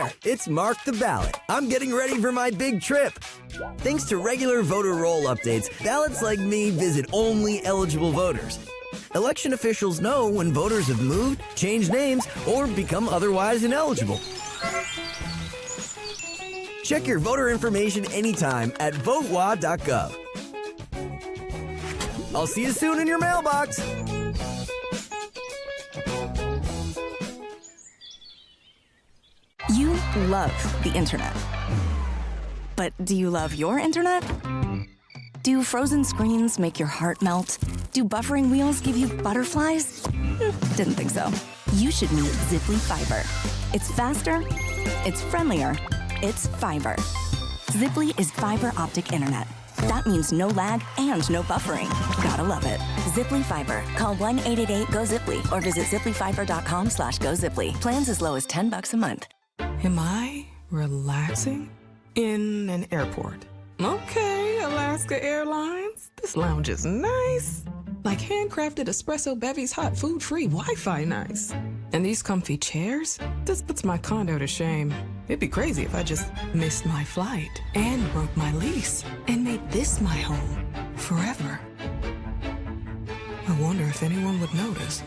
there, it's Mark the Ballot. I'm getting ready for my big trip. Thanks to regular voter roll updates, ballots like me visit only eligible voters. Election officials know when voters have moved, changed names, or become otherwise ineligible. Check your voter information anytime at votewa.gov. I'll see you soon in your mailbox. You love the internet. But do you love your internet? Do frozen screens make your heart melt? Do buffering wheels give you butterflies? Didn't think so. You should meet Ziply Fiber. It's faster, it's friendlier, it's fiber. Ziply is fiber optic internet. That means no lag and no buffering. Gotta love it. Ziply Fiber. Call 1-888-GO-ZIPLY or visit ziplyfiber.com/GoZiply. Plans as low as $10 a month. Am I relaxing? In an airport. Okay, Alaska Airlines. This lounge is nice. Like handcrafted espresso bevies, hot food, free Wi-Fi nice. And these comfy chairs? This puts my condo to shame. It'd be crazy if I just missed my flight and broke my lease and made this my home forever. I wonder if anyone would notice.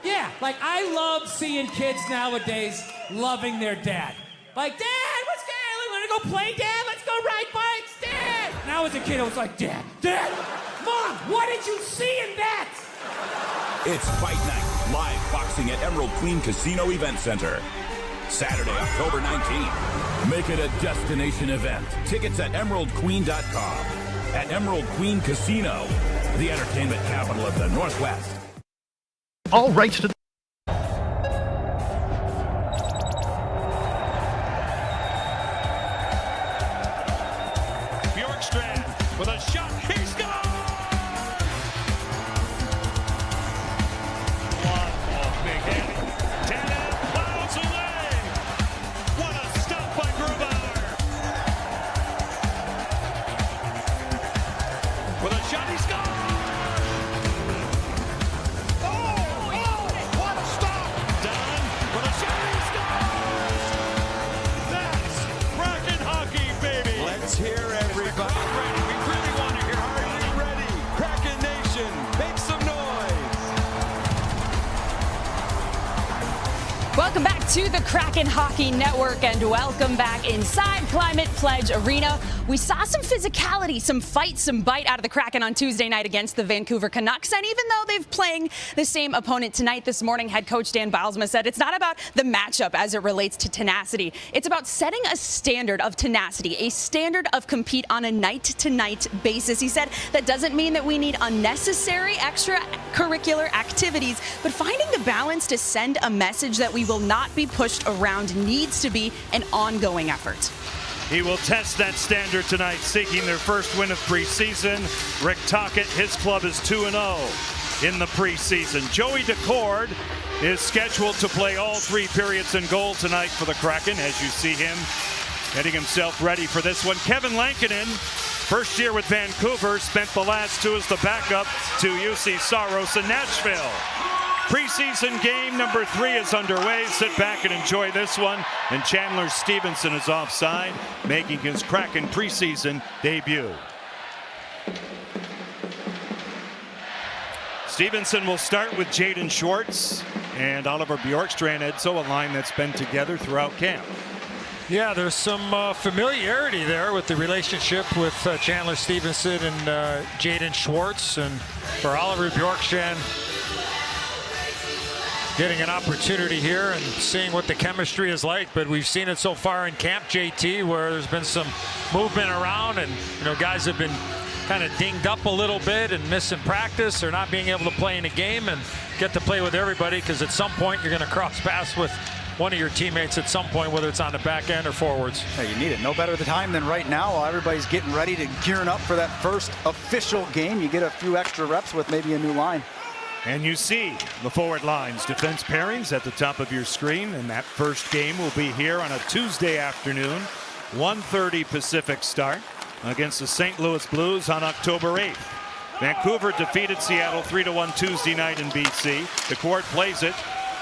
Yeah, like I love seeing kids nowadays loving their dad. Like, Dad, what's good? Want to go play, Dad? Let's go ride bikes, Dad. Now as a kid, I was like, Dad, Mom, what did you see in that? It's Fight Night, live boxing at Emerald Queen Casino Event Center. Saturday, October 19th. Make it a destination event. Tickets at emeraldqueen.com. At Emerald Queen Casino, the entertainment capital of the Northwest. All rights to Bjorkstrand with a shot. He scores! One big hit. Tannen plows away. What a stop by Grubauer. With a shot, he scores! Here, everybody. We really want to hear. Are you ready? Kraken Nation, make some noise. Welcome back to the Kraken Hockey Network and welcome back inside Climate Pledge Arena. We saw some physicality, some fight, some bite out of the Kraken on Tuesday night against the Vancouver Canucks. And even though they've playing the same opponent tonight, this morning, head coach Dan Bylsma said it's not about the matchup as it relates to tenacity. It's about setting a standard of tenacity, a standard of compete on a night-to-night basis. He said that doesn't mean that we need unnecessary extracurricular activities, but finding the balance to send a message that we will not be pushed around needs to be an ongoing effort. He will test that standard tonight, seeking their first win of preseason. Rick Tocchet, his club is 2-0 in the preseason. Joey Decord is scheduled to play all 3 periods in goal tonight for the Kraken, as you see him getting himself ready for this one. Kevin Lankinen, first year with Vancouver, spent the last 2 as the backup to UC Saros in Nashville. Preseason game number 3 is underway. Sit back and enjoy this one. And Chandler Stevenson is offside, making his Kraken preseason debut. Stevenson will start with Jaden Schwartz and Oliver Bjorkstrand, Edzo, a line that's been together throughout camp. Yeah, there's some familiarity there with the relationship with Chandler Stevenson and Jaden Schwartz. And for Oliver Bjorkstrand, getting an opportunity here and seeing what the chemistry is like. But we've seen it so far in camp, JT, where there's been some movement around and, guys have been kind of dinged up a little bit and missing practice or not being able to play in a game and get to play with everybody, because at some point you're going to cross paths with one of your teammates at some point, whether it's on the back end or forwards. Yeah, you need it. No better the time than right now while everybody's getting ready to gearing up for that first official game. You get a few extra reps with maybe a new line. And you see the forward line's defense pairings at the top of your screen, and that first game will be here on a Tuesday afternoon, 1:30 Pacific start, against the St. Louis Blues on October 8th. Vancouver defeated Seattle 3-1 Tuesday night in BC. DeCord plays it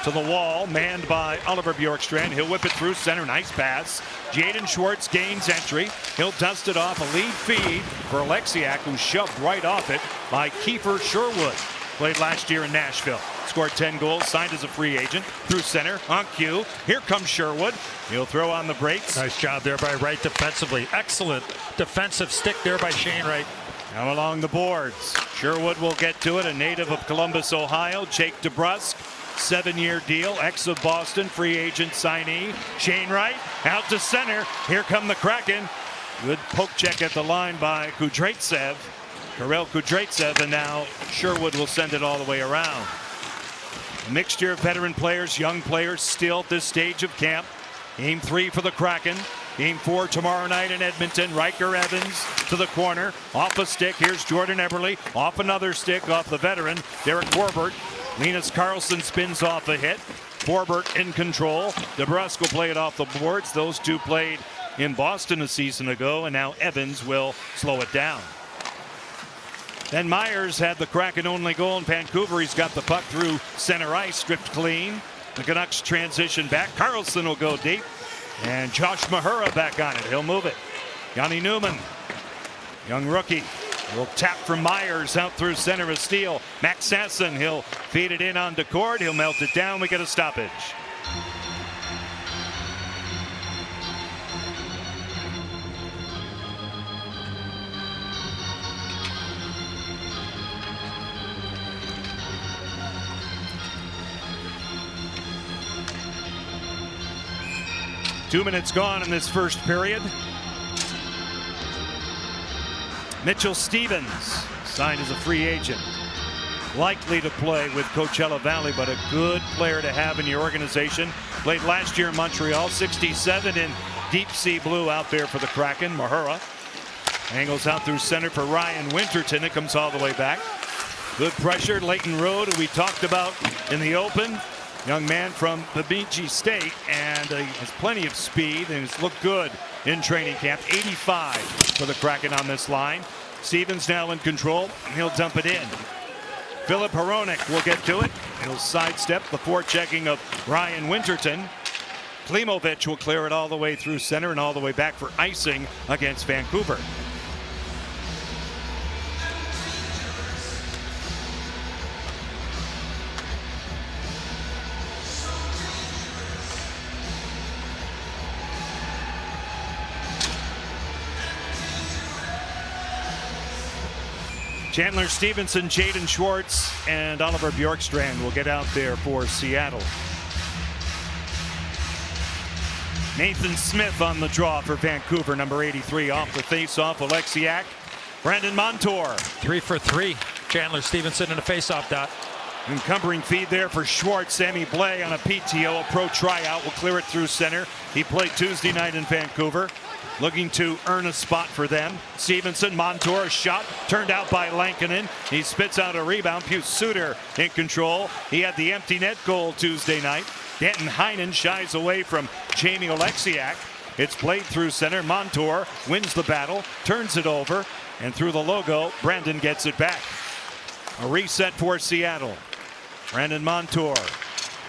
to the wall, manned by Oliver Bjorkstrand. He'll whip it through center. Nice pass. Jaden Schwartz gains entry. He'll dust it off. A lead feed for Alexiak, who's shoved right off it by Kiefer Sherwood. Played last year in Nashville. Scored 10 goals, signed as a free agent. Through center, on cue. Here comes Sherwood. He'll throw on the brakes. Nice job there by Wright defensively. Excellent defensive stick there by Shane Wright. Now along the boards. Sherwood will get to it. A native of Columbus, Ohio. Jake DeBrusk. 7-year deal. Ex of Boston. Free agent signee. Shane Wright out to center. Here come the Kraken. Good poke check at the line by Kudryavtsev. Karel Kudryavtsev, and now Sherwood will send it all the way around. A mixture of veteran players, young players still at this stage of camp. Game 3 for the Kraken. Game 4 tomorrow night in Edmonton. Riker Evans to the corner. Off a stick. Here's Jordan Eberle. Off another stick off the veteran, Derek Forbort. Linus Karlsson spins off a hit. Forbort in control. DeBrusk will play it off the boards. Those two played in Boston a season ago, and now Evans will slow it down. Then Myers had the Kraken only goal in Vancouver. He's got the puck through center ice, stripped clean. The Canucks transition back. Karlsson will go deep. And Josh Mahura back on it. He'll move it. Yanni Newman, young rookie, will tap from Myers out through center of steel. Max Sasson, he'll feed it in on DeCord. He'll melt it down. We get a stoppage. Two minutes gone in this first period. Mitchell Stevens signed as a free agent. Likely to play with Coachella Valley, but a good player to have in your organization. Played last year in Montreal, 67 in deep sea blue out there for the Kraken. Mahura angles out through center for Ryan Winterton. It comes all the way back. Good pressure. Leighton Road, who we talked about in the open. Young man from Bemidji State, and has plenty of speed and has looked good in training camp. 85 for the Kraken on this line. Stevens now in control. He'll dump it in. Philip Hronek will get to it. He'll sidestep the forechecking of Ryan Winterton. Klimovic will clear it all the way through center and all the way back for icing against Vancouver. Chandler Stevenson, Jaden Schwartz, and Oliver Bjorkstrand will get out there for Seattle. Nathan Smith on the draw for Vancouver, number 83. Off the face-off, Alexiak. Brandon Montour. 3 for 3. Chandler Stevenson in a face-off dot. Encumbering feed there for Schwartz. Sammy Blais on a PTO, a pro tryout, will clear it through center. He played Tuesday night in Vancouver. Looking to earn a spot for them. Stevenson, Montour, a shot turned out by Lankinen. He spits out a rebound. Pius Suter in control. He had the empty net goal Tuesday night. Danton Heinen shies away from Jamie Alexiak. It's played through center. Montour wins the battle, turns it over, and through the logo, Brandon gets it back. A reset for Seattle. Brandon Montour,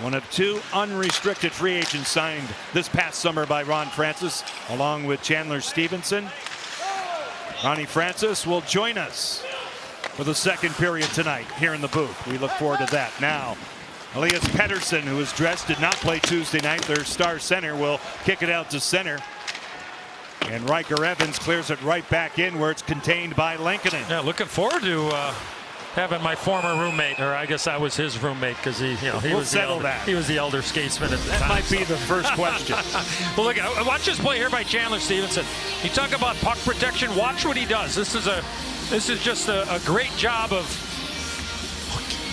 one of 2 unrestricted free agents signed this past summer by Ron Francis, along with Chandler Stevenson. Ronnie Francis will join us for the second period tonight here in the booth. We look forward to that. Now, Elias Pettersson, who was dressed, did not play Tuesday night. Their star center will kick it out to center. And Riker Evans clears it right back in where it's contained by Lankinen. Yeah, looking forward to having my former roommate, or I guess I was his roommate, because he was the elder statesman at the time. That might be the first question. Well, look, watch this play here by Chandler Stevenson. You talk about puck protection. Watch what he does. This is a This is just a great job of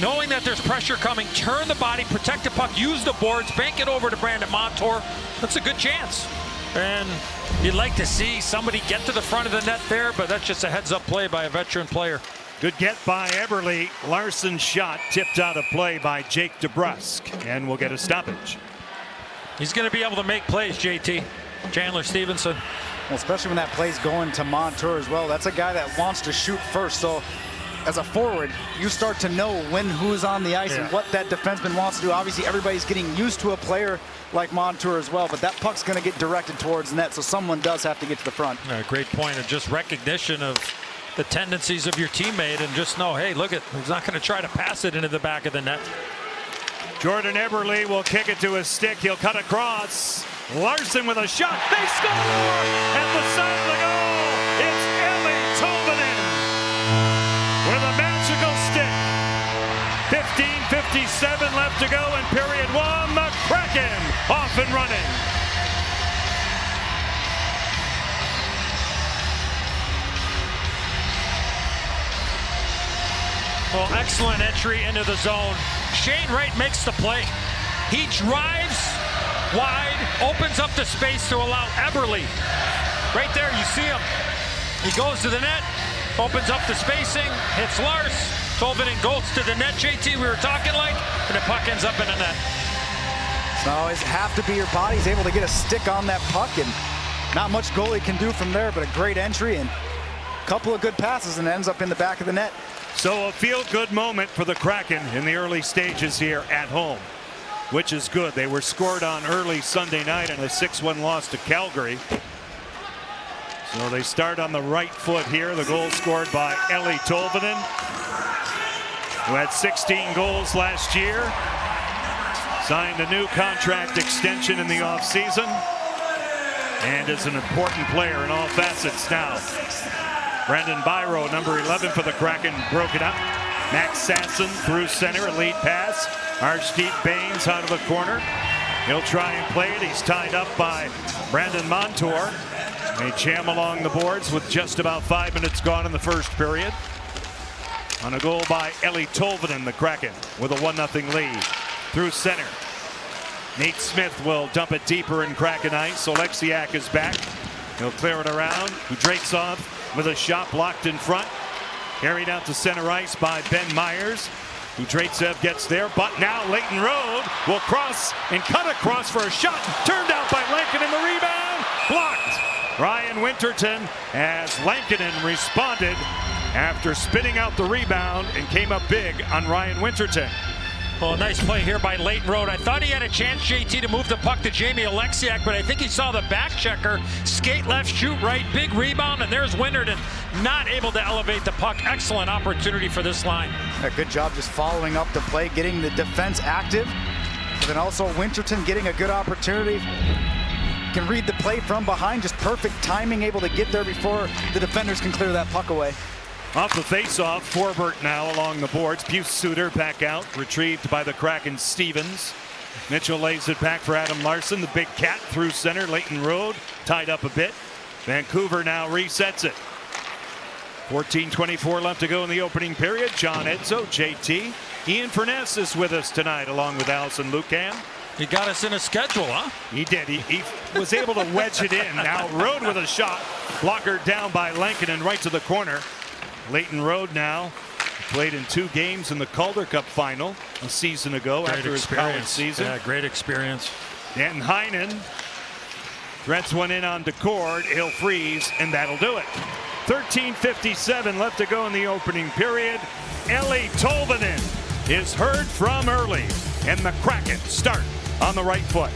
knowing that there's pressure coming, turn the body, protect the puck, use the boards, bank it over to Brandon Montour. That's a good chance. And you'd like to see somebody get to the front of the net there, but that's just a heads-up play by a veteran player. Good get by Eberle. Larson's shot tipped out of play by Jake DeBrusk, and we'll get a stoppage. He's going to be able to make plays, JT. Chandler Stevenson. Well, especially when that play's going to Montour as well. That's a guy that wants to shoot first. So as a forward, you start to know when who's on the ice and what that defenseman wants to do. Obviously, everybody's getting used to a player like Montour as well, but that puck's going to get directed towards net, so someone does have to get to the front. Great point, and just recognition of the tendencies of your teammate, and just know, hey, look, he's not going to try to pass it into the back of the net. Jordan Eberle will kick it to his stick. He'll cut across. Larson with a shot. They score! At the side of the goal, it's Eeli Tolvanen with a magical stick. 15:57 left to go in period one. The Kraken off and running. Well, excellent entry into the zone. Shane Wright makes the play. He drives wide, opens up the space to allow Eberle. Right there, you see him. He goes to the net, opens up the spacing, hits Lars. Tolvanen goes to the net, JT, we were talking like, and the puck ends up in the net. It's not always have to be your body. He's able to get a stick on that puck, and not much goalie can do from there, but a great entry and a couple of good passes, and it ends up in the back of the net. So a feel-good moment for the Kraken in the early stages here at home, which is good. They were scored on early Sunday night in a 6-1 loss to Calgary. So they start on the right foot here. The goal scored by Eeli Tolvanen, who had 16 goals last year. Signed a new contract extension in the offseason and is an important player in all facets now. Brendan Byro, number 11 for the Kraken, broke it up. Max Sanson through center, a lead pass. Archdeep Baines out of the corner. He'll try and play it. He's tied up by Brandon Montour. They jam along the boards with just about 5 minutes gone in the first period. On a goal by Eeli Tolvanen, the Kraken with a 1-0 lead. Through center. Nate Smith will dump it deeper in Kraken ice. Oleksiak is back. He'll clear it around. Kudratsov with a shot blocked in front. Carried out to center ice by Ben Myers. Kudratsov gets there, but now Leighton Road will cross and cut across for a shot. Turned out by Lankinen, the rebound. Blocked. Ryan Winterton as Lankinen responded after spitting out the rebound and came up big on Ryan Winterton. Well, nice play here by Leighton Road. I thought he had a chance, JT, to move the puck to Jamie Oleksiak, but I think he saw the back checker skate left, shoot right, big rebound, and there's Winterton not able to elevate the puck. Excellent opportunity for this line. A good job just following up the play, getting the defense active, but then also Winterton getting a good opportunity. Can read the play from behind, just perfect timing, able to get there before the defenders can clear that puck away. Off the faceoff, Forbert now along the boards. Pius Suter back out, retrieved by the Kraken Stevens. Mitchell lays it back for Adam Larsson. The big cat through center. Leighton Road tied up a bit. Vancouver now resets it. 14:24 left to go in the opening period. John Edzo, JT. Ian Furness is with us tonight along with Allison Lucan. He got us in a schedule, huh? He did. He was able to wedge it in. Now Road with a shot. Blocker down by Lankinen right to the corner. Leighton Road now played in 2 games in the Calder Cup final a season ago after his college season. Yeah, great experience. Danton Heinen threats one in on DeCord. He'll freeze, and that'll do it. 13:57 left to go in the opening period. Eeli Tolvanen is heard from early, and the Kraken start on the right foot.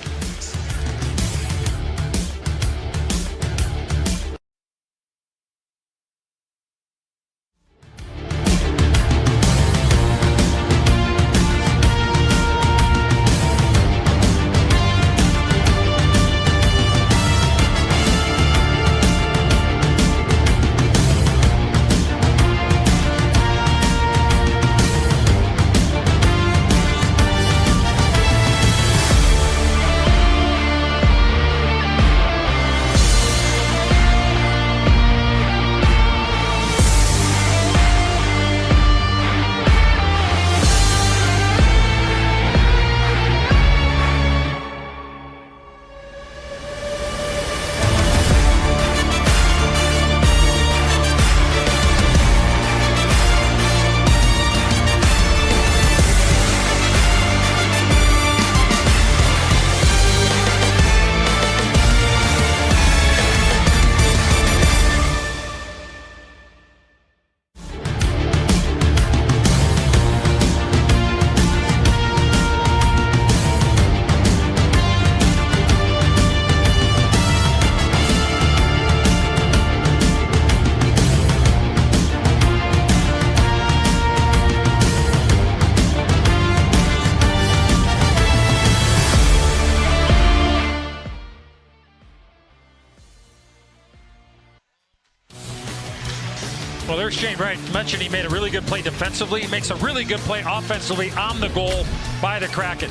there's Shane Wright. Mentioned he made a really good play defensively. He makes a really good play offensively on the goal by the Kraken.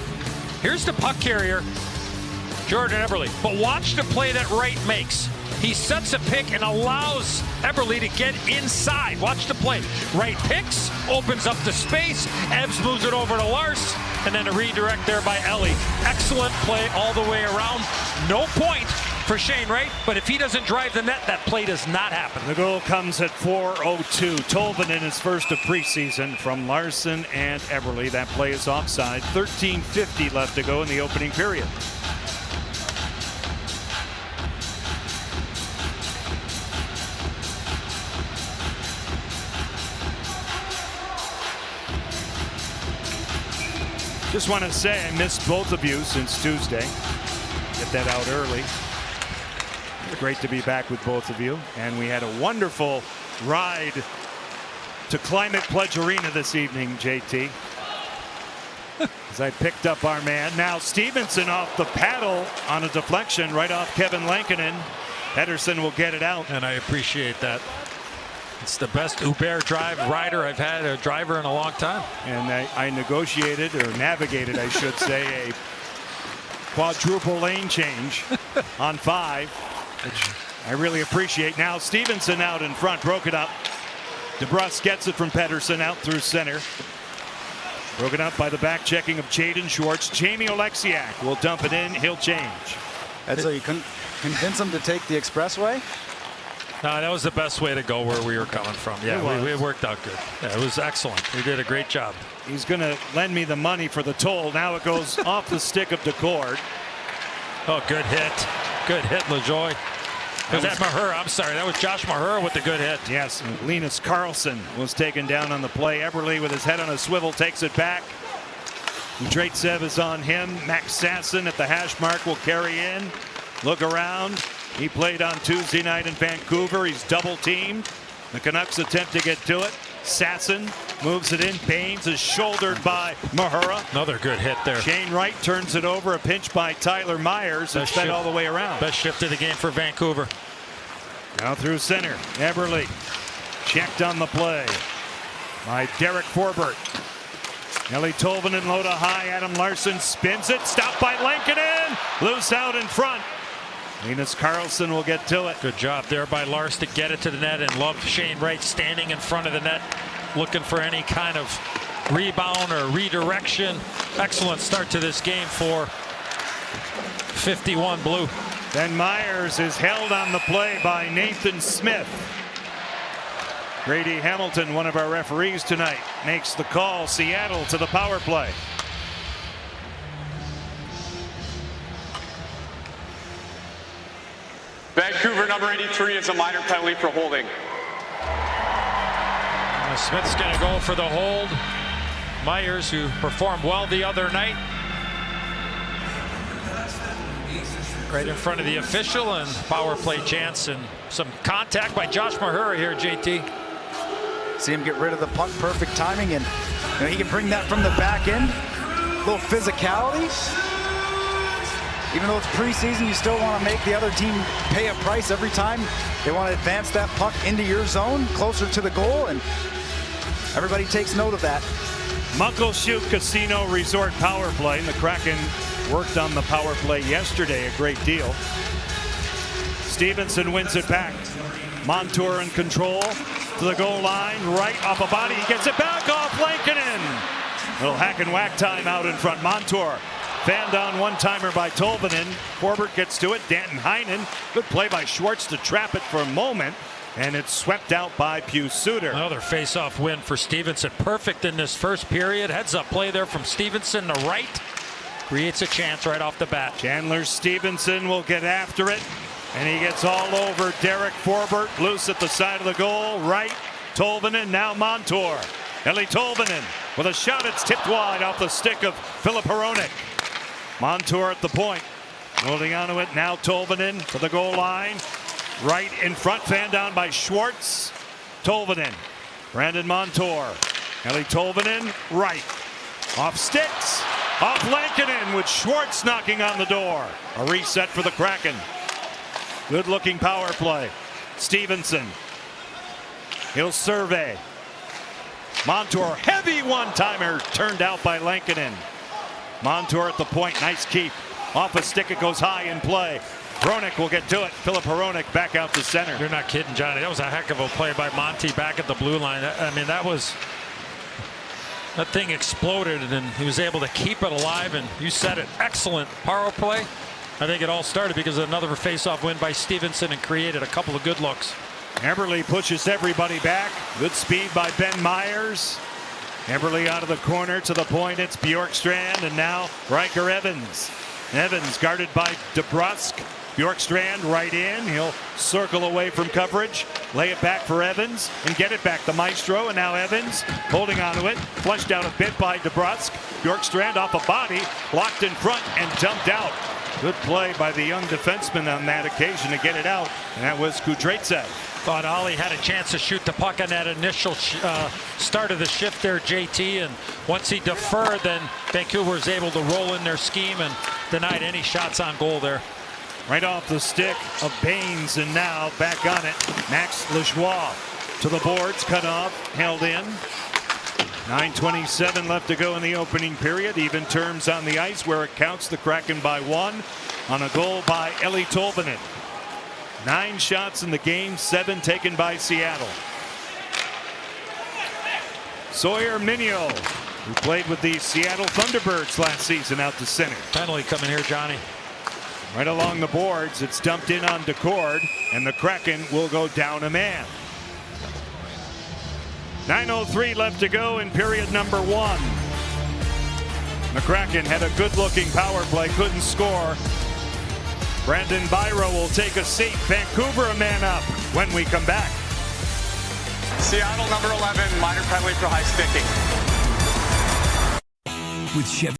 Here's the puck carrier, Jordan Eberle. But watch the play that Wright makes. He sets a pick and allows Eberle to get inside. Watch the play. Wright picks, opens up the space. Ebbs moves it over to Lars, and then a redirect there by Ellie. Excellent play all the way around. No point for Shane Wright, but if he doesn't drive the net, that play does not happen. The goal comes at 4:02. Tolvanen in his first of preseason from Larson and Eberle. That play is offside. 13:50 left to go in the opening period. Just want to say I missed both of you since Tuesday. Get that out early. Great to be back with both of you. And we had a wonderful ride to Climate Pledge Arena this evening, JT. As I picked up our man. Now Stevenson off the paddle on a deflection right off Kevin Lankinen. Ederson will get it out. And I appreciate that. It's the best Uber drive rider I've had, a driver in a long time. And I negotiated, or navigated, I should say, a quadruple lane change on 5, which I really appreciate. Now Stevenson out in front, broke it up. DeBrusque gets it from Pedersen out through center. Broken up by the back checking of Jaden Schwartz. Jamie Oleksiak will dump it in. He'll change. And so you couldn't convince him to take the expressway? No, that was the best way to go where we were coming from. Yeah, it worked out good. Yeah, it was excellent. We did a great job. He's going to lend me the money for the toll. Now it goes off the stick of DeCord. Oh, good hit. Good hit, LaJoie. Was that Mahura? I'm sorry. That was Josh Mahura with the good hit. Yes, Linus Karlsson was taken down on the play. Eberle with his head on a swivel takes it back. Zaitsev is on him. Max Sasson at the hash mark will carry in. Look around. He played on Tuesday night in Vancouver. He's double teamed. The Canucks attempt to get to it. Sasson moves it in. Baines is shouldered by Mahura. Another good hit there. Shane Wright turns it over. A pinch by Tyler Myers. It's fed all the way around. Best shift of the game for Vancouver. Now through center. Eberle checked on the play by Derek Forbert. Ellie Tolvanen low to high. Adam Larson spins it. Stopped by Lankinen. Loose out in front. Linus Karlsson will get to it. Good job there by Lars to get it to the net, and love Shane Wright standing in front of the net looking for any kind of rebound or redirection. Excellent start to this game for 51 Blue. Then Myers is held on the play by Nathan Smith. Grady Hamilton, one of our referees tonight, makes the call. Seattle to the power play. Vancouver number 83 is a minor penalty for holding. Smith's going to go for the hold. Myers, who performed well the other night, right in front of the official, and power play chance and some contact by Josh Mahura here, JT. See him get rid of the puck, perfect timing, and he can bring that from the back end. A little physicality. Even though it's preseason, you still want to make the other team pay a price every time they want to advance that puck into your zone, closer to the goal, and everybody takes note of that. Muckleshoot Casino Resort power play. And the Kraken worked on the power play yesterday a great deal. Stevenson wins it back. Montour in control to the goal line, right off a body. He gets it back off Lankinen. Little hack and whack time out in front. Montour fanned on one-timer by Tolvanen. Forbert gets to it. Danton Heinen. Good play by Schwartz to trap it for a moment. And it's swept out by Pius Suter. Another face-off win for Stevenson. Perfect in this first period. Heads-up play there from Stevenson to right. Creates a chance right off the bat. Chandler Stevenson will get after it. And he gets all over Derek Forbert. Loose at the side of the goal. Right. Tolvanen. Now Montour. Ellie Tolvanen with a shot. It's tipped wide off the stick of Filip Hronek. Montour at the point. Holding on to it. Now Tolvanen for the goal line. Right in front. Fanned down by Schwartz. Tolvanen. Brandon Montour. Ellie Tolvanen. Right. Off sticks. Off Lankinen with Schwartz knocking on the door. A reset for the Kraken. Good looking power play. Stevenson. He'll survey. Montour, heavy one-timer, turned out by Lankinen. Montour at the point, nice keep. Off a stick, it goes high in play. Hronek will get to it. Philip Hronek back out to center. You're not kidding, Johnny. That was a heck of a play by Monty back at the blue line. I mean, that thing exploded, and he was able to keep it alive. And you said it, excellent power play. I think it all started because of another face-off win by Stevenson and created a couple of good looks. Eberle pushes everybody back. Good speed by Ben Myers. Eberle out of the corner to the point. It's Bjorkstrand, and now Riker Evans. Evans guarded by DeBrusk. Bjorkstrand right in. He'll circle away from coverage. Lay it back for Evans and get it back. The Maestro, and now Evans holding onto it. Flushed out a bit by DeBrusk. Bjorkstrand off a body. Blocked in front and dumped out. Good play by the young defenseman on that occasion to get it out. And that was Kudryavtsev. Thought Ollie had a chance to shoot the puck on that initial start of the shift there, JT. And once he deferred, then Vancouver was able to roll in their scheme and denied any shots on goal there. Right off the stick of Baines, and now back on it. Max Lajoie to the boards, cut off, held in. 9:27 left to go in the opening period. Even terms on the ice where it counts. The Kraken by 1 on a goal by Eli Tolvanen. 9 shots in the game, 7 taken by Seattle. Sawyer Minio, who played with the Seattle Thunderbirds last season, out to center. Penalty coming here, Johnny. Right along the boards, it's dumped in on Decord, and the Kraken will go down a man. 9:03 left to go in period number 1. The Kraken had a good-looking power play, couldn't score. Brandon Byro will take a seat. Vancouver a man up when we come back. Seattle number 11, minor penalty for high sticking. With Chevy.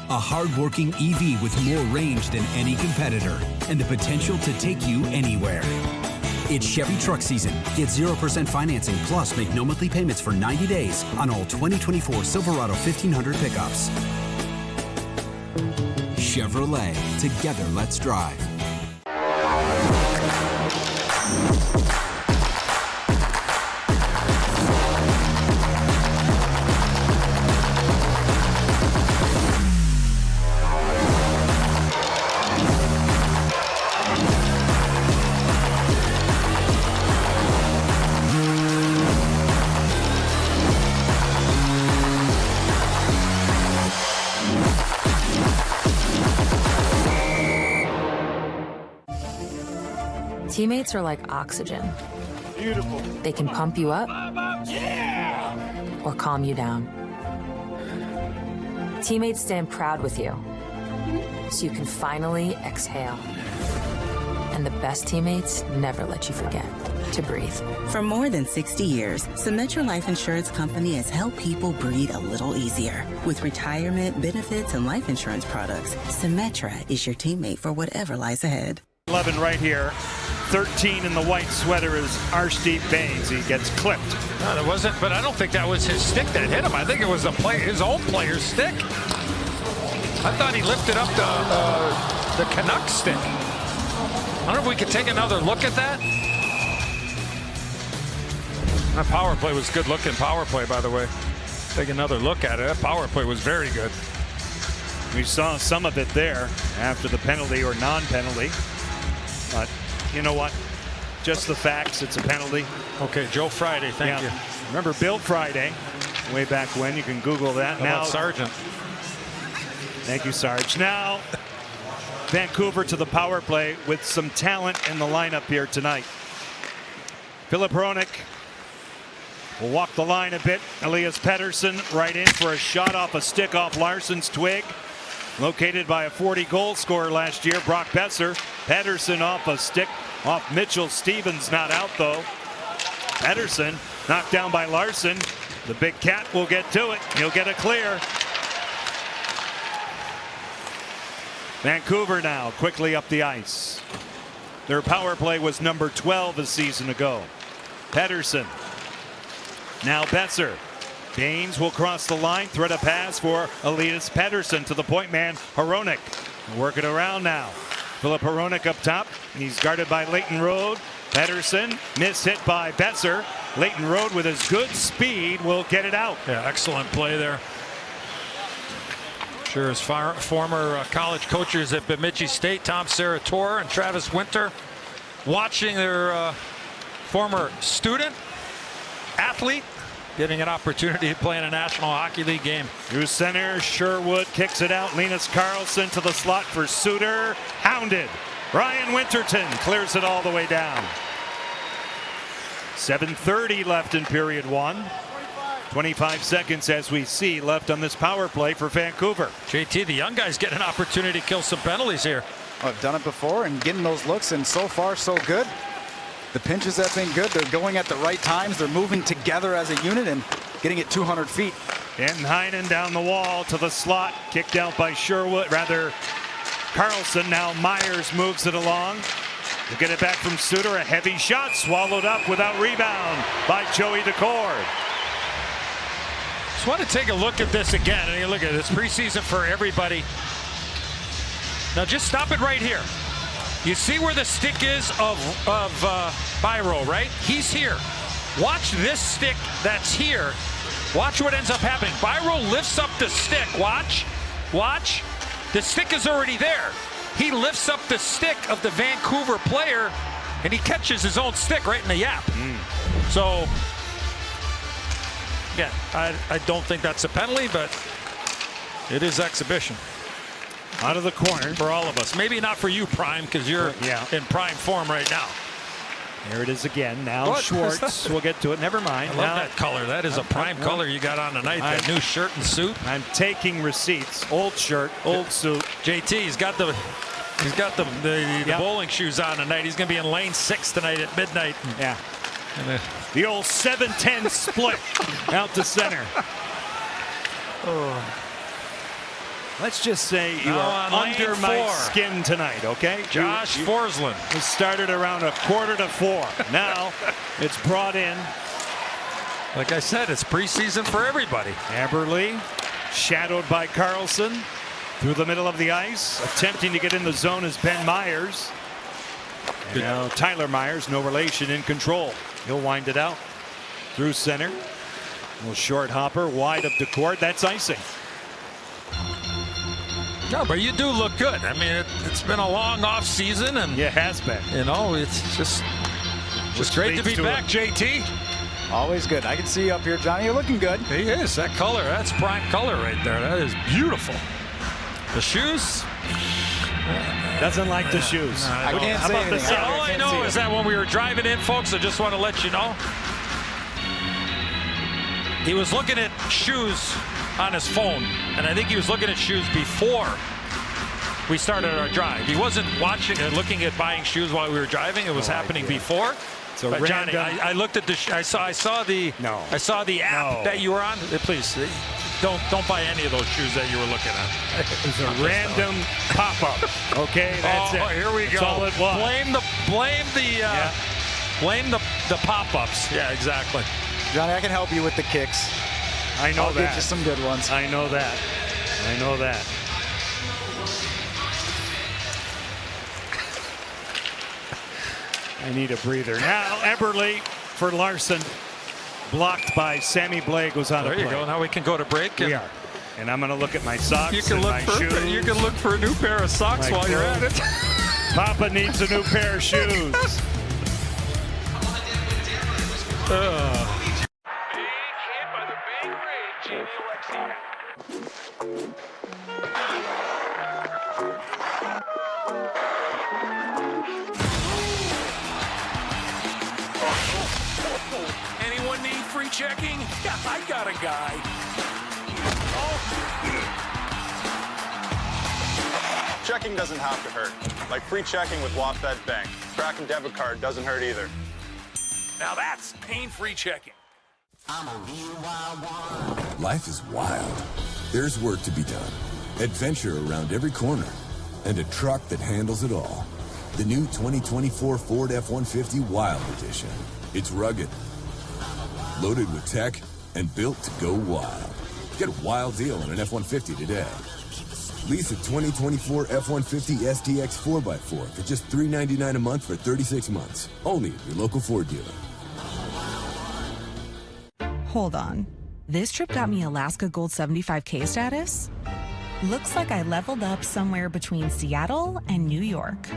A hard-working EV with more range than any competitor and the potential to take you anywhere. It's Chevy truck season. Get 0% financing plus make no monthly payments for 90 days on all 2024 Silverado 1500 pickups. Chevrolet. Together, let's drive. Teammates are like oxygen. Beautiful. They can pump you up or calm you down. Teammates stand proud with you so you can finally exhale. And the best teammates never let you forget to breathe. For more than 60 years, Symetra Life Insurance Company has helped people breathe a little easier. With retirement, benefits, and life insurance products, Symetra is your teammate for whatever lies ahead. 11 right here. 13 in the white sweater is Arshdeep Baines. He gets clipped. No, that wasn't, but I don't think that was his stick that hit him. I think it was his own player's stick. I thought he lifted up the Canucks stick. I don't know if we could take another look at that. That power play was good looking power play, by the way. Take another look at it. That power play was very good. We saw some of it there after the penalty or non-penalty. But you know what? Just the facts. It's a penalty. Okay, Joe Friday, thank you. Remember Bill Friday, way back when. You can Google that. How about Sargent? Thank you, Sarge. Now, Vancouver to the power play with some talent in the lineup here tonight. Philip Hronek will walk the line a bit. Elias Pettersson right in for a shot off a stick off Larsson's twig. Located by a 40 goal scorer last year, Brock Besser. Pettersson off a stick off Mitchell. Stevens not out though. Pettersson knocked down by Larsson. The big cat will get to it. He'll get a clear. Vancouver now quickly up the ice. Their power play was number 12 a season ago. Pettersson. Now Besser. Baines will cross the line, thread a pass for Elias Pettersson to the point man, Hronek. Work it around now. Philip Hronek up top. He's guarded by Leighton Road. Pettersson, miss hit by Besser. Leighton Road with his good speed will get it out. Yeah, excellent play there. Sure, his former college coaches at Bemidji State, Tom Sarator and Travis Winter, watching their former student, athlete, getting an opportunity to play in a National Hockey League game. Through center, Sherwood kicks it out. Linus Karlsson to the slot for Suter. Hounded. Ryan Winterton clears it all the way down. 7:30 left in period 1. 25 seconds as we see left on this power play for Vancouver. JT, the young guys get an opportunity to kill some penalties here. I've done it before and getting those looks, and so far so good. The pinches have been good. They're going at the right times. They're moving together as a unit and getting it 200 feet. And Heinen down the wall to the slot. Kicked out by Sherwood. Rather, Karlsson. Now Myers moves it along. To get it back from Suter. A heavy shot swallowed up without rebound by Joey Decord. Just want to take a look at this again. And you look at this preseason for everybody. Now just stop it right here. You see where the stick is of Byro, right? He's here. Watch this stick that's here. Watch what ends up happening. Byro lifts up the stick. Watch. Watch. The stick is already there. He lifts up the stick of the Vancouver player, and he catches his own stick right in the yap. So, again, I don't think that's a penalty, but it is exhibition. Out of the corner for all of us. Maybe not for you, Prime, because you're in prime form right now. There it is again. Now Schwartz. We'll get to it. Never mind. I love that color. That is a prime color you got on tonight. That new shirt and suit. I'm taking receipts. Old shirt, old suit. JT, he's got the bowling shoes on tonight. He's going to be in lane 6 tonight at midnight. Yeah. The old 7-10 split out to center. Let's just say you are under my skin tonight, okay? Josh Forsland. It started around 3:45. Now it's brought in. Like I said, it's preseason for everybody. Eberle, shadowed by Karlsson, through the middle of the ice. Attempting to get in the zone is Ben Myers. And now Tyler Myers, no relation, in control. He'll wind it out through center. A little short hopper, wide of Decord. That's icing. No, but you do look good. I mean, it's been a long off season, and it has been. You know, it's just great to be back, JT. Always good. I can see you up here, Johnny. You're looking good. He is. That color, that's prime color right there. That is beautiful. The shoes. Doesn't like the shoes. I can't say anything. All I know is that when we were driving in, folks, I just want to let you know, he was looking at shoes on his phone, and I think he was looking at shoes before we started our drive. He wasn't watching and looking at buying shoes while we were driving. It was happening before. So but Johnny, I looked at the I saw the app that you were on. Please don't buy any of those shoes that you were looking at. It was a random pop-up. Okay, that's it. Here we go. That's all it was. Blame the pop-ups. Yeah, exactly. Johnny, I can help you with the kicks. I know I'll that. get you some good ones. I know that. I know that. I need a breather. Now Eberle for Larson. Blocked by Sammy Blais, goes on. There you go. Now we can go to break. We are. And I'm going to look at my socks You can look for a new pair of socks while you're at it. Papa needs a new pair of shoes. Anyone need free checking? Yeah, I got a guy. Checking doesn't have to hurt. Like free checking with WaFd Bank. Kraken debit card doesn't hurt either. Now that's pain-free checking. I'm a real wild one. Life is wild. There's work to be done. Adventure around every corner. And a truck that handles it all. The new 2024 Ford F-150 Wild Edition. It's rugged. Loaded with tech and built to go wild. Get a wild deal on an F-150 today. Lease a 2024 F-150 STX 4x4 for just $399 a month for 36 months. Only at your local Ford dealer. Hold on. This trip got me Alaska Gold 75K status? Looks like I leveled up somewhere between Seattle and New York.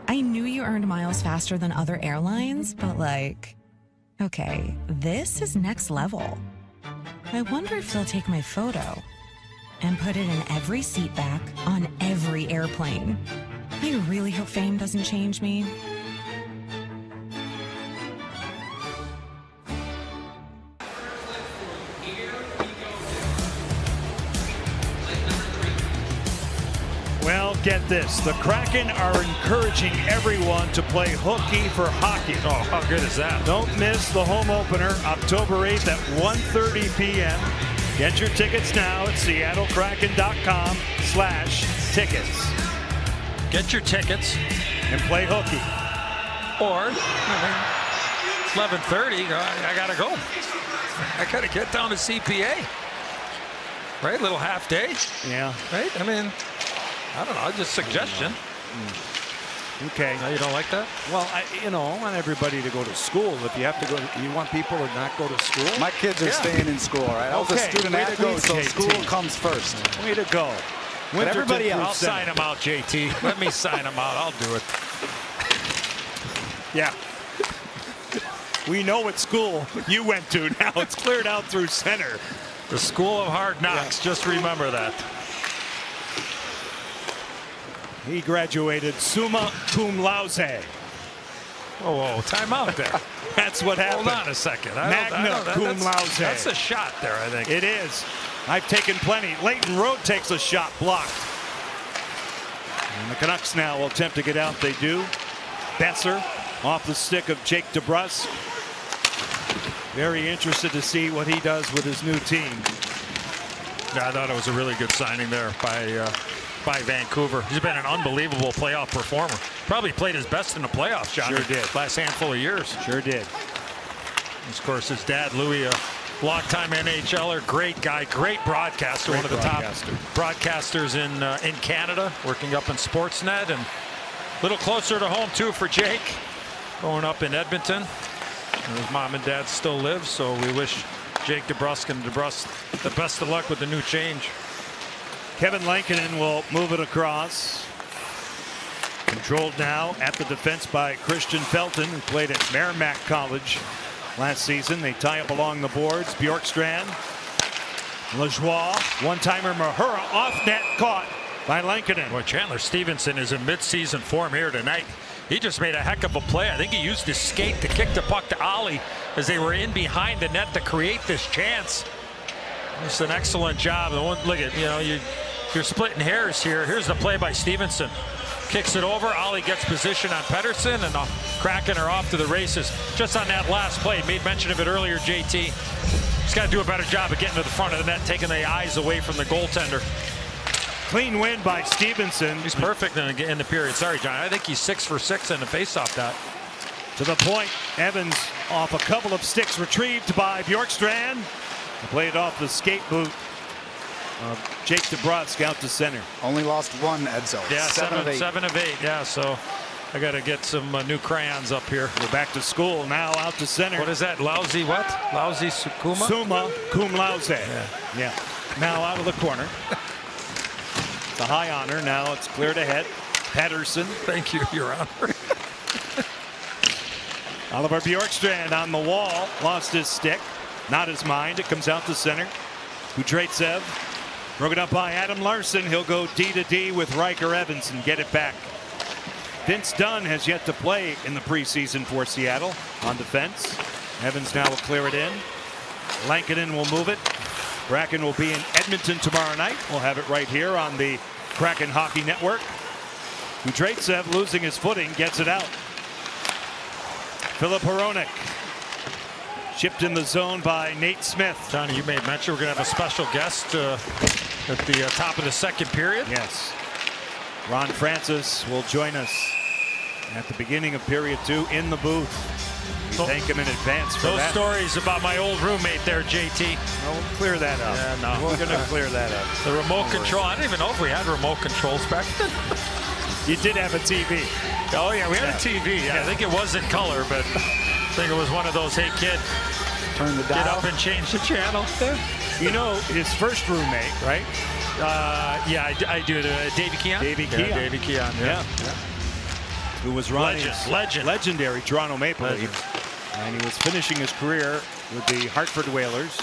I knew you earned miles faster than other airlines, but okay, this is next level. I wonder if they'll take my photo and put it in every seat back on every airplane. I really hope fame doesn't change me. Well, get this. The Kraken are encouraging everyone to play hooky for hockey. Oh, how good is that? Don't miss the home opener, October 8th at 1:30 p.m. Get your tickets now at seattlecraken.com/tickets. Get your tickets and play hooky. Or, it's 11:30. I got to go. I got to get down to CPA. Right? Little half day. Yeah. Right? I mean, I don't know. Just a suggestion. Okay. No, you don't like that? Well, I want everybody to go to school. If you have to go, you want people to not go to school? My kids are staying in school, right? I was a student athlete, so school comes first. Way to go. But everybody else. I'll sign them out, JT. Let me sign them out. I'll do it. Yeah. We know what school you went to now. It's cleared out through center. The School of Hard Knocks. Yeah. Just remember that. He graduated summa cum laude. Whoa, time out there. That's what happened. Hold on a second. Magna cum laude. That's a shot there, I think. It is. I've taken plenty. Leighton Road takes a shot blocked. And the Canucks now will attempt to get out. They do. Besser off the stick of Jake DeBrusk. Very interested to see what he does with his new team. Yeah, I thought it was a really good signing there by Vancouver. He's been an unbelievable playoff performer. Probably played his best in the playoffs, John. Sure did. Last handful of years. Sure did. Of course, his dad, Louis, a longtime NHLer, great guy, great broadcaster, one of the top broadcasters in Canada, working up in Sportsnet, and a little closer to home too for Jake, growing up in Edmonton. And his mom and dad still live, so we wish Jake DeBrusk and DeBrusk the best of luck with the new change. Kevin Lankinen will move it across. Controlled now at the defense by Christian Felton, who played at Merrimack College last season. They tie up along the boards. Bjorkstrand, Lajoie, one-timer Mahura off net, caught by Lankinen. Boy, Chandler Stevenson is in mid-season form here tonight. He just made a heck of a play. I think he used his skate to kick the puck to Ollie as they were in behind the net to create this chance. It's an excellent job. Look at, you're splitting hairs here. Here's the play by Stevenson. Kicks it over. Ollie gets position on Pettersson, and the Kraken are off to the races. Just on that last play, made mention of it earlier, JT. He's got to do a better job of getting to the front of the net, taking the eyes away from the goaltender. Clean win by Stevenson. He's perfect in the period. Sorry, John. I think he's 6 for 6 in the faceoff dot. To the point, Evans off a couple of sticks retrieved by Bjorkstrand. Played off the skate boot of Jake DeBrusk out to center. Only lost one, Edzo. Yeah, 7 of 8. 7 of 8. Yeah, so I got to get some new crayons up here. We're back to school now, out to center. What is that? Lousy what? Lousy Sukuma? Summa cum laude. Yeah. Now out of the corner. It's a high honor. Now it's cleared ahead. Pettersson. Thank you, Your Honor. Oliver Bjorkstrand on the wall. Lost his stick. Not his mind. It comes out to center. Kudryavtsev. Broken up by Adam Larson. He'll go D to D with Riker Evans and get it back. Vince Dunn has yet to play in the preseason for Seattle on defense. Evans now will clear it in. Lankinen will move it. Kraken will be in Edmonton tomorrow night. We'll have it right here on the Kraken Hockey Network. Kudryavtsev losing his footing, gets it out. Philip Hronek. Chipped in the zone by Nate Smith. Johnny, you made mention we're going to have a special guest at the top of the second period. Yes. Ron Francis will join us at the beginning of period 2 in the booth. We thank him in advance for those that. stories about my old roommate there, JT. We'll clear that up. Yeah, no. We're going to clear that up. The remote control. I don't even know if we had remote controls back then. You did have a TV. Oh, yeah, we had a TV. Yeah. I think it was in color, but I think it was one of those, hey, kid, turn the dial. Get up and change the channel. You know, his first roommate, right? Yeah, I do. Davey Keon? Davey Keon. Yeah, Davey Keon, yeah. Who was Ronnie's legendary Toronto Maple Leafs. And he was finishing his career with the Hartford Whalers.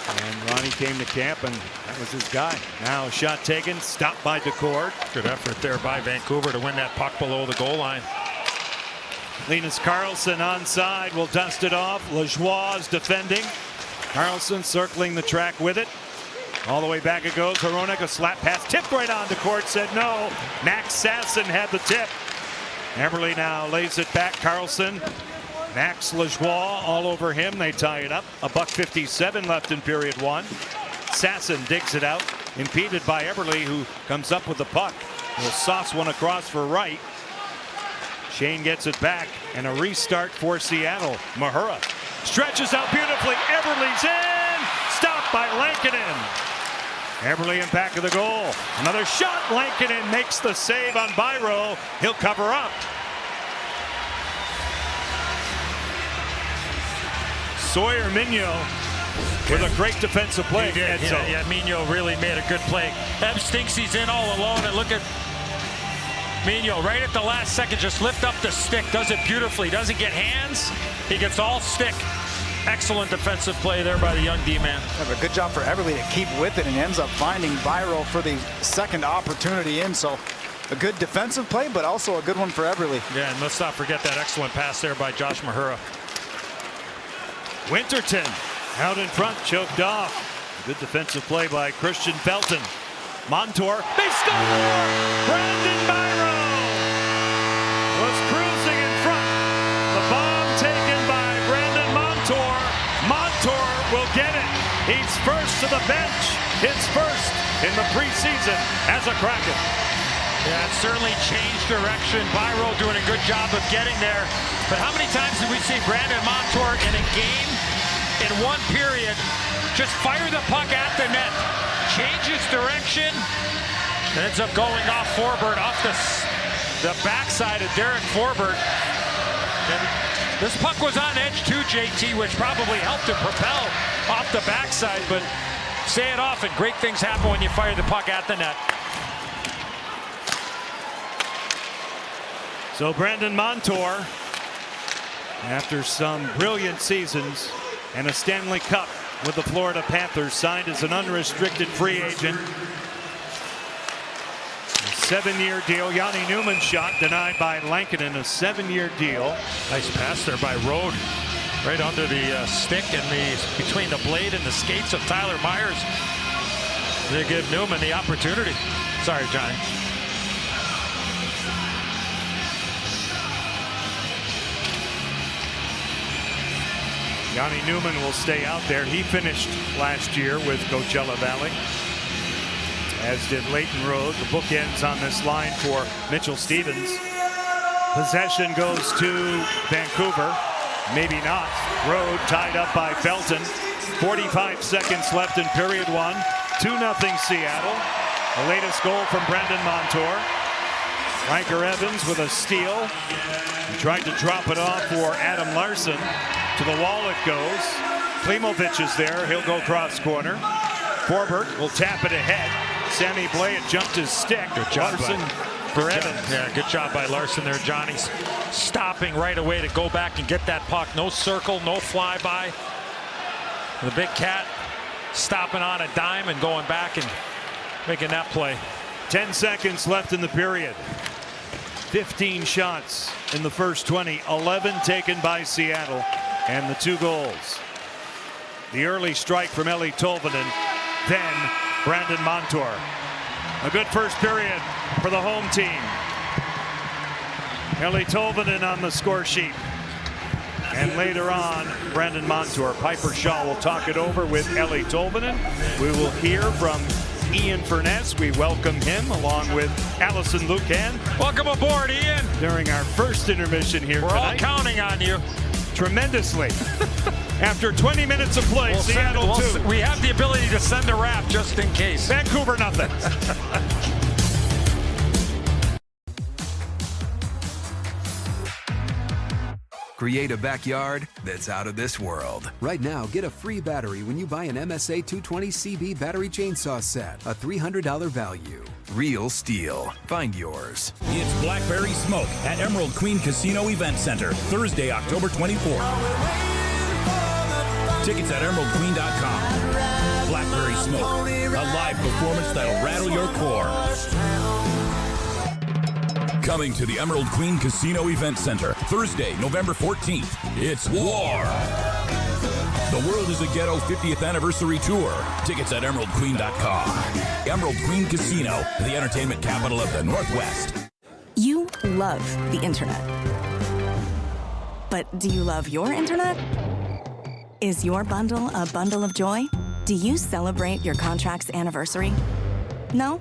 And Ronnie came to camp, and that was his guy. Now a shot taken, stopped by Decord. Good effort there by Vancouver to win that puck below the goal line. Linus Karlsson onside, will dust it off. Lajoie is defending. Karlsson circling the track with it. All the way back it goes. Hronek, a slap pass, tipped right on Decord, said no. Max Sasson had the tip. Eberle now lays it back. Karlsson, Max Lajoie all over him. They tie it up. $1:57 left in period 1. Sasson digs it out, impeded by Eberle, who comes up with the puck. Will sauce one across for Wright. Shane gets it back, and a restart for Seattle. Mahura stretches out beautifully. Eberle's in. Stopped by Lankinen. Eberle in back of the goal. Another shot. Lankinen makes the save on Byro. He'll cover up. Sawyer Mignot with a great defensive play. Yeah, Mignot really made a good play. Ebbs thinks he's in all alone, and look at Mignot right at the last second. Just lift up the stick. Does it beautifully. Doesn't get hands. He gets all stick. Excellent defensive play there by the young D-man. A good job for Eberle to keep with it and ends up finding Byro for the second opportunity in. So a good defensive play, but also a good one for Eberle. Yeah, and let's not forget that excellent pass there by Josh Mahura. Winterton out in front, choked off. Good defensive play by Christian Felton. Montour, they score! Brandon Byro was cruising in front. The bomb taken by Brandon Montour. Montour will get it. He's first to the bench. His first in the preseason as a Kraken. Yeah, it certainly changed direction. Byro doing a good job of getting there. But how many times did we see Brandon Montour in a game, in one period, just fire the puck at the net, changes direction, ends up going off Forbert, off the backside of Derek Forbert. And this puck was on edge too, JT, which probably helped him propel off the backside. But say it often, great things happen when you fire the puck at the net. So Brandon Montour, after some brilliant seasons and a Stanley Cup with the Florida Panthers, signed as an unrestricted free agent. A 7-year deal. Yanni Newman's shot denied by Lankinen, a 7-year deal. Nice pass there by Rode, right under the stick and between the blade and the skates of Tyler Myers. They give Newman the opportunity. Sorry, Johnny. Yanni Newman will stay out there. He finished last year with Coachella Valley, as did Leighton Rode. The bookends on this line for Mitchell Stevens. Possession goes to Vancouver. Maybe not. Rode tied up by Felton. 45 seconds left in period 1. 2-0 Seattle. The latest goal from Brandon Montour. Riker Evans with a steal. He tried to drop it off for Adam Larson. To the wall it goes. Klimovic is there. He'll go cross corner. Forbert will tap it ahead. Sammy Blais jumped his stick. Good job Larson for Evans. Yeah, good job by Larson there, Johnny. Stopping right away to go back and get that puck. No circle, no flyby. The big cat stopping on a dime and going back and making that play. 10 seconds left in the period. 15 shots in the first 20. 11 taken by Seattle. And the 2 goals. The early strike from Eli Tolvanen, then Brandon Montour. A good first period for the home team. Eli Tolvanen on the score sheet. And later on, Brandon Montour. Piper Shaw will talk it over with Eli Tolvanen. We will hear from Ian Furness. We welcome him along with Allison Lucan. Welcome aboard, Ian. During our first intermission here We're tonight. all counting on you. Tremendously. After 20 minutes of play, Seattle 2. We have the ability to send a raft just in case. Vancouver nothing. Create a backyard that's out of this world. Right now, get a free battery when you buy an MSA 220CB battery chainsaw set, a $300 value. Real steel. Find yours. It's Blackberry Smoke at Emerald Queen Casino Event Center, Thursday, October 24th. Tickets at emeraldqueen.com. Blackberry Smoke, a live performance that'll rattle your core. Coming to the Emerald Queen Casino Event Center, Thursday, November 14th. It's War. The World is a Ghetto 50th Anniversary Tour. Tickets at emeraldqueen.com. Emerald Queen Casino, the entertainment capital of the Northwest. You love the internet. But do you love your internet? Is your bundle a bundle of joy? Do you celebrate your contract's anniversary? No?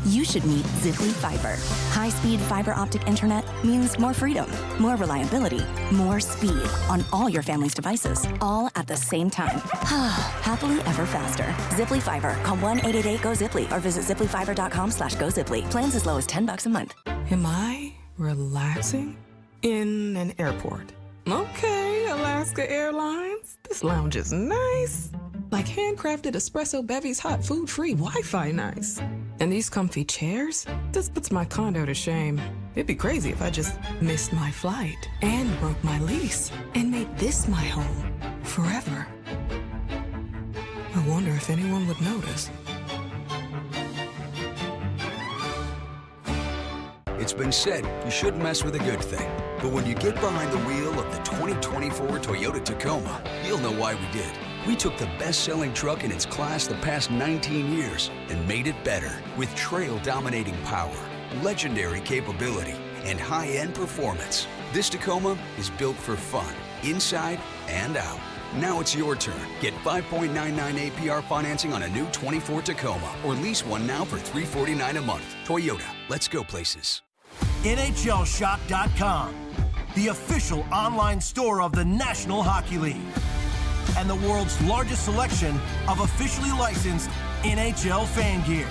You should meet Ziply Fiber. High-speed fiber optic internet means more freedom, more reliability, more speed on all your family's devices, all at the same time. Happily ever faster. Ziply Fiber. Call 1-888-GO-ZIPLY or visit ziplyfiber.com/GoZiply. Plans as low as $10 a month. Am I relaxing in an airport? Okay, Alaska Airlines. This lounge is nice. Like handcrafted espresso bevies, hot food, free Wi-Fi nice. And these comfy chairs? This puts my condo to shame. It'd be crazy if I just missed my flight and broke my lease and made this my home forever. I wonder if anyone would notice. It's been said you shouldn't mess with a good thing. But when you get behind the wheel of the 2024 Toyota Tacoma, you'll know why we did. We took the best-selling truck in its class the past 19 years and made it better with trail-dominating power, legendary capability, and high-end performance. This Tacoma is built for fun, inside and out. Now it's your turn. Get 5.99 APR financing on a new 24 Tacoma or lease one now for $349 a month. Toyota, let's go places. NHLShop.com, the official online store of the National Hockey League. And the world's largest selection of officially licensed NHL fan gear.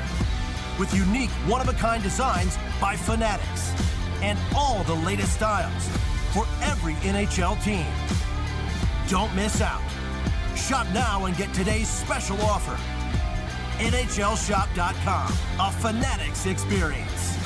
With unique one-of-a-kind designs by Fanatics. And all the latest styles for every NHL team. Don't miss out. Shop now and get today's special offer. NHLShop.com, a Fanatics experience.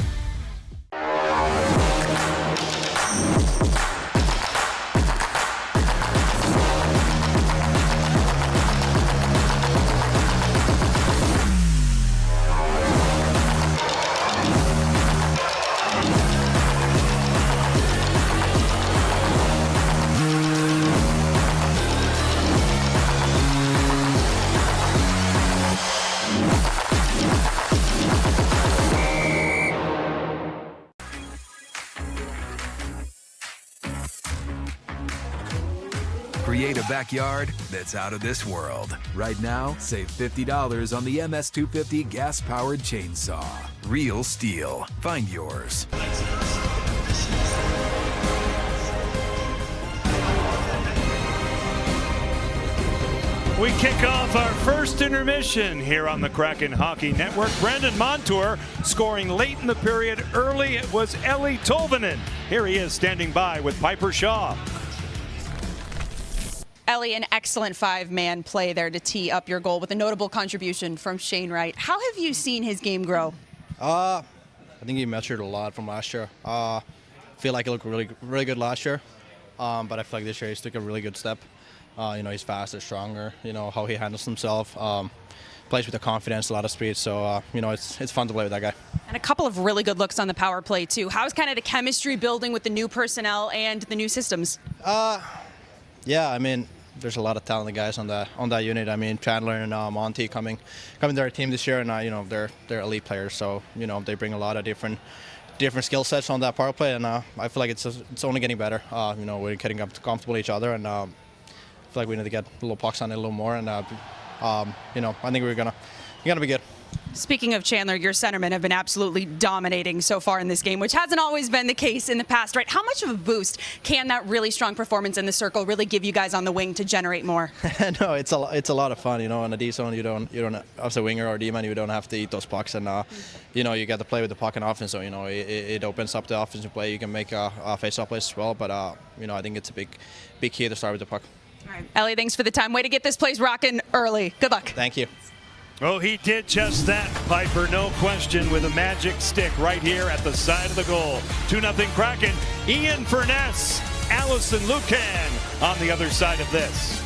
Create a backyard that's out of this world. Right now, save $50 on the MS250 gas-powered chainsaw. Real steel. Find yours. We kick off our first intermission here on the Kraken Hockey Network. Brandon Montour scoring late in the period. Early it was Eli Tolvanen. Here he is standing by with Piper Shaw. Ellie, an excellent five-man play there to tee up your goal with a notable contribution from Shane Wright. How have you seen his game grow? I think he matured a lot from last year. I feel like he looked really good last year, but I feel like this year he's took a really good step. He's faster, stronger. How he handles himself. Plays with the confidence, a lot of speed. So it's fun to play with that guy. And a couple of really good looks on the power play too. How's kind of the chemistry building with the new personnel and the new systems? Yeah, I mean, there's a lot of talented guys on that unit. I mean, Chandler and Monty coming to our team this year, and they're elite players. So they bring a lot of different skill sets on that power play, and I feel like it's only getting better. We're getting up comfortable with each other, and I feel like we need to get a little pucks on it a little more. And I think we're gonna be good. Speaking of Chandler, your centermen have been absolutely dominating so far in this game, which hasn't always been the case in the past, right? How much of a boost can that really strong performance in the circle really give you guys on the wing to generate more? No, it's a lot of fun. In a D zone, you don't as a winger or D-man, you don't have to eat those pucks, and you get to play with the puck in offense. So it opens up the offensive play. You can make face-off plays as well, but I think it's a big key to start with the puck. All right, Ellie, thanks for the time. Way to get this place rocking early. Good luck. Thank you. Oh, he did just that, Piper, no question, with a magic stick right here at the side of the goal. 2-0 Kraken. Ian Furness, Allison Lucan on the other side of this.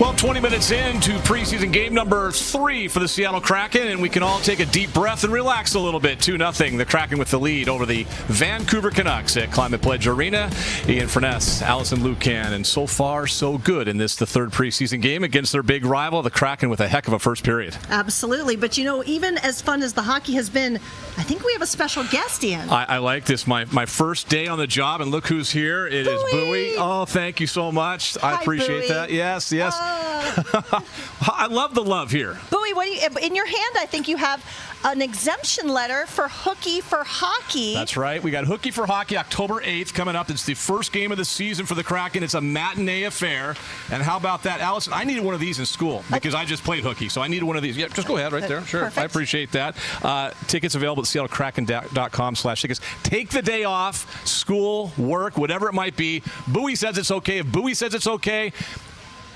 Well, 20 minutes into preseason game number 3 for the Seattle Kraken, and we can all take a deep breath and relax a little bit. 2-0, the Kraken with the lead over the Vancouver Canucks at Climate Pledge Arena. Ian Furness, Allison Lucan, and so far so good in this, the third preseason game against their big rival, the Kraken, with a heck of a first period. Absolutely, but you know, even as fun as the hockey has been, I think we have a special guest, Ian. I like this. My first day on the job, and look who's here. It is Bowie. Oh, thank you so much. I appreciate that. Yes. I love the love here. Bowie, Bowie, what do you, in your hand, I think you have an exemption letter for Hookie for Hockey. That's right. We got Hookie for Hockey October 8th coming up. It's the first game of the season for the Kraken. It's a matinee affair. And how about that, Allison? I needed one of these in school because I just played hooky, so I needed one of these. Yeah, just go ahead right there. Sure. Perfect. I appreciate that. Tickets available at seattlekraken.com/tickets. Take the day off, school, work, whatever it might be. Bowie says it's okay. If Bowie says it's okay,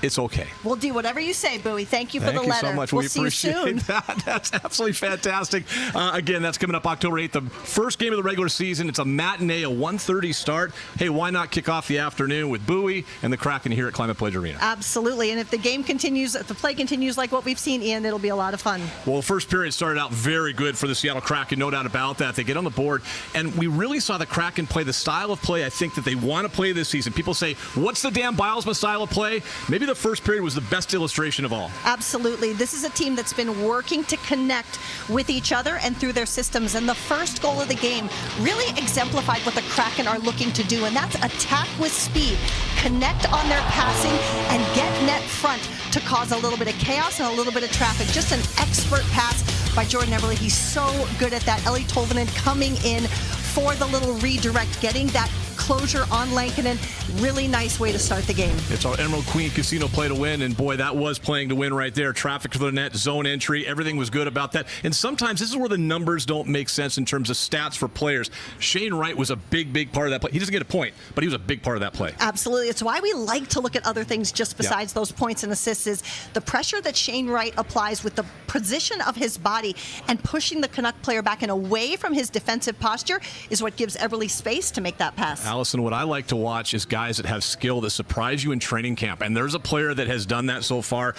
it's okay. We'll do whatever you say, Bowie. Thank you for the letter. Thank you so much. We'll we see you soon. appreciate that. That's absolutely fantastic. Again, that's coming up October 8th, the first game of the regular season. It's a matinee, a 1:30 start. Hey, why not kick off the afternoon with Bowie and the Kraken here at Climate Pledge Arena? Absolutely. And if the game continues, if the play continues like what we've seen, Ian, it'll be a lot of fun. Well, the first period started out very good for the Seattle Kraken, no doubt about that. They get on the board, and we really saw the Kraken play the style of play I think that they want to play this season. People say, what's the Dan Bilesma style of play? Maybe the first period was the best illustration of all. Absolutely. This is a team that's been working to connect with each other and through their systems. And the first goal of the game really exemplified what the Kraken are looking to do, and that's attack with speed, connect on their passing, and get net front to cause a little bit of chaos and a little bit of traffic. Just an expert pass by Jordan Eberle. He's so good at that. Ellie Tolvanen coming in for the little redirect, getting that closure on Lankinen. Really nice way to start the game. It's our Emerald Queen Casino play to win, and boy, that was playing to win right there. Traffic to the net, zone entry, everything was good about that. And sometimes this is where the numbers don't make sense in terms of stats for players. Shane Wright was a big part of that play. He doesn't get a point, but he was a big part of that play. Absolutely. It's why we like to look at other things just besides those points and assists. Is the pressure that Shane Wright applies with the position of his body and pushing the Canuck player back and away from his defensive posture is what gives Eberle space to make that pass. Allison, what I like to watch is guys that have skill that surprise you in training camp, and there's a player that has done that so far.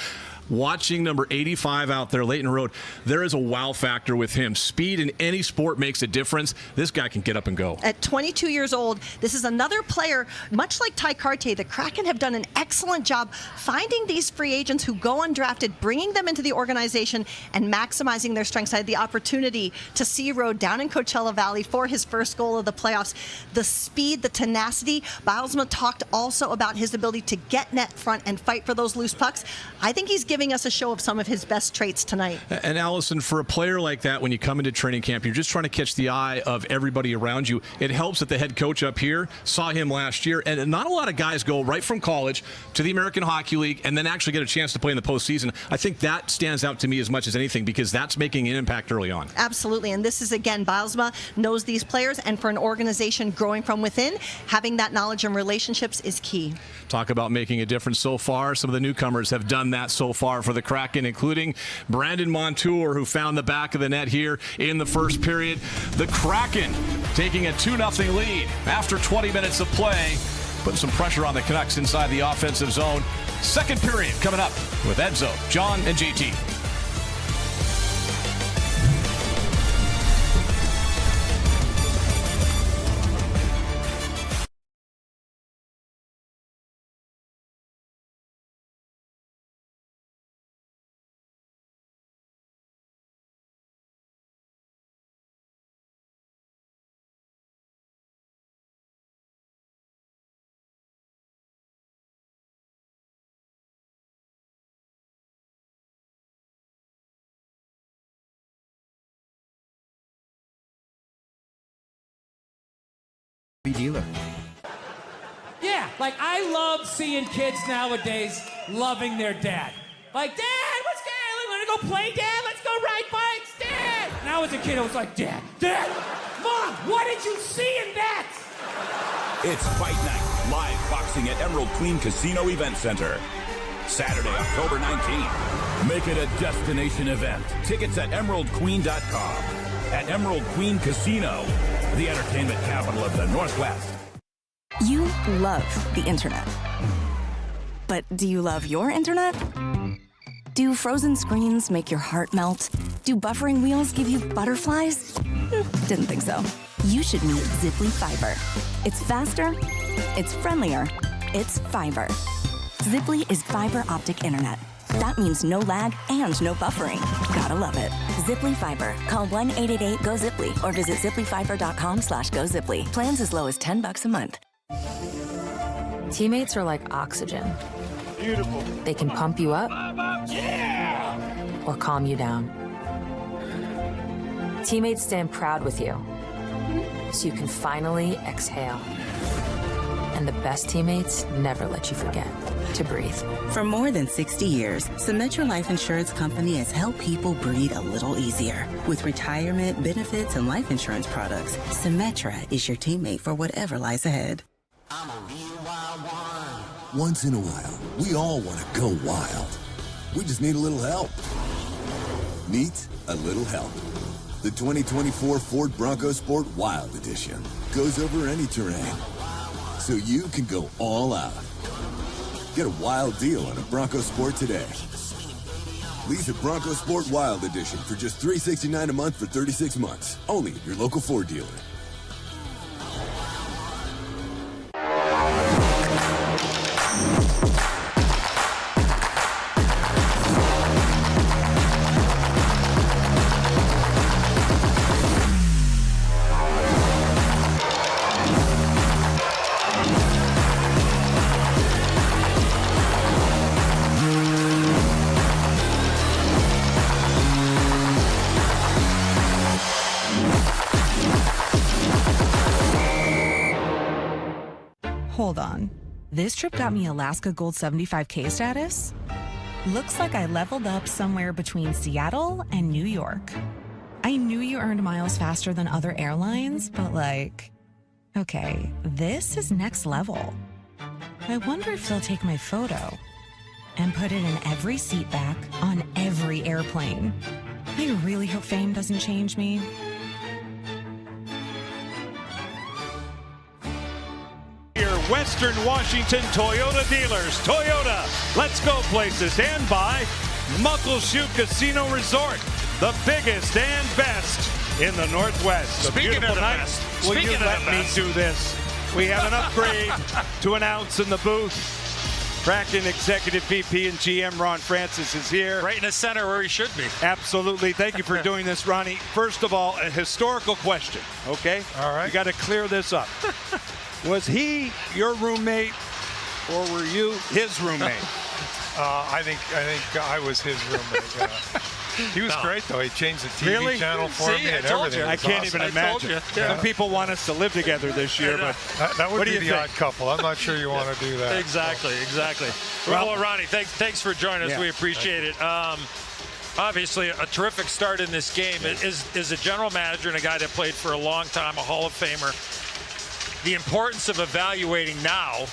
Watching number 85 out there, Leighton Road, there is a wow factor with him. Speed in any sport makes a difference. This guy can get up and go. At 22 years old, this is another player, much like Ty Cartier. The Kraken have done an excellent job finding these free agents who go undrafted, bringing them into the organization, and maximizing their strengths. I had the opportunity to see Road down in Coachella Valley for his first goal of the playoffs. The speed, the tenacity. Bilesma talked also about his ability to get net front and fight for those loose pucks. I think he's giving us a show of some of his best traits tonight. And Allison, for a player like that, when you come into training camp, you're just trying to catch the eye of everybody around you. It helps that the head coach up here saw him last year, and not a lot of guys go right from college to the American Hockey League and then actually get a chance to play in the postseason. I think that stands out to me as much as anything because that's making an impact early on. Absolutely, and this is, again, Bilesma knows these players, and for an organization growing from within, having that knowledge and relationships is key. Talk about making a difference so far. Some of the newcomers have done that so far for the Kraken, including Brandon Montour, who found the back of the net here in the first period. The Kraken taking a 2-0 lead after 20 minutes of play, putting some pressure on the Canucks inside the offensive zone. Second period coming up with Edzo, John, and JT. Dealer. Yeah, like I love seeing kids nowadays loving their dad. Like, Dad, what's good? Want to go play, Dad? Let's go ride bikes, Dad. Now as a kid, I was like, Dad, Mom, what did you see in that? It's Fight Night, live boxing at Emerald Queen Casino Event Center. Saturday, October 19th. Make it a destination event. Tickets at emeraldqueen.com. At Emerald Queen Casino, the entertainment capital of the Northwest. You love the internet. But do you love your internet? Do frozen screens make your heart melt? Do buffering wheels give you butterflies? Didn't think so. You should meet Ziply Fiber. It's faster, it's friendlier, it's fiber. Ziply is fiber optic internet. That means no lag and no buffering. Gotta love it. Ziply Fiber. Call 1-888-GO-ZIPLY or visit ziplyfiber.com/GoZiply. Plans as low as $10 a month. Teammates are like oxygen. Beautiful. They can pump you up Yeah! or calm you down. Teammates stand proud with you, so you can finally exhale. And the best teammates never let you forget to breathe. For more than 60 years, Symetra Life Insurance Company has helped people breathe a little easier. With retirement, benefits, and life insurance products, Symetra is your teammate for whatever lies ahead. Once in a while, we all want to go wild. We just need a little help. Meet a little help. The 2024 Ford Bronco Sport Wild Edition goes over any terrain, so you can go all out. Get a wild deal on a Bronco Sport today. Lease a Bronco Sport Wild Edition for just $369 a month for 36 months. Only at your local Ford dealer. Hold on. This trip got me Alaska Gold 75K status? Looks like I leveled up somewhere between Seattle and New York. I knew you earned miles faster than other airlines, but okay, this is next level. I wonder if they'll take my photo and put it in every seat back on every airplane. I really hope fame doesn't change me. Western Washington Toyota dealers. Toyota, let's go places. And by Muckleshoot Casino Resort, the biggest and best in the Northwest. Speaking of the best. Will you let me do this? We have an upgrade to announce in the booth. Kraken Executive VP and GM Ron Francis is here. Right in the center where he should be. Absolutely. Thank you for doing this, Ronnie. First of all, a historical question, okay? All right. You got to clear this up. Was he your roommate, or were you his roommate? I think I was his roommate. He was great, though. He changed the TV channel for me and everything. I can't even imagine. Some people want us to live together this year, but that would what be do you the think? odd couple. I'm not sure you want to do that. Exactly. Well, Ronnie, thanks for joining us. Yeah. We appreciate it. Obviously, a terrific start in this game. Is a general manager and a guy that played for a long time, a Hall of Famer. The importance of evaluating now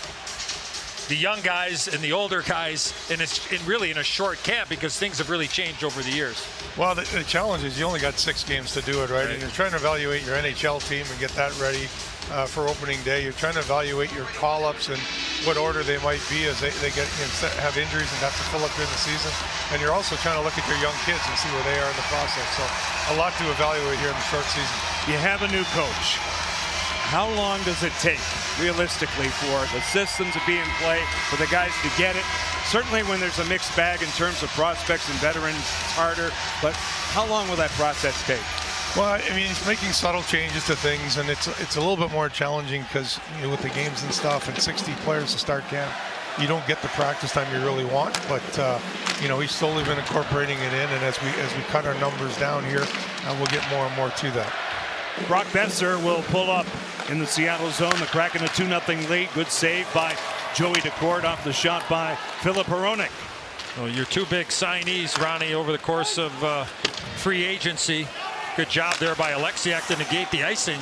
the young guys and the older guys in really in a short camp, because things have really changed over the years. Well, the challenge is you only got 6 games to do it, right? And you're trying to evaluate your NHL team and get that ready for opening day. You're trying to evaluate your call-ups and what order they might be as they have injuries and have to fill up during the season. And you're also trying to look at your young kids and see where they are in the process. So a lot to evaluate here in the short season. You have a new coach. How long does it take, realistically, for the system to be in play, for the guys to get it? Certainly when there's a mixed bag in terms of prospects and veterans, it's harder. But how long will that process take? Well, I mean, he's making subtle changes to things, and it's a little bit more challenging because with the games and stuff and 60 players to start camp, you don't get the practice time you really want. But he's slowly been incorporating it in, and as we cut our numbers down here, we'll get more and more to that. Brock Besser will pull up in the Seattle zone. The Kraken a 2-0 lead. Good save by Joey Decord off the shot by Philip Hronek. Well, your two big signees, Ronnie, over the course of free agency. Good job there by Alexiak to negate the icing.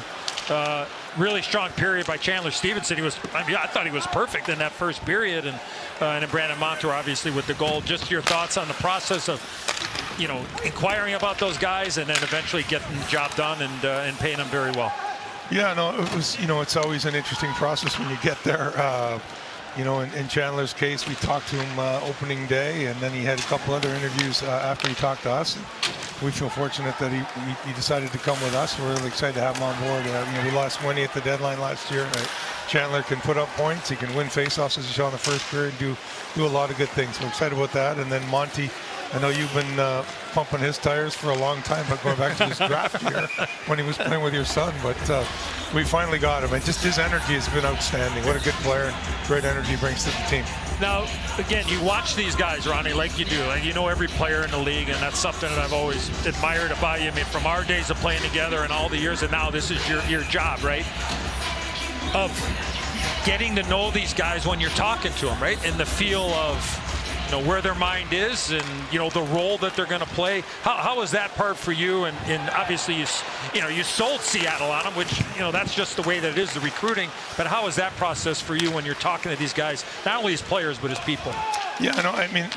Really strong period by Chandler Stevenson. I thought he was perfect in that first period, and Brandon Montour obviously with the goal. Just your thoughts on the process of inquiring about those guys and then eventually getting the job done and paying them very well. Yeah, no, it was, it's always an interesting process when you get there. In Chandler's case, we talked to him opening day, and then he had a couple other interviews after he talked to us. And we feel fortunate that he decided to come with us. We're really excited to have him on board. We lost Winnie at the deadline last year. Chandler can put up points. He can win faceoffs, as you saw in the first period, do a lot of good things. We're excited about that. And then Monty, I know you've been pumping his tires for a long time, but going back to his draft year when he was playing with your son. But we finally got him, and just his energy has been outstanding. What a good player, great energy he brings to the team. Now, again, you watch these guys, Ronnie, like you do. Like, you know every player in the league, and that's something that I've always admired about you. I mean, from our days of playing together and all the years, and now this is your job, right? Of getting to know these guys when you're talking to them, right? And the feel of, you know, where their mind is and, you know, the role that they're going to play. How is that part for you? And obviously, you sold Seattle on them, which, you know, that's just the way that it is, the recruiting. But how is that process for you when you're talking to these guys, not only as players, but as people? Yeah, no, I mean,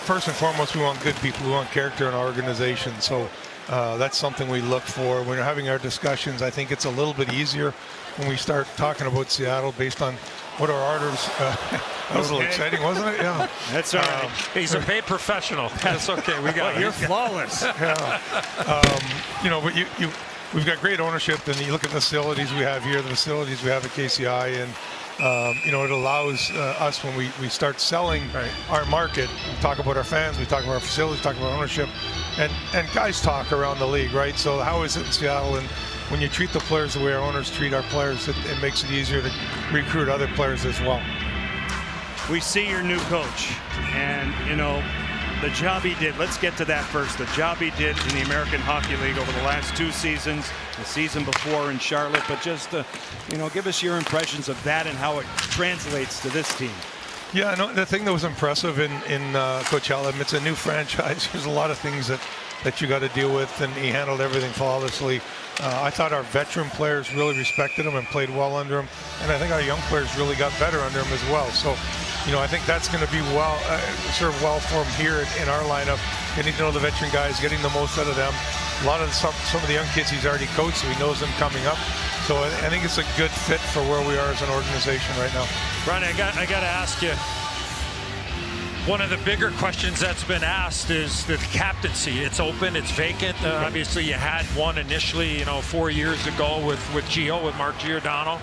first and foremost, we want good people. We want character in our organization. So that's something we look for. When we're having our discussions, I think it's a little bit easier when we start talking about Seattle based on what our orders. That was a little exciting, wasn't it? Yeah. That's all right. He's a paid professional. That's okay. We got it. You're flawless. Yeah. You know, but we've got great ownership, and you look at the facilities we have here, the facilities we have at KCI, and you know, it allows us when we start selling our market. We talk about our fans, we talk about our facilities, talk about ownership, and guys talk around the league, right? So how is it in Seattle? And when you treat the players the way our owners treat our players, it makes it easier to recruit other players as well. We see your new coach, and you know the job he did. Let's get to that first. The job he did in the American Hockey League over the last 2 seasons, the season before in Charlotte. But just you know, give us your impressions of that and how it translates to this team. Yeah, no, the thing that was impressive in Coachella, it's a new franchise. There's a lot of things that you got to deal with, and he handled everything flawlessly. I thought our veteran players really respected him and played well under him, and I think our young players really got better under him as well. So, you know, I think that's going to be serve well for him here in our lineup. Getting to know the veteran guys, getting the most out of them. A lot of some of the young kids he's already coached, so he knows them coming up. So I think it's a good fit for where we are as an organization right now. Ronnie, I got to ask you. One of the bigger questions that's been asked is the captaincy. It's open, it's vacant. Obviously, you had one initially, 4 years ago with Gio, with Mark Giordano.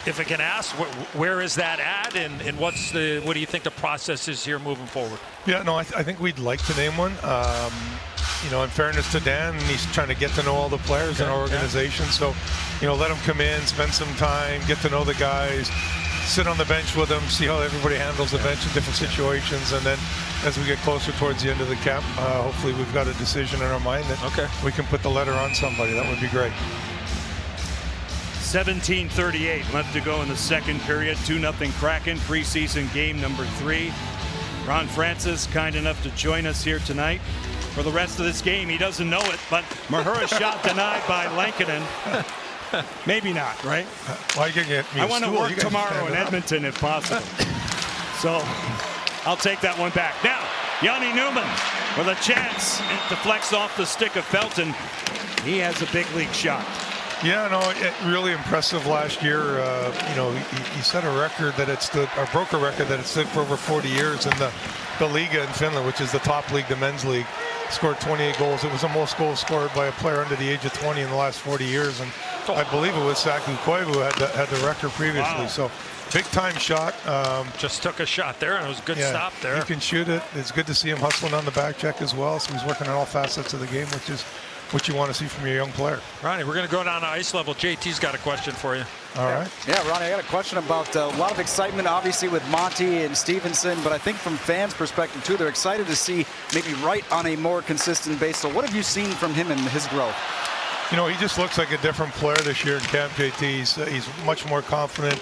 If I can ask, where is that at, and what do you think the process is here moving forward? Yeah, no, I think we'd like to name one. In fairness to Dan, he's trying to get to know all the players in our organization. So, let him come in, spend some time, get to know the guys, sit on the bench with them, see how everybody handles the bench in different situations, and then as we get closer towards the end of the camp, hopefully we've got a decision in our mind that we can put the letter on somebody. That would be great. 17:38 left to go in the second period. 2-0 Kraken, preseason game number 3. Ron Francis, kind enough to join us here tonight for the rest of this game. He doesn't know it, but Mahura's shot denied by Lankinen. Maybe not, right? I want to work tomorrow in Edmonton if possible. So I'll take that one back. Now, Yanni Newman with a chance. It deflects off the stick of Felton. He has a big league shot. Yeah, no, really impressive last year. He set a record that it stood, or broke a record that it stood for over 40 years in the Liga in Finland, which is the top league, the men's league. Scored 28 goals. It was the most goals scored by a player under the age of 20 in the last 40 years, and I believe it was Saku Koivu who had the record previously. Wow. So big time shot. Just took a shot there, and it was a good stop there. He can shoot it. It's good to see him hustling on the back check as well. So he's working on all facets of the game, which is what you want to see from your young player. Ronnie, we're going to go down to ice level. JT's got a question for you. All right. Yeah, Ronnie, I got a question about a lot of excitement, obviously, with Monty and Stevenson, but I think from fans' perspective, too, they're excited to see maybe Wright on a more consistent base. So what have you seen from him and his growth? He just looks like a different player this year in camp, JT. He's much more confident.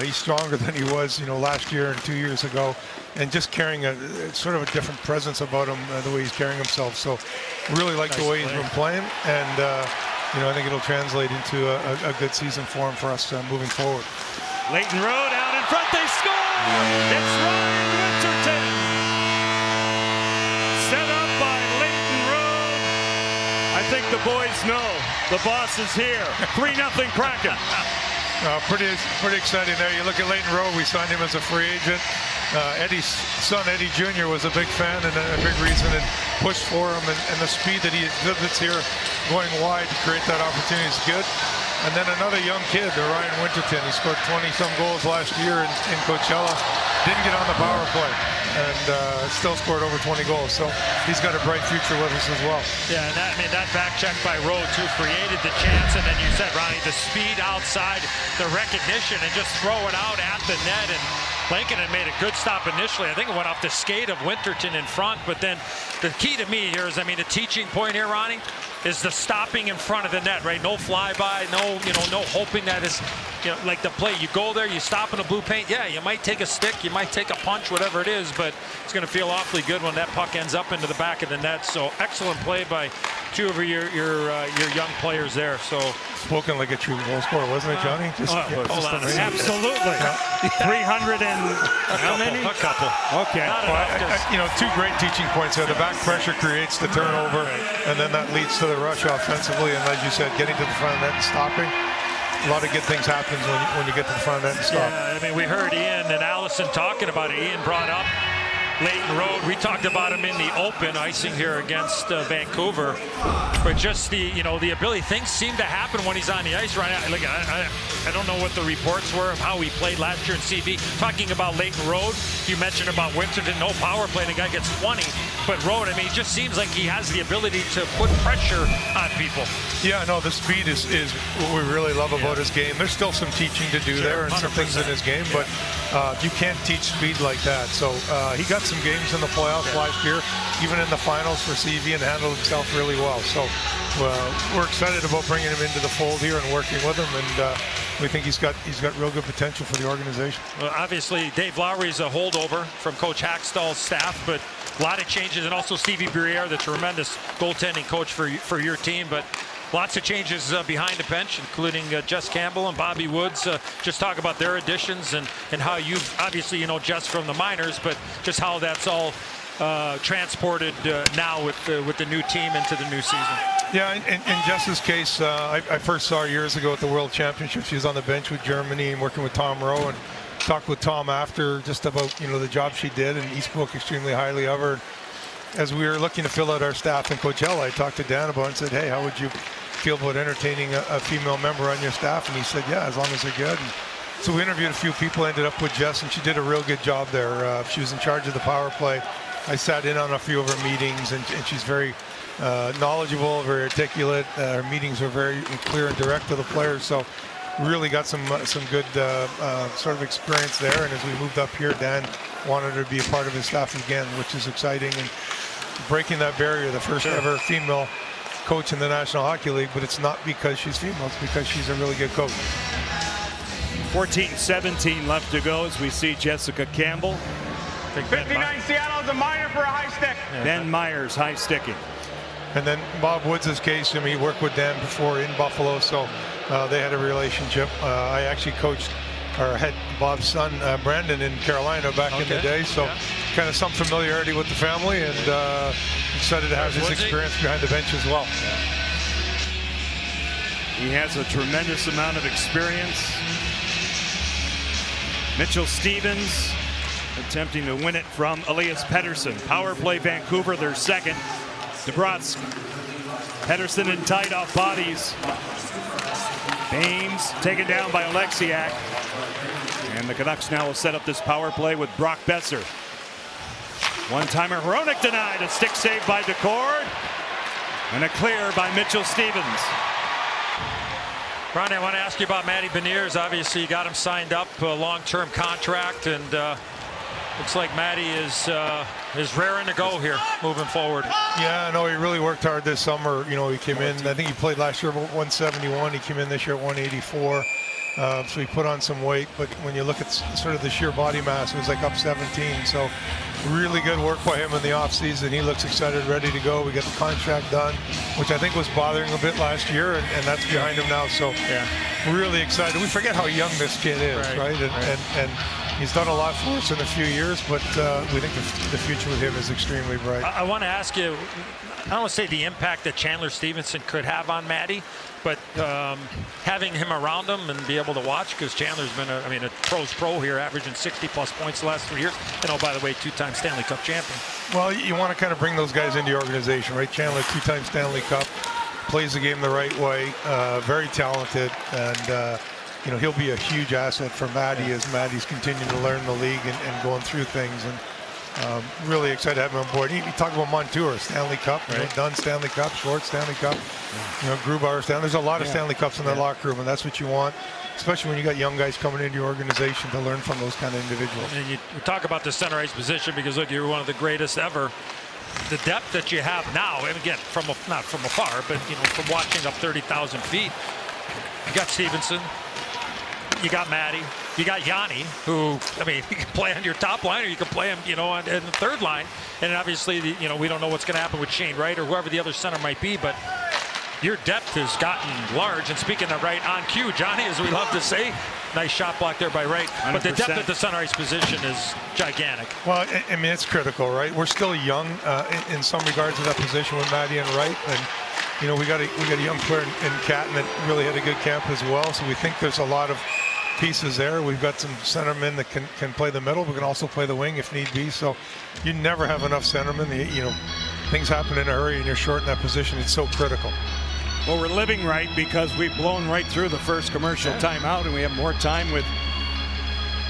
He's stronger than he was, last year and 2 years ago, and just carrying a sort of a different presence about him, the way he's carrying himself. So really like the way he's been playing, and I think it'll translate into a good season for him, for us moving forward. Leighton Road out in front, they score! It's Ryan Winterton! Set up by Leighton Road. I think the boys know the boss is here. 3-0 Kraken. Pretty exciting there. You look at Leighton Rowe, we signed him as a free agent. Eddie's son, Eddie Jr., was a big fan and a big reason and pushed for him. And the speed that he exhibits here going wide to create that opportunity is good. And then another young kid, Ryan Winterton. He scored 20-some goals last year in Coachella. Didn't get on the power play. and still scored over 20 goals. So he's got a bright future with us as well. Yeah, and that back check by Rode too created the chance, and then you said, Ronnie, the speed outside, the recognition, and just throw it out at the net. And Lincoln had made a good stop initially. I think it went off the skate of Winterton in front, but then the key to me here is, I mean, the teaching point here, Ronnie, is the stopping in front of the net, right? No flyby, no hoping that it's, like the play. You go there, you stop in the blue paint. Yeah, you might take a stick, you might take a punch, whatever it is, but it's going to feel awfully good when that puck ends up into the back of the net. So excellent play by two of your young players there. So spoken like a true goal scorer, wasn't it, Johnny? Absolutely. 300 and how many? A couple. Okay. Two great teaching points there. The back pressure creates the turnover, and then that leads to the rush offensively. And as you said, getting to the front of the net and stopping. A lot of good things happen when you get to the front of the net and stop. Yeah, I mean, we heard Ian and Allison talking about it. Ian brought up Leighton Road. We talked about him in the open icing here against Vancouver, but just the ability, things seem to happen when he's on the ice right now. Look, I don't know what the reports were of how he played last year in CV. Talking about Leighton Road, you mentioned about Winterton, no power play, and the guy gets 20. But Road, I mean, it just seems like he has the ability to put pressure on people. Yeah, no, the speed is what we really love about his game. There's still some teaching to do there and 100%. Some things in his game, but you can't teach speed like that. So he got some games in the playoffs last year, even in the finals for CV, and handled himself really well. So we're excited about bringing him into the fold here and working with him, and we think he's got real good potential for the organization. Well, obviously, Dave Lowry is a holdover from Coach Hackstall's staff, but a lot of changes, and also Stevie Briere, the tremendous goaltending coach for your team. But lots of changes behind the bench, including Jess Campbell and Bobby Woods. Just talk about their additions and how you've obviously, Jess from the minors, but just how that's all transported now with the new team into the new season. Yeah, in Jess's case, I first saw her years ago at the World Championship. She was on the bench with Germany and working with Tom Rowe, and talked with Tom after just about the job she did, and he spoke extremely highly of her. As we were looking to fill out our staff in Coachella, I talked to Dan about it and said, hey, how would you feel about entertaining a female member on your staff? And he said, yeah, as long as they're good. And so we interviewed a few people, ended up with Jess, and she did a real good job there. She was in charge of the power play. I sat in on a few of her meetings, and she's very knowledgeable, very articulate. Her meetings were very clear and direct to the players. So really got some good sort of experience there. And as we moved up here, Dan wanted her to be a part of his staff again, which is exciting. And breaking that barrier, the first ever female coach in the National Hockey League, but it's not because she's female, it's because she's a really good coach. 14-17 left to go as we see Jessica Campbell. 59 Seattle's a minor for a high stick. Ben Myers, high sticking. And then Bob Woods' case, he worked with Dan before in Buffalo, so they had a relationship. I actually coached or had Bob's son, Brandon, in Carolina back in the day, so kind of some familiarity with the family, and excited to have his experience behind the bench as well. He has a tremendous amount of experience. Mitchell Stevens attempting to win it from Elias Pettersson. Power play Vancouver, their second. DeBrusque. Pettersson in tight off bodies. Baines taken down by Oleksiak. And the Canucks now will set up this power play with Brock Besser. One-timer, Hronek denied. A stick save by Decord. And a clear by Mitchell Stevens. Ronnie, I want to ask you about Matty Beniers. Obviously, you got him signed up, a long-term contract, and looks like Matty is raring to go here, moving forward. Yeah, no, he really worked hard this summer. He came in, I think he played last year about 171. He came in this year at 184. So he put on some weight, but when you look at sort of the sheer body mass, it was like up 17. So really good work by him in the offseason. He looks excited, ready to go. We got the contract done, which I think was bothering him a bit last year, and that's behind him now. So really excited. We forget how young this kid is, right? And he's done a lot for us in a few years, but we think the future with him is extremely bright. I want to ask you, I don't want to say the impact that Chandler Stevenson could have on Matty, but having him around him and be able to watch, because Chandler's been a pro's pro here, averaging 60-plus points the last 3 years. And oh, by the way, two-time Stanley Cup champion. Well, you want to kind of bring those guys into your organization, right? Chandler, two-time Stanley Cup, plays the game the right way, very talented, and he'll be a huge asset for Matty as Matty's continuing to learn the league and going through things. And Really excited to have him on board. You talk about Montour, Stanley Cup, Dunn Stanley Cup, Schwartz Stanley Cup, Grubauer Stanley. There's a lot of Stanley Cups in that locker room, and that's what you want, especially when you got young guys coming into your organization to learn from those kind of individuals. And you talk about the center ice position because, look, you're one of the greatest ever. The depth that you have now, and again, not from afar, but from watching up 30,000 feet, you got Stevenson, you got Matty, you got Yanni, who, I mean, you can play on your top line or you can play him, in the third line. And obviously, we don't know what's going to happen with Shane Wright or whoever the other center might be, but your depth has gotten large. And speaking of Wright, on cue, Johnny, as we love to say, nice shot block there by Wright. 100%. But the depth at the center ice position is gigantic. Well, I mean, it's critical, right? We're still young in some regards to that position with Matty and Wright. And, we got a young player in Catton that really had a good camp as well. So we think there's a lot of pieces there. We've got some centermen that can play the middle, but can also play the wing if need be. So you never have enough centermen. Things happen in a hurry and you're short in that position. It's so critical. Well, we're living right because we've blown right through the first commercial timeout, and we have more time with.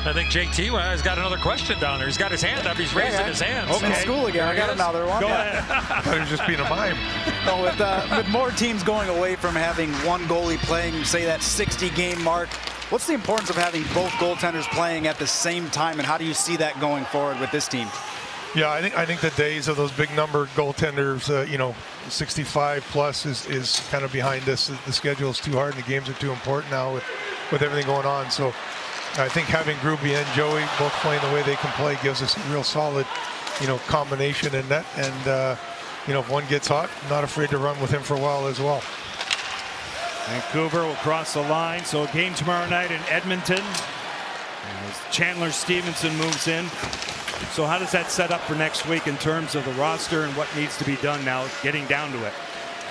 I think JT has got another question down there. He's got his hand up. He's raising his hand. Okay. In school again. I got another one. Go ahead. I thought he was just being a mime. No, with more teams going away from having one goalie playing, say, that 60-game mark, what's the importance of having both goaltenders playing at the same time, and how do you see that going forward with this team? Yeah, I think the days of those big number goaltenders, 65 plus is kind of behind us. The schedule is too hard and the games are too important now with everything going on. So I think having Gruby and Joey both playing the way they can play gives us a real solid, combination in net. And, if one gets hot, not afraid to run with him for a while as well. Vancouver will cross the line. So a game tomorrow night in Edmonton as Chandler Stevenson moves in. So how does that set up for next week in terms of the roster and what needs to be done now, getting down to it?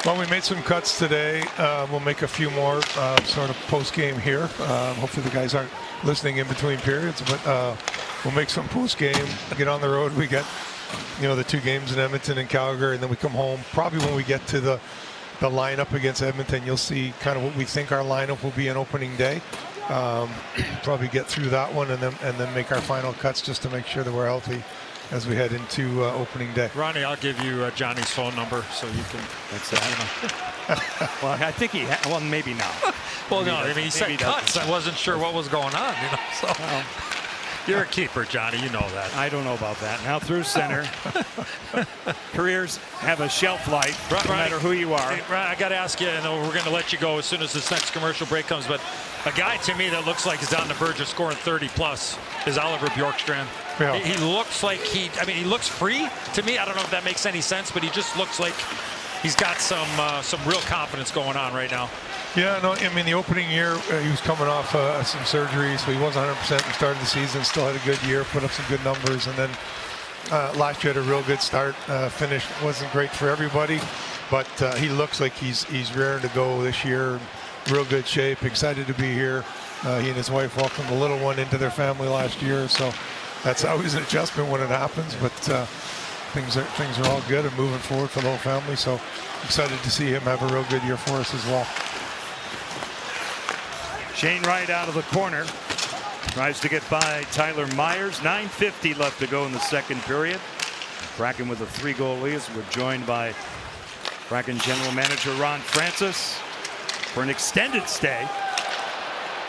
Well, we made some cuts today. We'll make a few more sort of post-game here. Hopefully the guys aren't listening in between periods, but we'll make some post-game, get on the road. We get, the 2 games in Edmonton and Calgary, and then we come home. Probably when we get to the lineup against Edmonton, you'll see kind of what we think our lineup will be on opening day. Probably get through that one and then make our final cuts just to make sure that we're healthy as we head into opening day. Ronnie, I'll give you Johnny's phone number so you can. That's that. Well, I think well, maybe not. Well, no, I mean, he said cuts. I wasn't sure what was going on. So. You're a keeper, Johnny. You know that. I don't know about that. Now through center. Careers have a shelf life, no matter who you are. Hey, I got to ask you, and we're going to let you go as soon as this next commercial break comes, but a guy to me that looks like he's on the verge of scoring 30+ is Oliver Bjorkstrand. Yeah. He looks like he looks free to me. I don't know if that makes any sense, but he just looks like he's got some real confidence going on right now. Yeah, no, I mean, the opening year, he was coming off some surgery, so he wasn't 100% at the start of the season, still had a good year, put up some good numbers, and then last year had a real good start. Finish wasn't great for everybody, but he looks like he's raring to go this year. Real good shape, excited to be here. He and his wife welcomed the little one into their family last year, so that's always an adjustment when it happens, but things are all good and moving forward for the whole family, so excited to see him have a real good year for us as well. Shane Wright out of the corner. Tries to get by Tyler Myers. 9:50 left to go in the second period. Kraken with a 3-goal lead. We're joined by Kraken General Manager Ron Francis for an extended stay.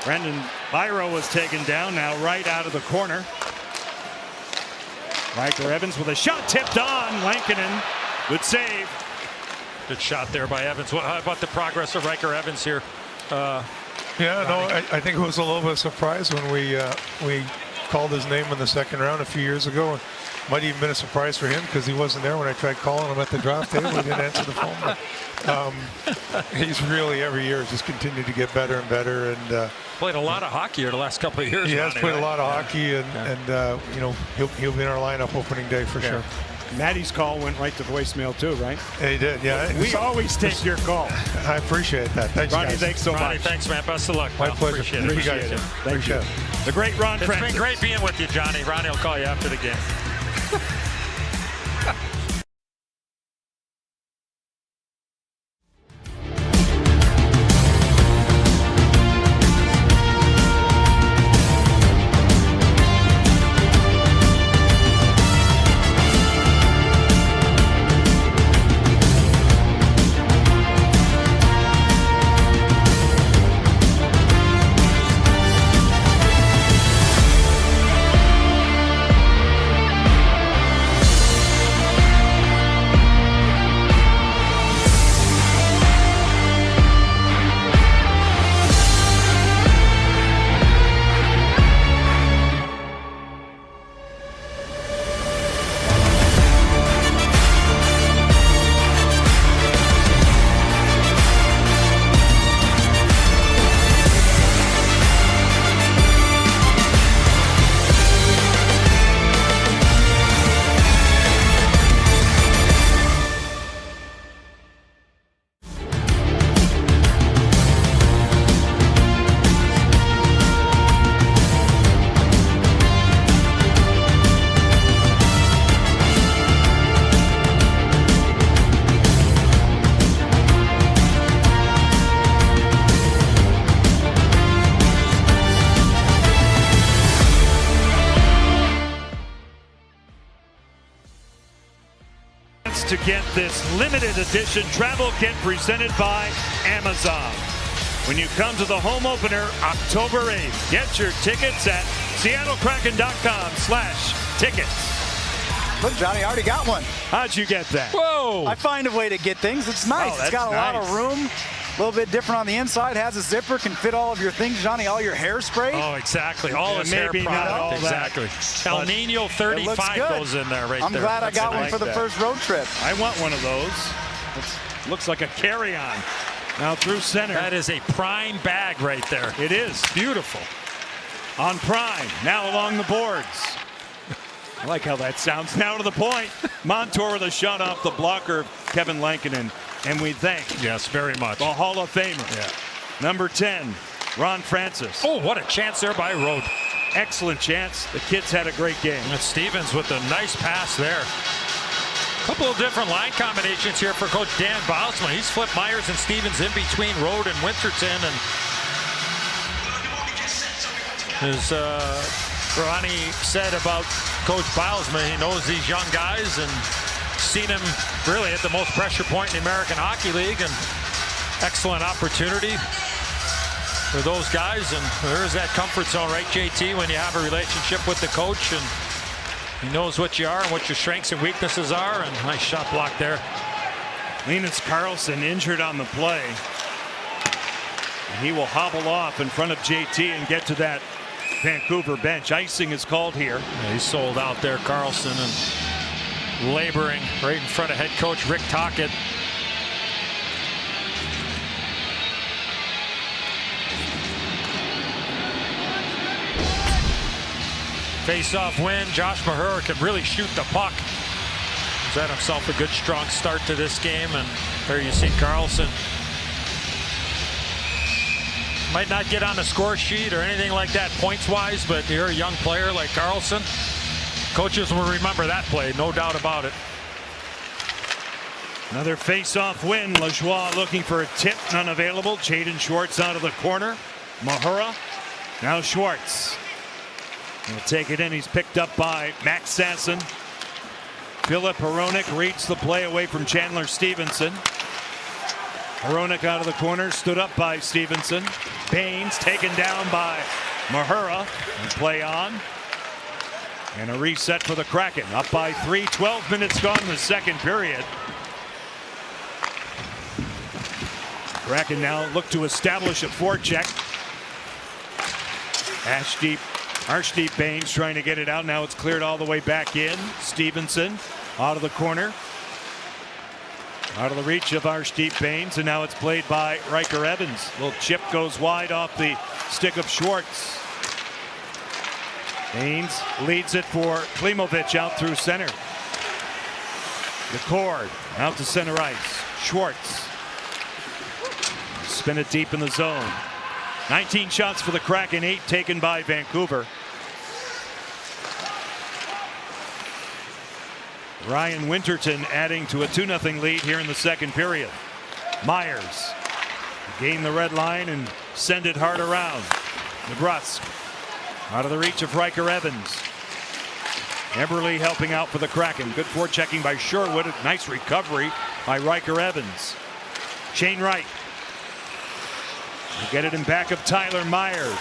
Brendan Byro was taken down. Now Wright out of the corner. Riker Evans with a shot tipped on. Lankinen. Good save. Good shot there by Evans. How about the progress of Riker Evans here? Yeah, no, I think it was a little bit of a surprise when we called his name in the second round a few years ago. Might even been a surprise for him because he wasn't there when I tried calling him at the draft table. He didn't answer the phone. But, he's really every year just continued to get better and better. And played a lot of hockey here the last couple of years. He has played a lot of hockey, and he'll be in our lineup opening day for sure. Maddie's call went right to voicemail too, right? Yeah, he did, yeah. We always take your call. I appreciate that. Thanks, Ronnie, guys. thanks so Ronnie, much. Thanks, man. Best of luck. My pleasure. Appreciate it. Thank you. The great Ron Francis. It's been great being with you, Johnny. Ronnie will call you after the game. chance to get this limited edition travel kit presented by Amazon. When you come to the home opener October 8th, get your tickets at seattlekraken.com/tickets. Look, Johnny, I already got one. How'd you get that? Whoa! I find a way to get things. It's nice. Oh, it's got a lot of nice. room. A little bit different on the inside. Has a zipper. Can fit all of your things, Johnny. All your hairspray. Oh, exactly. All his hair maybe not all product. Exactly. El But Nino It 35 looks good. goes in there right I'm there. glad I got one like for the that. first road trip. I want one of those. Looks like a carry-on. Now through center. That is a prime bag right there. It is. Beautiful. On prime. Now along the boards. I like how that sounds. Now to the point. Montour with a shot off the blocker, Kevin Lankinen. And we thank Yes, very much. the Hall of Famer. Yeah. Number 10, Ron Francis. Oh, what a chance there by Rode. Excellent chance. The kids had a great game. And Stevens with a nice pass there. A couple of different line combinations here for Coach Dan Bosman. He's flipped Myers and Stevens in between Rode and Winterton. And as Ronnie said about Coach Bosman, he knows these young guys and seen him really at the most pressure point in the American Hockey League. And excellent opportunity for those guys. And there's that comfort zone, right, JT, when you have a relationship with the coach and he knows what you are and what your strengths and weaknesses are. And nice shot block there. Linus Karlsson injured on the play. And he will hobble off in front of JT and get to that Vancouver bench. Icing is called here. Yeah, he's sold out there, Karlsson, and laboring right in front of head coach Rick Tocchet. Face-off win. Josh Mahura can really shoot the puck. He's had himself a good, strong start to this game. And there you see Karlsson. Might not get on the score sheet or anything like that points-wise, but you're a young player like Karlsson. Coaches will remember that play, no doubt about it. Another face-off win. Lajoie looking for a tip, none available. Jaden Schwartz out of the corner. Mahura. Now Schwartz. He'll take it in. He's picked up by Max Sasson. Philip Hronek reads the play away from Chandler Stevenson. Hronek out of the corner, stood up by Stevenson. Baines taken down by Mahura. And play on. And a reset for the Kraken. Up by 3, 12 minutes gone in the second period. Kraken now look to establish a forecheck. Arshdeep Baines trying to get it out. Now it's cleared all the way back in. Stevenson out of the corner. Out of the reach of Arshdeep Baines, and now it's played by Riker Evans. Little chip goes wide off the stick of Schwartz. Baines leads it for Klimovich out through center. McCord out to center ice. Schwartz. Spin it deep in the zone. 19 shots for the Kraken, 8 taken by Vancouver. Ryan Winterton adding to a 2-0 lead here in the second period. Myers gain the red line and send it hard around. DeBrusk out of the reach of Riker Evans. Eberle helping out for the Kraken. Good forechecking by Sherwood. A nice recovery by Riker Evans. Shane Wright. Get it in back of Tyler Myers.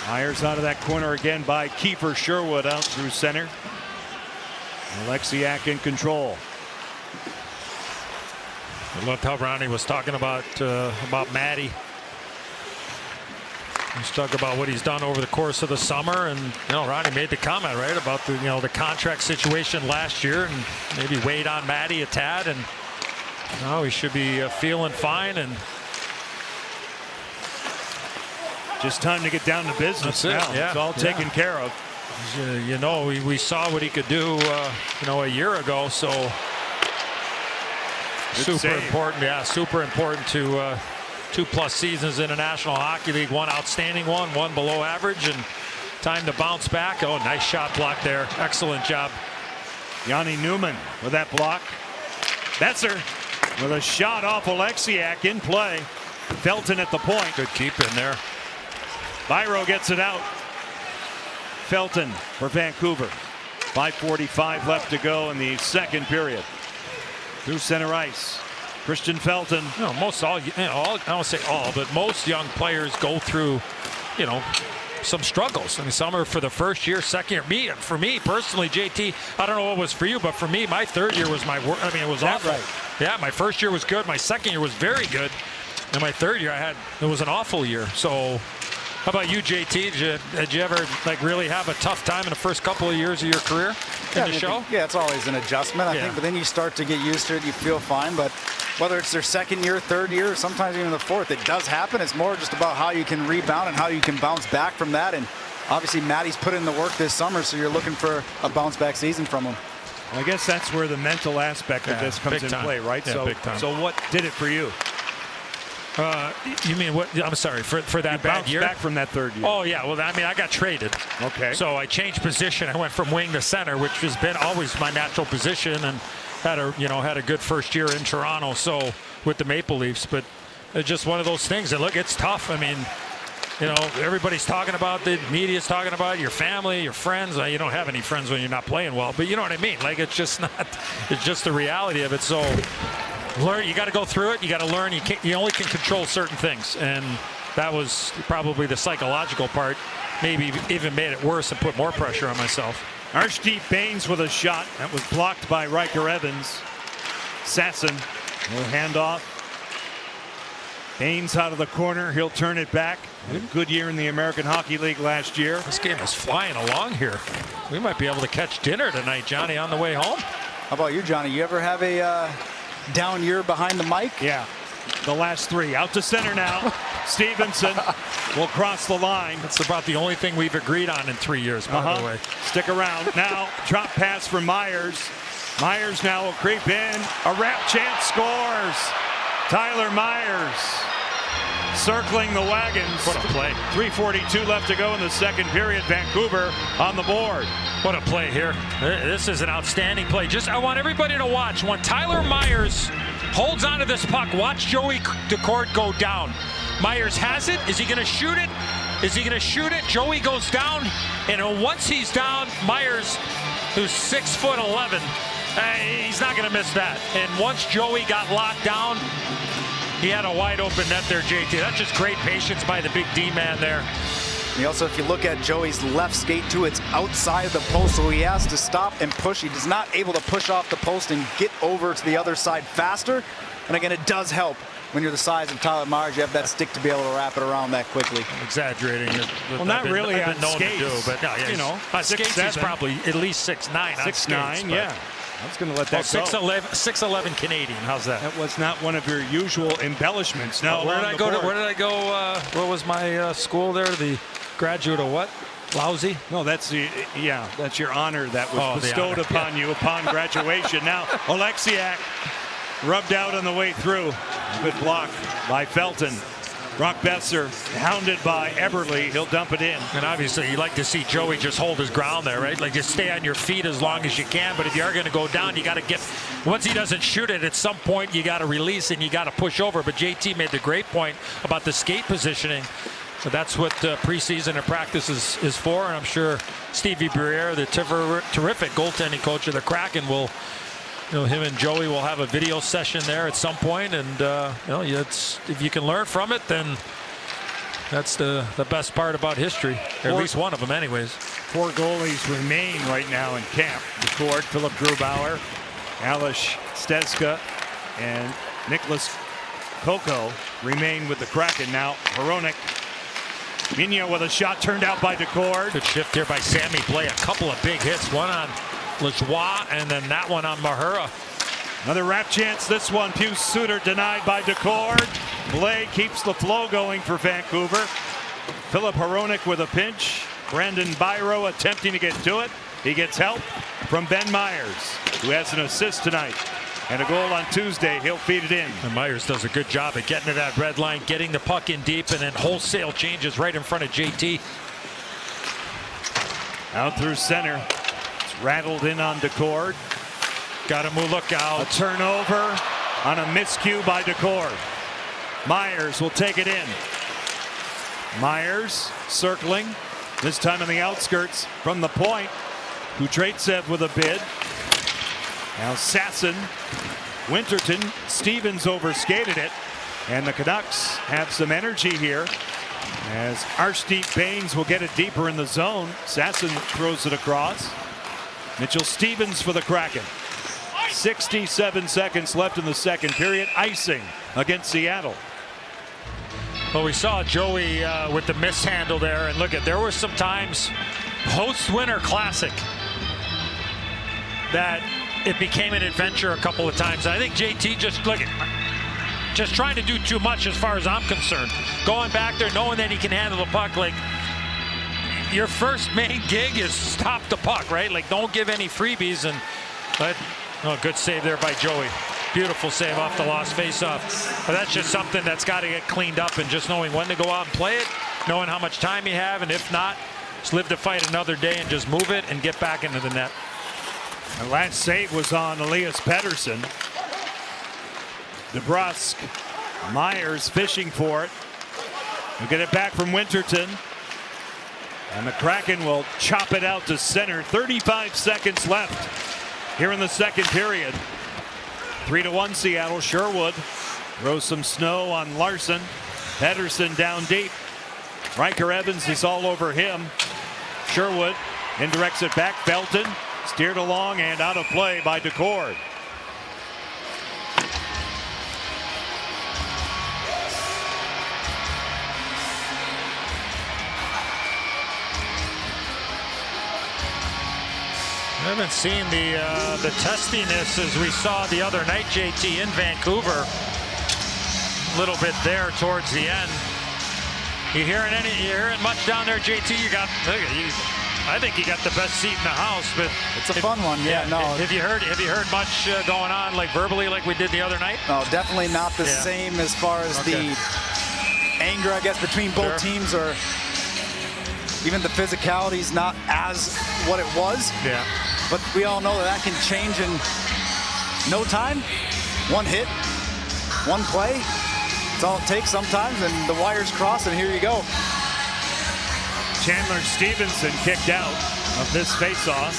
Myers out of that corner again by Kiefer Sherwood out through center. Alexiak in control. I loved how Ronnie was talking about Matty. He's talking about what he's done over the course of the summer, and Ronnie made the comment right about the the contract situation last year, and maybe weighed on Matty a tad, and now he should be feeling fine, and just time to get down to business. That's it. Now. Yeah. It's all taken care of. We saw what he could do a year ago, so Good super save. important. Yeah, super important to 2+ seasons in the National Hockey League. One outstanding one below average, and time to bounce back. Oh, nice shot block there. Excellent job. Yanni Newman with that block. Besser with a shot off Alexiak in play. Felton at the point. Good keep in there. Byro gets it out. Felton for Vancouver. 5:45 left to go in the second period. Through center ice, Christian Felton. You know, most all, you know, I don't say all, but most young players go through, you know, some struggles. I mean, some are for the first year, second year. For me personally, JT, I don't know what was for you, but for me, my third year was my worst. I mean, it was awful. Right? Yeah, my first year was good. My second year was very good. And my third year, it was an awful year. So how about you, JT? Did you ever like really have a tough time in the first couple of years of your career in the show? Yeah, it's always an adjustment, I think. But then you start to get used to it. You feel fine. But whether it's their second year, third year, sometimes even the fourth, it does happen. It's more just about how you can rebound and how you can bounce back from that. And obviously, Matty's put in the work this summer, so you're looking for a bounce back season from him. I guess that's where the mental aspect of this comes into play, right? Yeah, so what did it for you? You mean what? I'm sorry, for that bad year? Back from that third year. Oh yeah, well I mean I got traded. Okay. So I changed position. I went from wing to center, which has been always my natural position, and had a good first year in Toronto. So with the Maple Leafs, but it's just one of those things. And look, it's tough. I mean, you know, everybody's talking about the media's talking about your family, your friends. You don't have any friends when you're not playing well, but you know what I mean. Like it's just not. It's just the reality of it. So. Learn. You got to go through it. You got to learn. You only can control certain things, and that was probably the psychological part. Maybe even made it worse and put more pressure on myself. Archdeep Baines with a shot that was blocked by Riker Evans. Sasson will hand off. Baines out of the corner. He'll turn it back. Had a good year in the American Hockey League last year. This game is flying along here. We might be able to catch dinner tonight, Johnny, on the way home. How about you, Johnny? You ever have a down year behind the mic? Yeah, the last three. Out to center now. Stevenson will cross the line. That's about the only thing we've agreed on in 3 years, by the way. Stick around. Now, drop pass from Myers. Myers now will creep in. A wrap chance, scores. Tyler Myers circling the wagons. What a play. 3:42 left to go in the second period. Vancouver on the board. What a play here. This is an outstanding play. I want everybody to watch. When Tyler Myers holds onto this puck, watch Joey Decord go down. Myers has it. Is he going to shoot it? Is he going to shoot it? Joey goes down. And once he's down, Myers, who's 6'11", he's not going to miss that. And once Joey got locked down, he had a wide open net there, JT. That's just great patience by the big D man there. And also, if you look at Joey's left skate too, it's outside the post, so he has to stop and push. He is not able to push off the post and get over to the other side faster. And again, it does help when you're the size of Tyler Myers. You have that stick to be able to wrap it around that quickly. I'm exaggerating. Well, not really on skates, but no, yeah, you know, on skates he's probably at least 6'9". 6'9", yeah. I was going to let that go. 6'11" Canadian. How's that? That was not one of your usual embellishments. Now, where did I go? Where was my school there? The graduate of what? Lousy? No, that's your honor that was bestowed upon you upon graduation. Now, Oleksiak rubbed out on the way through. Good block by Felton. Brock Besser hounded by Eberle. He'll dump it in. And obviously, you like to see Joey just hold his ground there, right? Like, just stay on your feet as long as you can. But if you are going to go down, you got to get. Once he doesn't shoot it, at some point you got to release and you got to push over. But JT made the great point about the skate positioning. So that's what preseason and practice is for. And I'm sure Stevie Briere, the terrific goaltending coach of the Kraken, will. You know, him and Joey will have a video session there at some point, and if you can learn from it, then that's the best part about history, or at least one of them anyways. 4 goalies remain right now in camp. Decord, Philip Grubauer, Alish Stezka, and Nicholas Koko remain with the Kraken. Now Hronek. Minya with a shot turned out by Decord. Good shift here by Sammy Blais. A couple of big hits, one on Lajoie, and then that one on Mahura. Another wrap chance. This one, Pius Suter denied by Decord. Blais keeps the flow going for Vancouver. Philip Hronek with a pinch. Brandon Byro attempting to get to it. He gets help from Ben Myers, who has an assist tonight and a goal on Tuesday. He'll feed it in. And Myers does a good job at getting to that red line, getting the puck in deep, and then wholesale changes right in front of JT. Out through center. Rattled in on Decord. Got to look out. A turnover on a miscue by Decord. Myers will take it in. Myers circling. This time on the outskirts from the point. Kutraitsev with a bid. Now Sasson, Winterton, Stevens overskated it. And the Canucks have some energy here as Arshdeep Baines will get it deeper in the zone. Sasson throws it across. Mitchell Stevens for the Kraken. 67 seconds left in the second period. Icing against Seattle. Well, we saw Joey with the mishandle there, and look at, there were some times post-Winter Classic that it became an adventure a couple of times. I think JT just trying to do too much as far as I'm concerned. Going back there, knowing that he can handle the puck, like your first main gig is stop the puck, right? Like don't give any freebies. And good save there by Joey. Beautiful save off the lost faceoff. But that's just something that's got to get cleaned up, and just knowing when to go out and play it, knowing how much time you have, and if not, just live to fight another day and just move it and get back into the net. The last save was on Elias Pettersson. DeBrusk, Myers fishing for it. We'll get it back from Winterton. And the Kraken will chop it out to center. 35 seconds left here in the second period. 3-1 Seattle. Sherwood throws some snow on Larson. Pettersson down deep. Riker Evans is all over him. Sherwood indirects it back. Felton steered along and out of play by DeCord. I haven't seen the testiness as we saw the other night, JT, in Vancouver. A little bit there towards the end. You hearing much down there, JT? I think you got the best seat in the house, but it's a fun one. Yeah, no. Have you heard much going on, like verbally, like we did the other night? No, definitely not the same as far as the anger, I guess, between both teams, or even the physicality is not as what it was. Yeah. But we all know that can change in no time. One hit, one play. It's all it takes sometimes, and the wires cross, and here you go. Chandler Stevenson kicked out of this faceoff.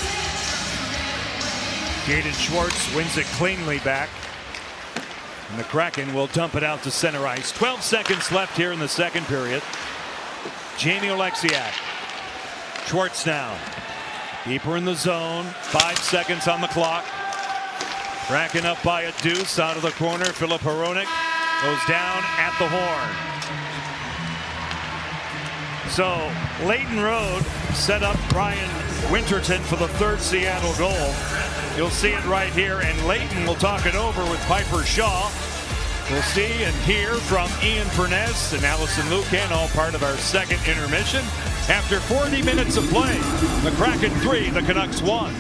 Jaden Schwartz wins it cleanly back. And the Kraken will dump it out to center ice. 12 seconds left here in the second period. Jamie Oleksiak. Schwartz now. Deeper in the zone. 5 seconds on the clock. Kraken up by a deuce out of the corner. Philip Hronek goes down at the horn. So Leighton Road set up Brian Winterton for the third Seattle goal. You'll see it right here, and Leighton will talk it over with Piper Shaw. We'll see and hear from Ian Furness and Allison Lucan, all part of our second intermission. After 40 minutes of play, the Kraken 3, the Canucks 1.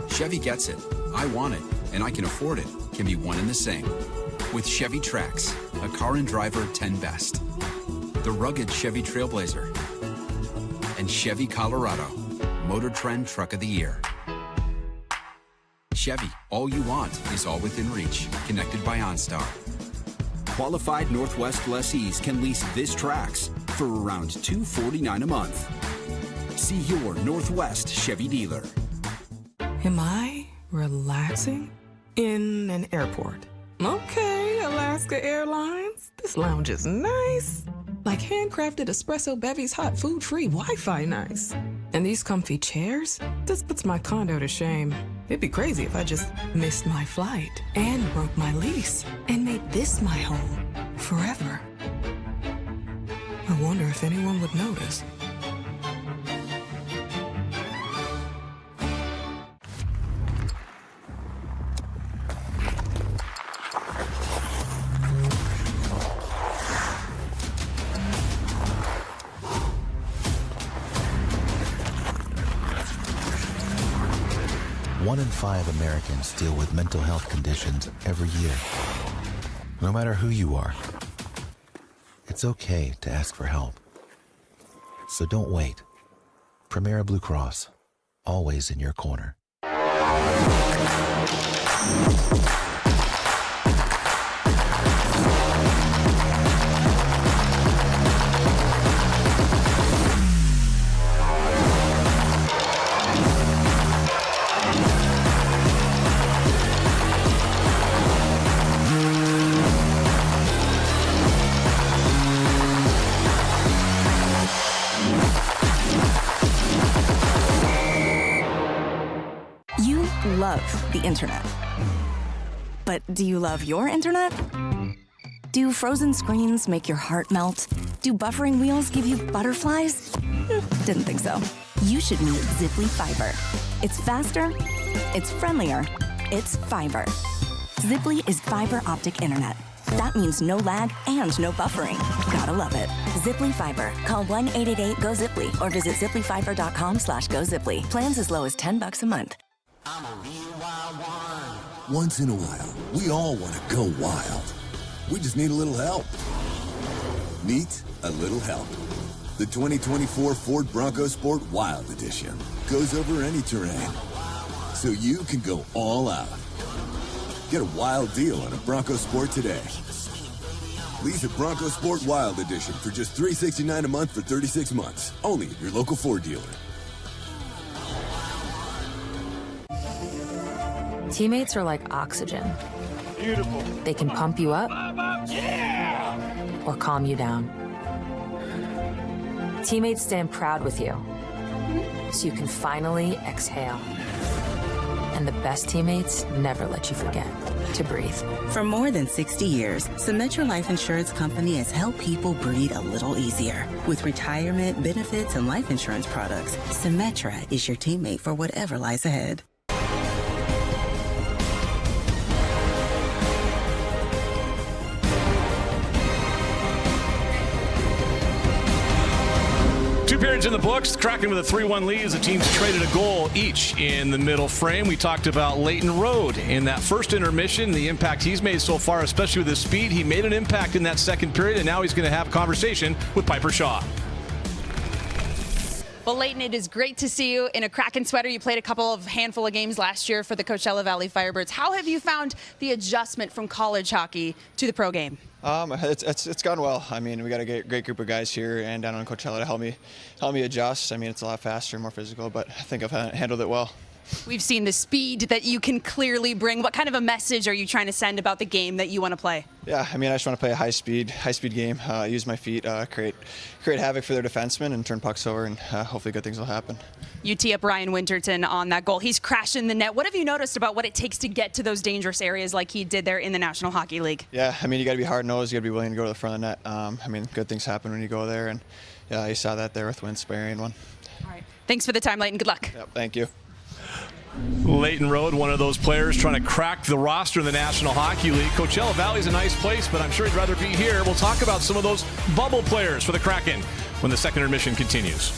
Chevy gets it. I want it, and I can afford it. Can be one and the same. With Chevy Trax, a car and driver 10 best. The rugged Chevy Trailblazer. And Chevy Colorado, Motor Trend Truck of the Year. Chevy, all you want is all within reach, connected by OnStar. Qualified Northwest lessees can lease this Trax for around $249 a month. See your Northwest Chevy dealer. Am I relaxing in an airport? Okay, Alaska Airlines. This lounge is nice. Like handcrafted espresso bevies, hot food, free Wi-Fi nice. And these comfy chairs? This puts my condo to shame. It'd be crazy if I just missed my flight and broke my lease and made this my home forever. I wonder if anyone would notice. One in 5 Americans deal with mental health conditions every year. No matter who you are, it's okay to ask for help. So don't wait. Primera Blue Cross, always in your corner. love the internet. But do you love your internet? Do frozen screens make your heart melt? Do buffering wheels give you butterflies? Didn't think so. You should meet Ziply Fiber. It's faster, it's friendlier, it's fiber. Ziply is fiber optic internet. That means no lag and no buffering. Gotta love it. Ziply Fiber. Call 1-888-GO-ZIPLY or visit ziplyfiber.com/GoZiply. Plans as low as $10 a month. Once in a while, we all want to go wild. We just need a little help. Meet a little help. The 2024 Ford Bronco Sport Wild Edition goes over any terrain, so you can go all out. Get a wild deal on a Bronco Sport today. Lease a Bronco Sport Wild Edition for just $369 a month for 36 months. Only at your local Ford dealer. Teammates are like oxygen. Beautiful. They can pump you up or calm you down. Teammates stand proud with you, so you can finally exhale. And the best teammates never let you forget to breathe. For more than 60 years, Symetra Life Insurance Company has helped people breathe a little easier. With retirement, benefits, and life insurance products, Symetra is your teammate for whatever lies ahead. Two periods in the books. The Kraken with a 3-1 lead as the teams traded a goal each in the middle frame. We talked about Leighton Road in that first intermission, the impact he's made so far, especially with his speed. He made an impact in that second period, and now he's going to have a conversation with Piper Shaw. Well, Leighton, it is great to see you in a Kraken sweater. You played a handful of games last year for the Coachella Valley Firebirds. How have you found the adjustment from college hockey to the pro game? It's gone well. I mean, we got a great group of guys here and down on Coachella to help me adjust. I mean, it's a lot faster, more physical, but I think I've handled it well. We've seen the speed that you can clearly bring. What kind of a message are you trying to send about the game that you want to play? Yeah, I mean, I just want to play a high speed game, use my feet, create havoc for their defensemen and turn pucks over, and hopefully good things will happen. You tee up Ryan Winterton on that goal. He's crashing the net. What have you noticed about what it takes to get to those dangerous areas like he did there in the National Hockey League? Yeah, I mean, you got to be hard-nosed. You got to be willing to go to the front of the net. I mean, good things happen when you go there, and yeah, you saw that there with Wentz burying one. All right. Thanks for the time, Leighton. Good luck. Yep, thank you. Leighton Road, one of those players trying to crack the roster in the National Hockey League. Coachella Valley's a nice place, but I'm sure he'd rather be here. We'll talk about some of those bubble players for the Kraken when the second intermission continues.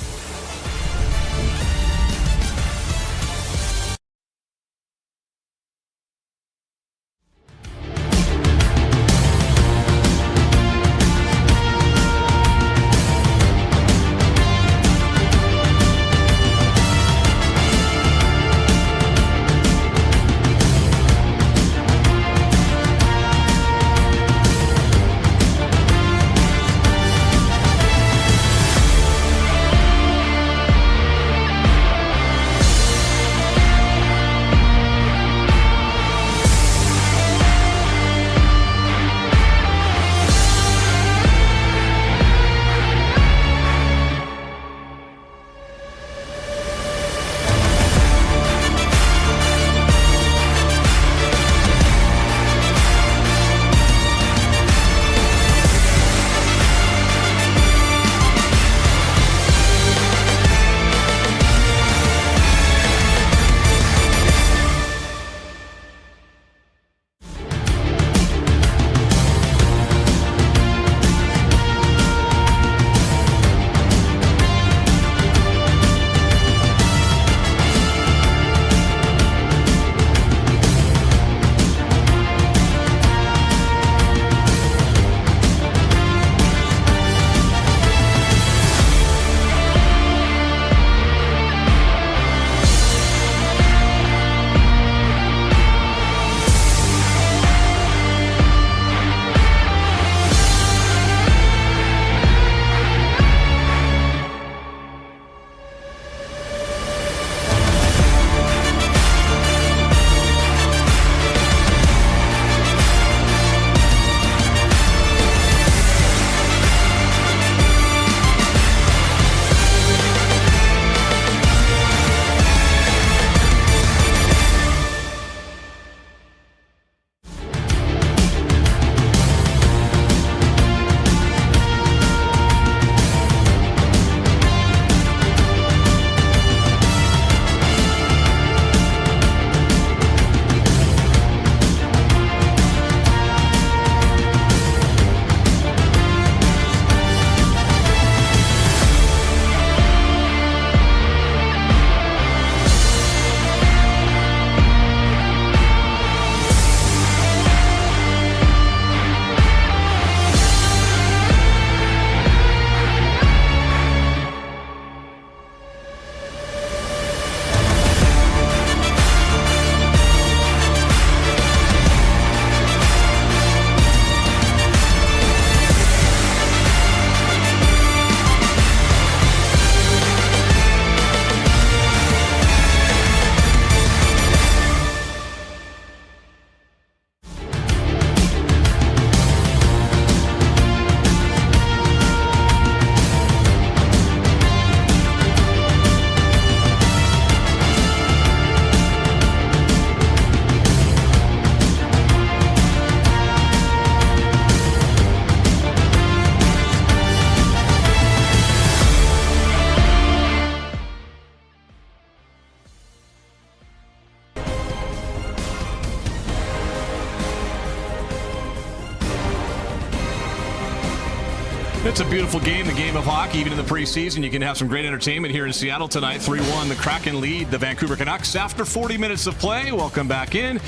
It's a beautiful game, the game of hockey. Even in the preseason, you can have some great entertainment here in Seattle tonight. 3-1, the Kraken lead the Vancouver Canucks after 40 minutes of play. Welcome back in.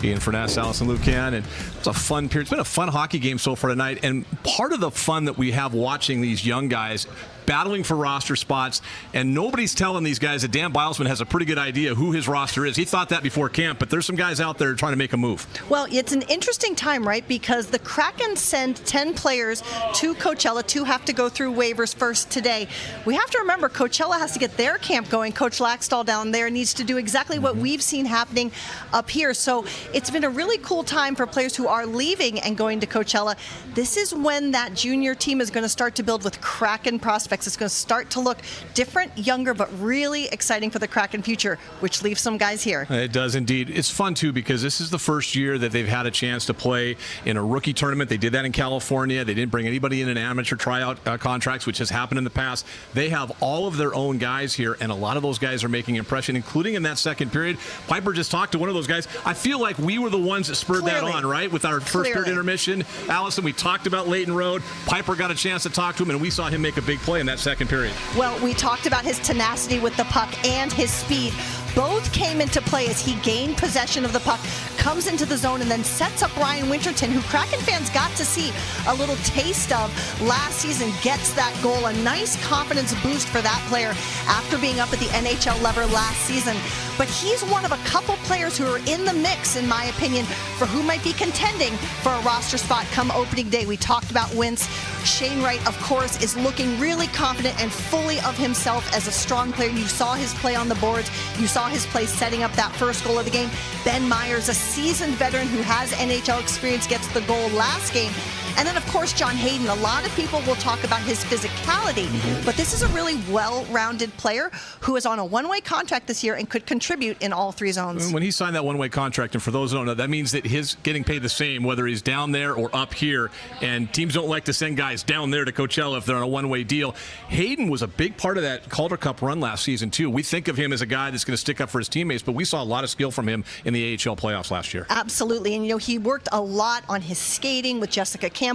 Ian Furness, Allison Lucan, and it's a fun period. It's been a fun hockey game so far tonight, and part of the fun that we have watching these young guys battling for roster spots, and nobody's telling these guys that Dan Bilesman has a pretty good idea who his roster is. He thought that before camp, but there's some guys out there trying to make a move. Well, it's an interesting time, right? Because the Kraken send 10 players to Coachella. 2 have to go through waivers first today. We have to remember Coachella has to get their camp going. Coach Laxdal down there needs to do exactly what we've seen happening up here. So it's been a really cool time for players who are leaving and going to Coachella. This is when that junior team is going to start to build with Kraken prospects. It's going to start to look different, younger, but really exciting for the Kraken future, which leaves some guys here. It does indeed. It's fun, too, because this is the first year that they've had a chance to play in a rookie tournament. They did that in California. They didn't bring anybody in amateur tryout contracts, which has happened in the past. They have all of their own guys here, and a lot of those guys are making an impression, including in that second period. Piper just talked to one of those guys. I feel like we were the ones that spurred that on, right? With our first period intermission. Allison, we talked about Leighton Road. Piper got a chance to talk to him, and we saw him make a big play in that second period. Well, we talked about his tenacity with the puck and his speed. Both came into play as he gained possession of the puck, comes into the zone, and then sets up Ryan Winterton, who Kraken fans got to see a little taste of last season, gets that goal. A nice confidence boost for that player after being up at the NHL level last season. But he's one of a couple players who are in the mix, in my opinion, for who might be contending for a roster spot come opening day. We talked about Wintz. Shane Wright, of course, is looking really confident and fully of himself as a strong player. You saw his play on the boards. You saw his play setting up that first goal of the game. Ben Myers, a seasoned veteran who has NHL experience, gets the goal last game. And then, of course, John Hayden. A lot of people will talk about his physicality, but this is a really well-rounded player who is on a one-way contract this year and could contribute in all 3 zones. When he signed that one-way contract, and for those who don't know, that means that his getting paid the same, whether he's down there or up here, and teams don't like to send guys down there to Coachella if they're on a one-way deal. Hayden was a big part of that Calder Cup run last season, too. We think of him as a guy that's going to stick up for his teammates, but we saw a lot of skill from him in the AHL playoffs last year. Absolutely, and he worked a lot on his skating with Jessica Campbell.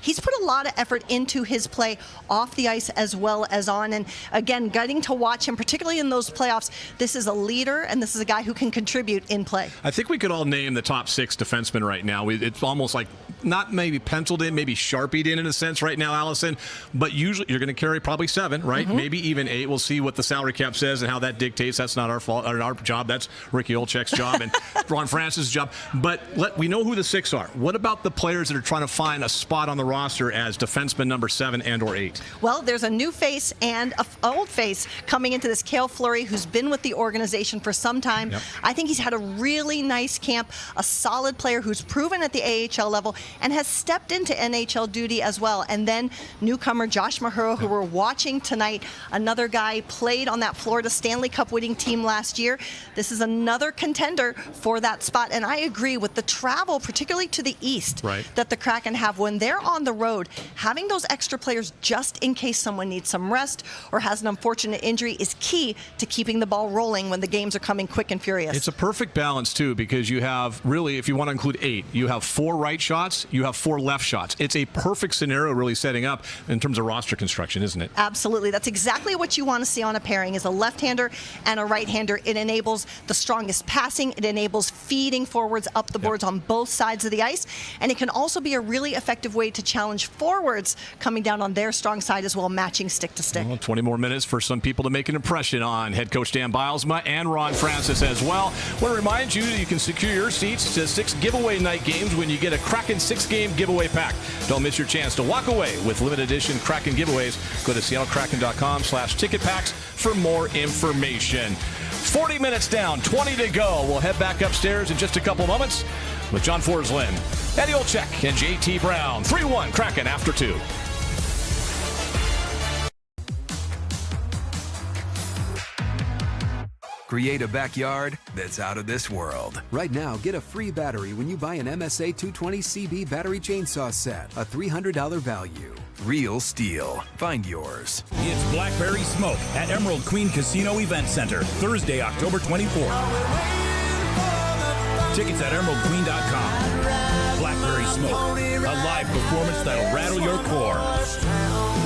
He's put a lot of effort into his play off the ice as well as on. And again, getting to watch him, particularly in those playoffs, this is a leader and this is a guy who can contribute in play. I think we could all name the top 6 defensemen right now. It's almost like not maybe penciled in, maybe sharpied in a sense right now, Allison, but usually you're going to carry probably 7, right? Maybe even 8. We'll see what the salary cap says and how that dictates. That's not our fault, or our job. That's Ricky Olczyk's job and Ron Francis' job. But we know who the 6 are. What about the players that are trying to find a spot on the roster as defenseman number 7 and or 8? Well, there's a new face and an old face coming into this. Cale Fleury, who's been with the organization for some time. I think he's had a really nice camp, a solid player who's proven at the AHL level and has stepped into NHL duty as well. And then newcomer Josh Mahura, who we're watching tonight, another guy played on that Florida Stanley Cup winning team last year. This is another contender for that spot. And I agree with the travel, particularly to the east, that the Kraken have when they're on the road. Having those extra players just in case someone needs some rest or has an unfortunate injury is key to keeping the ball rolling when the games are coming quick and furious. It's a perfect balance, too, because you have really, if you want to include 8, you have 4 right shots, you have 4 left shots. It's a perfect scenario really setting up in terms of roster construction, isn't it? Absolutely. That's exactly what you want to see on a pairing is a left-hander and a right-hander. It enables the strongest passing. It enables feeding forwards up the boards on both sides of the ice. And it can also be a really effective way to challenge forwards coming down on their strong side as well, matching stick to stick. Well, 20 more minutes for some people to make an impression on head coach Dan Bilesma and Ron Francis as well. I want to remind you that you can secure your seats to 6 giveaway night games when you get a Kraken 6-game giveaway pack. Don't miss your chance to walk away with limited edition Kraken giveaways. Go to seattlekraken.com/ticket packs for more information. 40 minutes down, 20 to go. We'll head back upstairs in just a couple moments with John Forslund, Eddie Olczyk, and JT Brown. 3-1 Kraken after 2. Create a backyard that's out of this world. Right now, get a free battery when you buy an MSA 220CB battery chainsaw set, a $300 value. Real steel. Find yours. It's Blackberry Smoke at Emerald Queen Casino Event Center, Thursday, October 24th. Tickets at emeraldqueen.com. Blackberry Smoke, a live performance that'll rattle your core.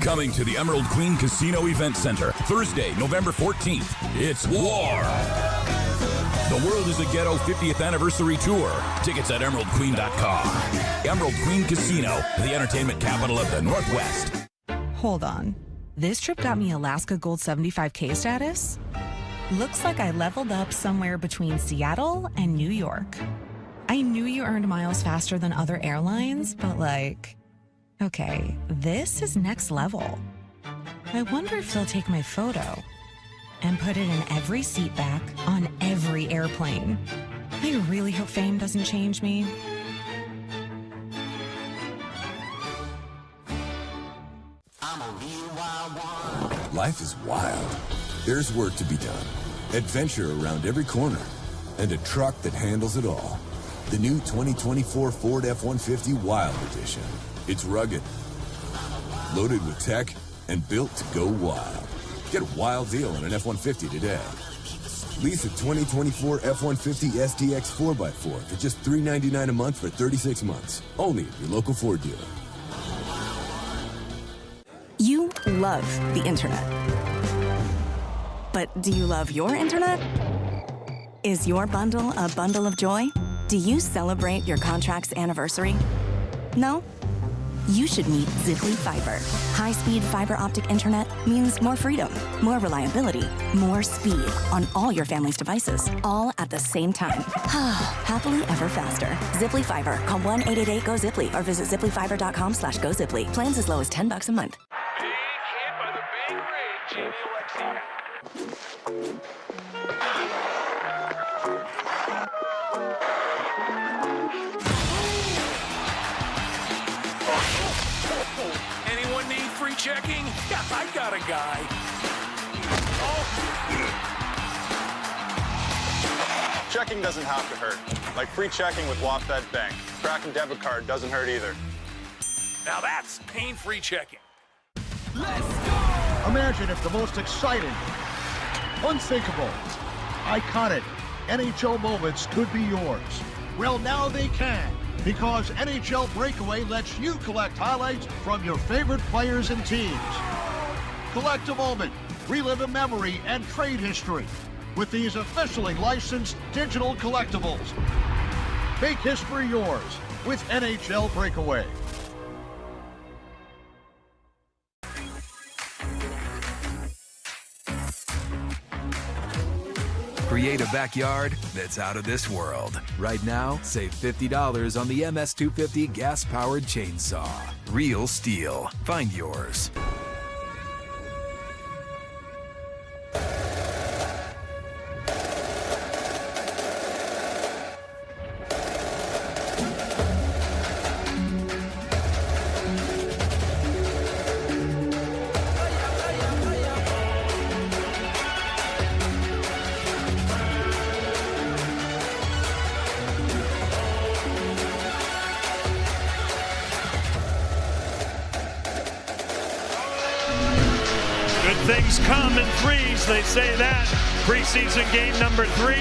Coming to the Emerald Queen Casino Event Center, Thursday, November 14th. It's War. The World is a Ghetto 50th Anniversary Tour. Tickets at emeraldqueen.com. Emerald Queen Casino, the entertainment capital of the Northwest. Hold on. This trip got me Alaska Gold 75K status? Looks like I leveled up somewhere between Seattle and New York. I knew you earned miles faster than other airlines, but okay, this is next level. I wonder if they'll take my photo and put it in every seat back on every airplane. I really hope fame doesn't change me. Life is wild. There's work to be done. Adventure around every corner. And a truck that handles it all. The new 2024 Ford F-150 Wild Edition. It's rugged, loaded with tech, and built to go wild. Get a wild deal on an F-150 today. Lease a 2024 F-150 SDX 4x4 for just $399 a month for 36 months. Only at your local Ford dealer. You love the internet. But do you love your internet? Is your bundle a bundle of joy? Do you celebrate your contract's anniversary? No? You should meet Ziply Fiber. High-speed fiber optic internet means more freedom, more reliability, more speed on all your family's devices, all at the same time. Happily ever faster. Ziply Fiber. Call 1-888-GO-ZIPLY or visit ziplyfiber.com/GoZiply. Plans as low as $10 a month. Anyone need free checking? Yeah, I got a guy. Checking doesn't have to hurt. Like free checking with WaFd Bank. Kraken debit card doesn't hurt either. Now that's pain-free checking. Imagine if the most exciting, unthinkable, iconic NHL moments could be yours. Well, now they can, because NHL Breakaway lets you collect highlights from your favorite players and teams. Collect a moment, relive a memory, and trade history with these officially licensed digital collectibles. Make history yours with NHL Breakaway. Create a backyard that's out of this world. Right now, save $50 on the MS250 gas-powered chainsaw. Real steel. Find yours. Things come in threes, they say that. Preseason game number 3,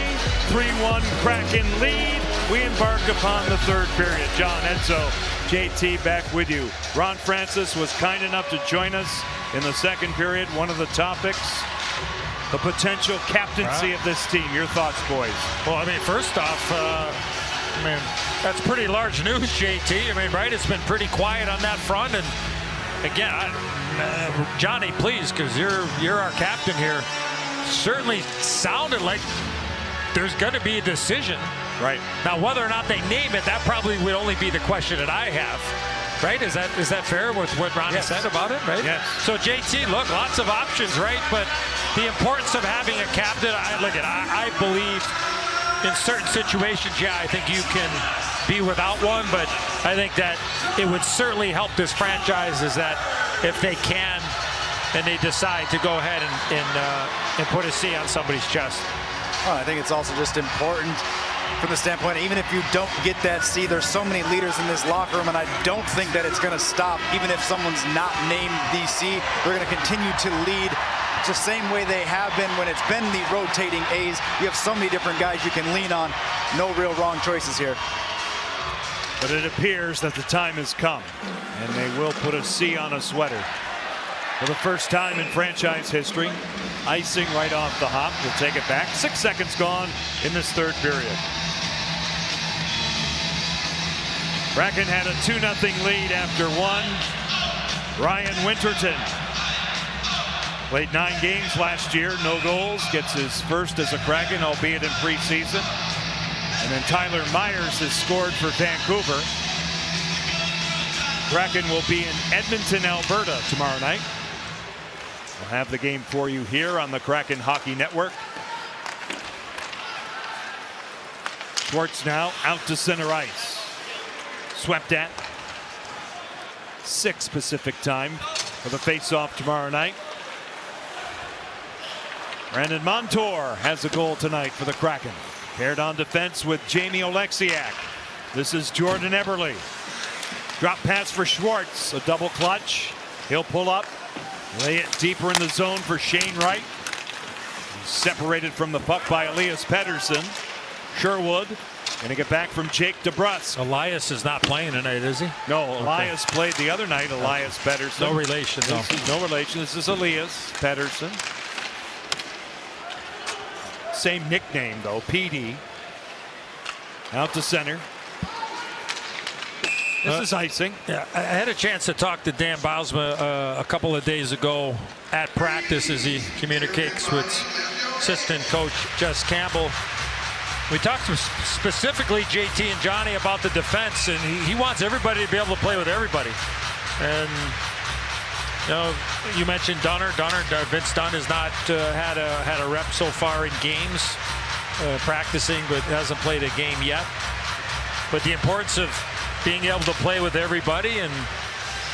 3-1 Kraken lead. We embark upon the third period. John Edzo, JT back with you. Ron Francis was kind enough to join us in the second period. One of the topics, the potential captaincy of this team. Your thoughts, boys? Well, I mean, first off, that's pretty large news, JT. I mean, right? It's been pretty quiet on that front. And again, Johnny, please, because you're our captain here. Certainly sounded like there's going to be a decision. Right. Now, whether or not they name it, that probably would only be the question that I have. Right? Is that fair with what Ronnie said about it? Right. Yes. So JT, look, lots of options, right? But the importance of having a captain, I believe in certain situations, I think you can be without one, but I think that it would certainly help this franchise is that if they can and they decide to go ahead and put a C on somebody's chest. Well, I think it's also just important from the standpoint, even if you don't get that C, there's so many leaders in this locker room, and I don't think that it's going to stop. Even if someone's not named DC, they're going to continue to lead the same way they have been when it's been the rotating A's. You have so many different guys you can lean on. No real wrong choices here. But it appears that the time has come, and they will put a C on a sweater. For the first time in franchise history, icing right off the hop. We'll take it back. 6 seconds gone in this third period. Kraken had a 2-0 lead after one. Ryan Winterton played 9 games last year, no goals, gets his first as a Kraken, albeit in preseason. And then Tyler Myers has scored for Vancouver. Kraken will be in Edmonton, Alberta tomorrow night. We'll have the game for you here on the Kraken Hockey Network. Schwartz now out to center ice. Swept at 6 Pacific time for the face-off tomorrow night. Brandon Montour has a goal tonight for the Kraken. Paired on defense with Jamie Oleksiak. This is Jordan Eberle. Drop pass for Schwartz, a double clutch. He'll pull up, lay it deeper in the zone for Shane Wright. He's separated from the puck by Elias Pettersson. Sherwood gonna get back from Jake DeBrusk. Elias is not playing tonight, is he? No, Elias played the other night. Elias Pettersson. No relation. No. No relation. This is Elias Pettersson. Same nickname though, PD. Out to center. This is icing. Yeah, I had a chance to talk to Dan Bylsma a couple of days ago at practice as he communicates with assistant coach Jess Campbell. We talked specifically, JT and Johnny, about the defense, and he wants everybody to be able to play with everybody. And you know, you mentioned Dunner. Vince Dunn has not had a rep so far in games, practicing, but hasn't played a game yet. But the importance of being able to play with everybody, and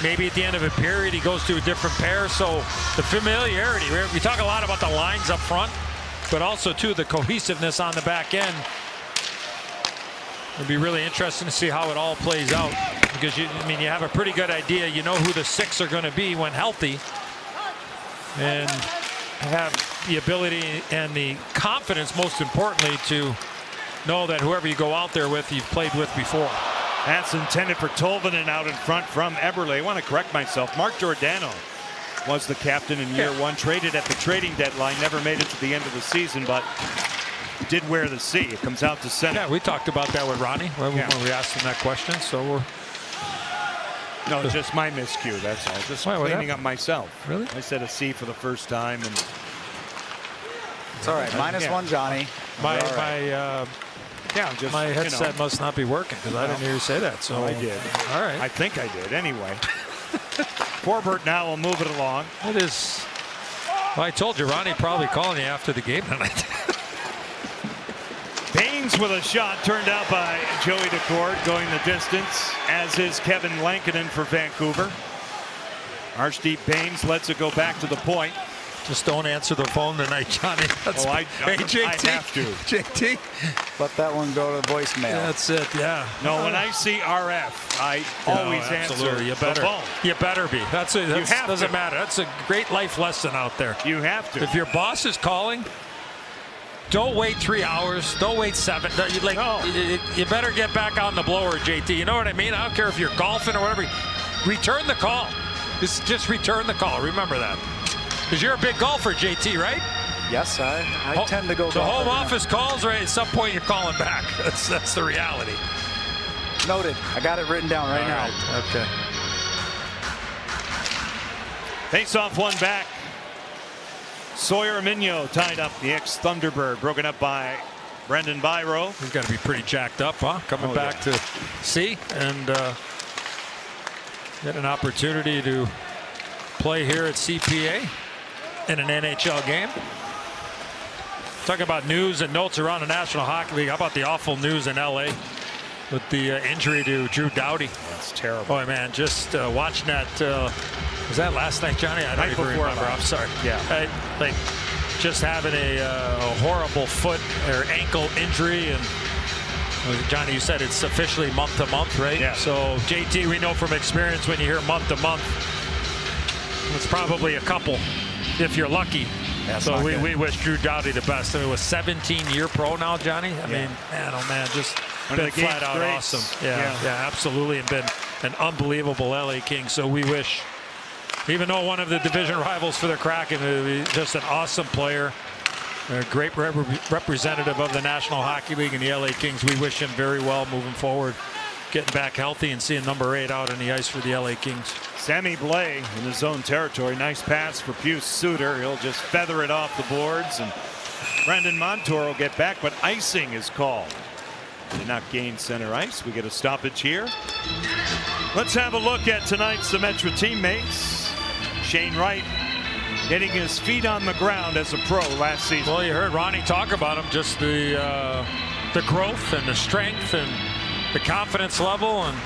maybe at the end of a period he goes to a different pair. So the familiarity, we talk a lot about the lines up front, but also too the cohesiveness on the back end. It'll be really interesting to see how it all plays out, because you have a pretty good idea. You know who the 6 are going to be when healthy, and have the ability and the confidence, most importantly, to know that whoever you go out there with, you've played with before. That's intended for Tolvanen out in front from Eberle. I want to correct myself. Mark Giordano was the captain in year one, traded at the trading deadline, never made it to the end of the season, but did wear the C. It comes out to center. Yeah, we talked about that with Ronnie when we asked him that question. So we're no, just my miscue. That's all. Just cleaning up myself. Really? I said a C for the first time, and it's all right. -1, Johnny. My headset must not be working, because I didn't hear you say that. So I did. All right. I think I did. Anyway. Forbert now will move it along. It is. Well, I told you, Ronnie probably calling you after the game tonight. Baines with a shot turned out by Joey Decord, going the distance, as is Kevin Lankinen for Vancouver. Archdeep Baines lets it go back to the point. Just don't answer the phone tonight, Johnny. Hey, JT. I have to. JT. Let that one go to voicemail. That's it, yeah. No, when I see RF, I always answer you the phone. You better be. Doesn't matter. That's a great life lesson out there. You have to. If your boss is calling, don't wait 3 hours. Don't wait 7. You better get back on the blower, JT. You know what I mean? I don't care if you're golfing or whatever. Return the call. Just return the call. Remember that. Because you're a big golfer, JT, right? Yes, I tend to go. The home office calls, right? At some point, you're calling back. That's the reality. Noted. I got it written down right now. Okay. Face off one back. Sawyer Minyo tied up, the ex-Thunderbird, broken up by Brendan Byro. He's got to be pretty jacked up, huh? Coming back to see and get an opportunity to play here at CPA in an NHL game. Talking about news and notes around the National Hockey League. How about the awful news in LA with the injury to Drew Doughty? That's terrible. Boy, man, just watching that. Was that last night, Johnny? I don't even remember. I'm sorry. Yeah. Like just having a horrible foot or ankle injury, and Johnny, you said it's officially month to month, right? Yeah. So JT, we know from experience when you hear month to month, it's probably a couple if you're lucky. That's so we wish Drew Doughty the best. I mean, was 17-year pro now, Johnny. I mean, man, oh man, just been flat out awesome. Yeah, absolutely, and been an unbelievable LA King. So we wish Even though one of the division rivals for the Kraken, just an awesome player, a great representative of the National Hockey League and the LA Kings. We wish him very well moving forward, getting back healthy and seeing number 8 out on the ice for the LA Kings. Sammy Blais in his own territory. Nice pass for Pius Suter. He'll just feather it off the boards, and Brandon Montour will get back, but icing is called. Did not gain center ice. We get a stoppage here. Let's have a look at tonight's Symetra teammates. Shane Wright getting his feet on the ground as a pro last season. Well, you heard Ronnie talk about him, just the growth and the strength and the confidence level, and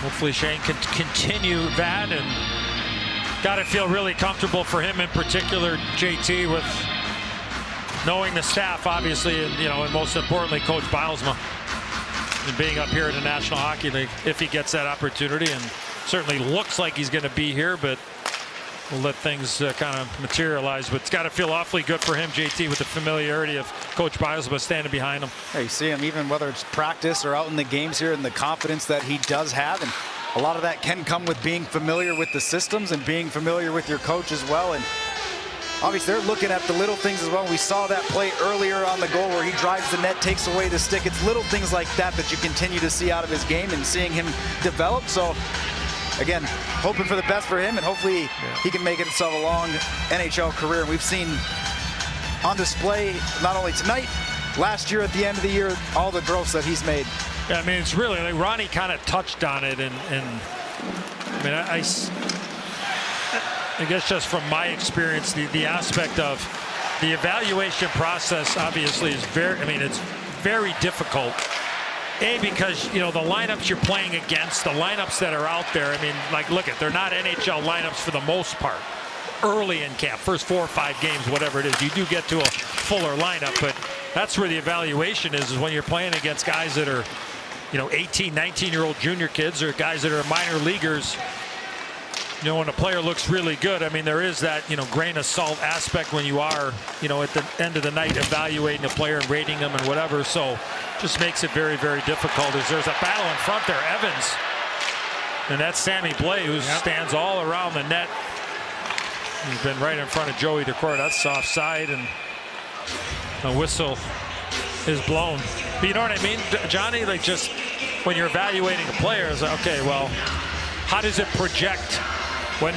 hopefully Shane can continue that, and got to feel really comfortable for him in particular, JT, with knowing the staff, obviously, and and most importantly, Coach Bilesma, and being up here in the National Hockey League if he gets that opportunity, and certainly looks like he's going to be here, but we'll let things kind of materialize. But it's got to feel awfully good for him, JT, with the familiarity of Coach Bilesma standing behind him. Yeah, you see him even whether it's practice or out in the games here, and the confidence that he does have, and a lot of that can come with being familiar with the systems and being familiar with your coach as well. And obviously they're looking at the little things as well. We saw that play earlier on the goal where he drives the net, takes away the stick. It's little things like that that you continue to see out of his game and seeing him develop. So again, hoping for the best for him, and hopefully he can make himself a long NHL career. And we've seen on display not only tonight, last year at the end of the year, all the growth that he's made. Yeah, I mean, it's really like Ronnie kind of touched on it, and I mean, I guess just from my experience, the aspect of the evaluation process obviously is it's very difficult. Because the lineups you're playing against, the lineups that are out there, I mean, like, look they're not NHL lineups for the most part. Early in camp, first 4 or 5 games, whatever it is, you do get to a fuller lineup, but that's where the evaluation is when you're playing against guys that are 18, 19-year-old junior kids, or guys that are minor leaguers. When a player looks really good, I mean, there is that, grain of salt aspect when you are, at the end of the night evaluating a player and rating them and whatever. So just makes it very, very difficult. There's a battle in front there. Evans, and that's Sammy Blais, who stands all around the net. He's been right in front of Joey Decourt. That's offside, and a whistle is blown. But you know what I mean, Johnny? Like, just when you're evaluating a player, it's like, okay, well, how does it project when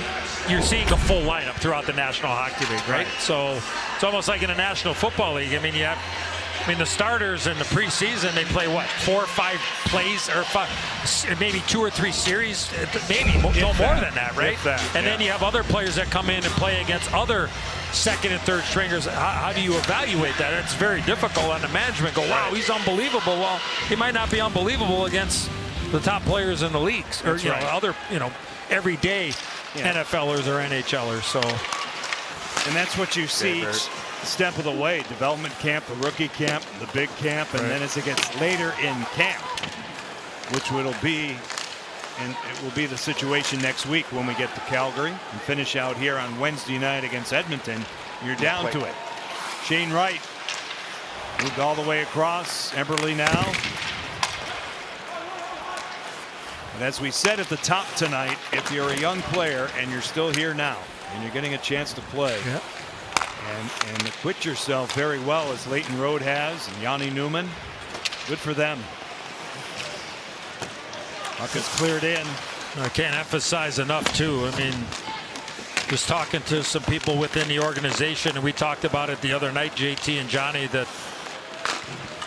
you're seeing a full lineup throughout the National Hockey League, right? So it's almost like in a National Football League. I mean, the starters in the preseason, they play what, 4 or 5 plays, or 5, maybe 2 or 3 series, maybe no more than that, right? And then you have other players that come in and play against other second and third stringers. How do you evaluate that? It's very difficult, and the management go, wow, he's unbelievable. Well, he might not be unbelievable against the top players in the leagues, or other everyday NFLers or NHLers. So, and that's what you see each step of the way: development camp, the rookie camp, the big camp, and then as it gets later in camp, which will be, and it will be the situation next week when we get to Calgary and finish out here on Wednesday night against Edmonton. You're down to it. Shane Wright moved all the way across. Eberle now. And as we said at the top tonight, if you're a young player and you're still here now and you're getting a chance to play and acquit yourself very well, as Leighton Road has and Yanni Newman, good for them. Puck is cleared in. I can't emphasize enough too. I mean, just talking to some people within the organization, and we talked about it the other night, JT and Johnny, that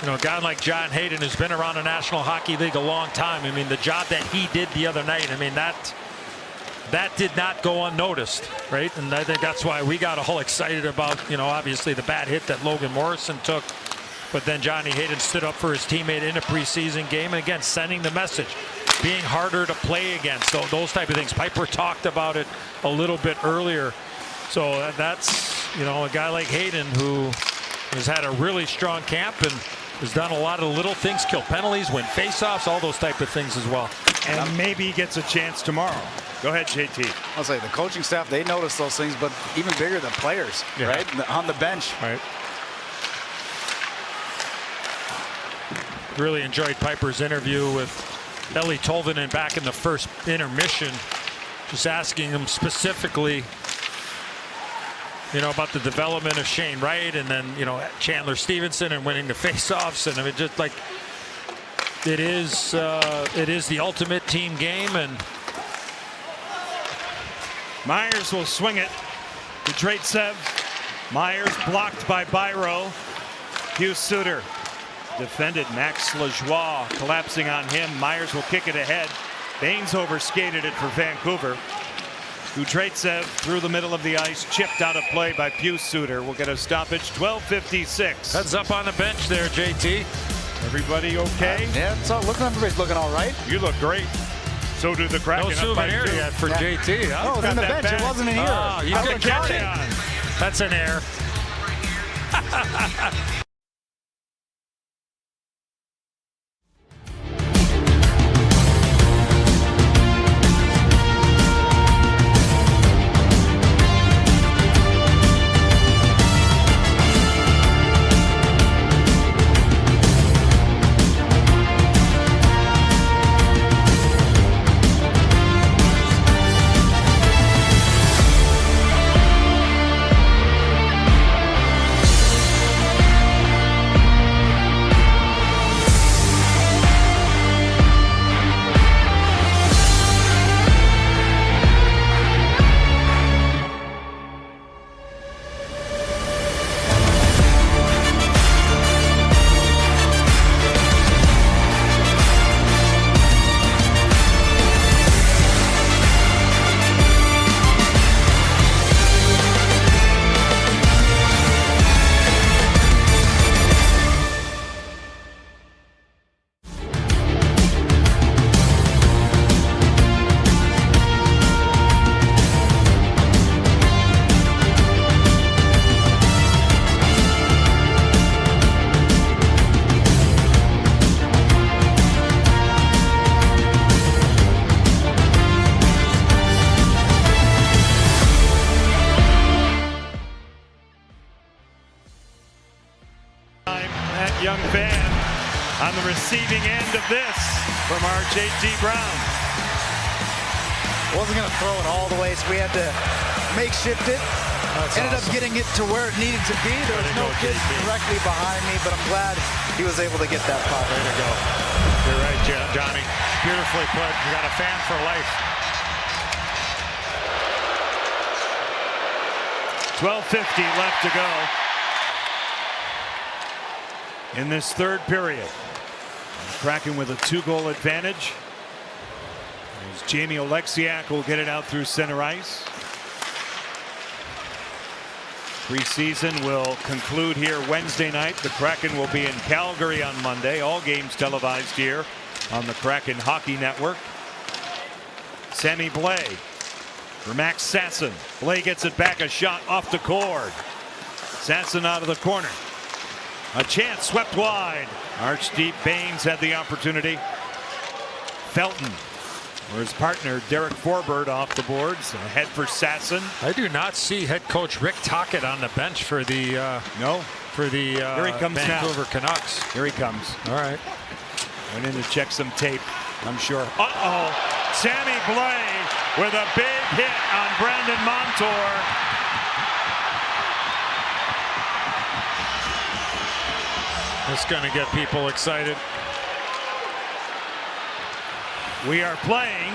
a guy like John Hayden, who's been around the National Hockey League a long time. I mean, the job that he did the other night, I mean, that did not go unnoticed, right? And I think that's why we got all excited about, obviously the bad hit that Logan Morrison took. But then Johnny Hayden stood up for his teammate in a preseason game, and again, sending the message, being harder to play against, those type of things. Piper talked about it a little bit earlier. So that's, a guy like Hayden who has had a really strong camp and has done a lot of little things, kill penalties, win faceoffs, all those type of things as well. And maybe he gets a chance tomorrow. Go ahead, JT. I'll say the coaching staff, they notice those things, but even bigger, the players, right? On the bench. Right. Really enjoyed Piper's interview with Ellie Tolvanen back in the first intermission, just asking him specifically, about the development of Shane Wright, and then, Chandler Stevenson and winning the faceoffs. And I mean, just like it is the ultimate team game. And Myers will swing it to Zaitsev. Myers blocked by Byro. Hughes Suter defended. Max Lajoie collapsing on him. Myers will kick it ahead. Baines overskated it for Vancouver. Zaitsev through the middle of the ice, chipped out of play by Hughes Suter. We'll get a stoppage. 12:56. Heads up on the bench there, JT. Everybody okay? Yeah, it's everybody's looking all right. You look great. So do the Kraken. No souvenir yet for JT. Huh? Oh, it was in the bench. It wasn't in here. Oh, you can catch it. That's an error. Young fan on the receiving end of this from our JT Brown. Wasn't going to throw it all the way, so we had to makeshift it. Ended up getting it to where it needed to be. There was no kid directly behind me, but I'm glad he was able to get that puck. Way to go. You're right, Johnny. Beautifully put. You got a fan for life. 12:50 left to go in this third period. Kraken with a 2-goal advantage. As Jamie Oleksiak will get it out through center ice. Preseason will conclude here Wednesday night. The Kraken will be in Calgary on Monday. All games televised here on the Kraken Hockey Network. Sammy Blais for Max Sasson. Blais gets it back, a shot off the cord. Sasson out of the corner. A chance swept wide. Archdeep Baines had the opportunity. Felton, or his partner Derek Forbert, off the boards. Ahead for Sasson. I do not see head coach Rick Tocchet on the bench for the Here he comes Vancouver now. Canucks. Here he comes. All right. Went in to check some tape, I'm sure. Uh-oh. Sammy Blais with a big hit on Brandon Montour. It's going to get people excited. We are playing.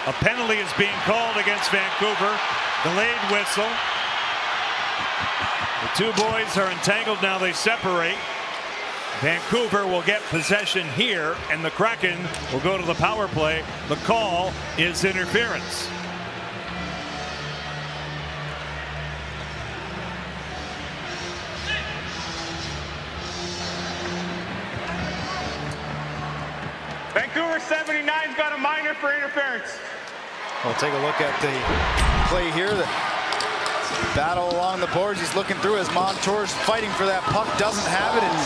A penalty is being called against Vancouver. Delayed whistle. The two boys are entangled now. They separate. Vancouver will get possession here, and the Kraken will go to the power play. The call is interference. Vancouver 79's got a minor for interference. We'll take a look at the play here. The battle along the boards. He's looking through as Montour's fighting for that puck. Doesn't have it, and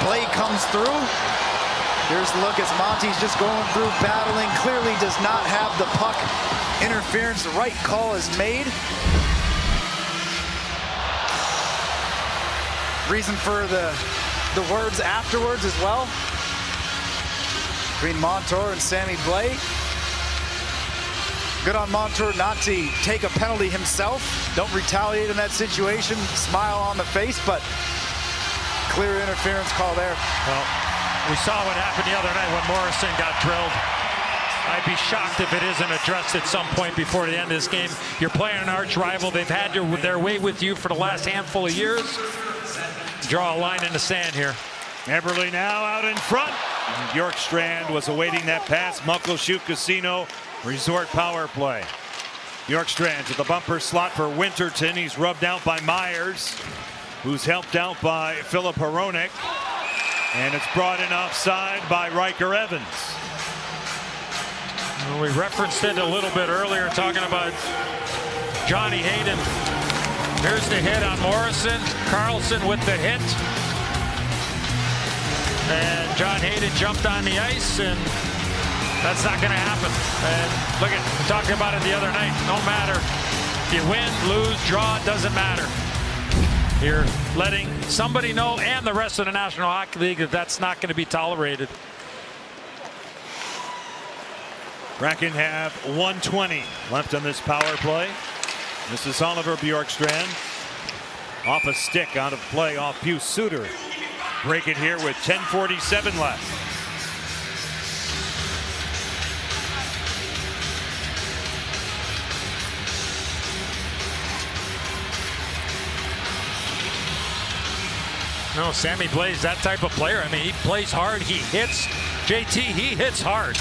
play comes through. Here's the look as Monty's just going through, battling. Clearly does not have the puck. Interference. The right call is made. Reason for the words afterwards as well. between Montour and Sammy Blais. Good on Montour not to take a penalty himself. Don't retaliate in that situation. Smile on the face, but clear interference call there. Well, we saw what happened the other night when Morrison got drilled. I'd be shocked if it isn't addressed at some point before the end of this game. You're playing an arch rival. They've had their way with you for the last handful of years. Draw a line in the sand here. Eberle now out in front. Bjorkstrand was awaiting that pass. Muckleshoot Casino Resort power play. Bjorkstrand to the bumper slot for Winterton. He's rubbed out by Myers, who's helped out by Philip Hronek. And it's brought in offside by Riker Evans. Well, we referenced it a little bit earlier, talking about Johnny Hayden. Here's the hit on Morrison. Carlson with the hit. And John Hayden jumped on the ice, and that's not going to happen. And look at, we talked about it the other night. No matter if you win, lose, draw, it doesn't matter. You're letting somebody know, and the rest of the National Hockey League, that that's not going to be tolerated. Kraken have 1:20 left on this power play. This is Oliver Bjorkstrand. Off a stick, out of play, off Pius Suter. Break it here with 10:47 left. No, Sammy Blais, that type of player. I mean, he plays hard. He hits. JT, he hits hard.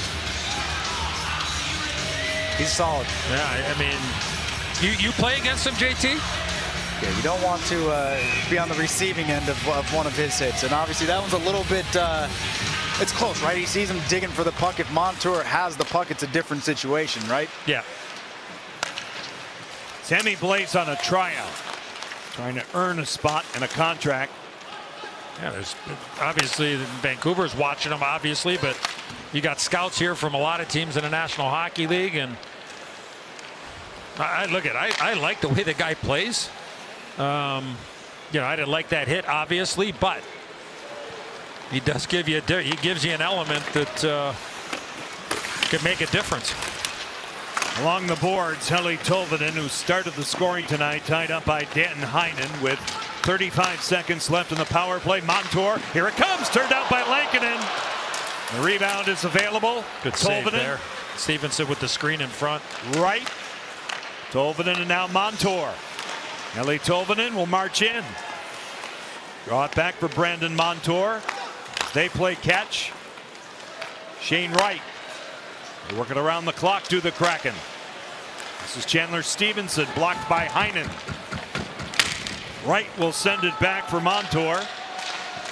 He's solid. Yeah, I mean, you play against him, JT? Yeah, you don't want to be on the receiving end of one of his hits. And obviously that one's a little bit, it's close, right? He sees him digging for the puck. If Montour has the puck, it's a different situation, right? Yeah. Sammy Blais on a tryout, trying to earn a spot and a contract. Yeah, there's obviously Vancouver's watching him, obviously, but you got scouts here from a lot of teams in the National Hockey League, and I like the way the guy plays. You know, I didn't like that hit, obviously, but he does give you he gives you an element that could make a difference. Along the boards, Heli Tolvanen, who started the scoring tonight, tied up by Danton Heinen with 35 seconds left in the power play. Montour, here it comes, turned out by Lankinen. The rebound is available. Good save there. Stevenson with the screen in front. Right. Tolvanen and now Montour. Heli Tolvanen will march in. Draw it back for Brandon Montour. They play catch. Shane Wright. They work it around the clock to the Kraken. This is Chandler Stevenson, blocked by Heinen. Wright will send it back for Montour.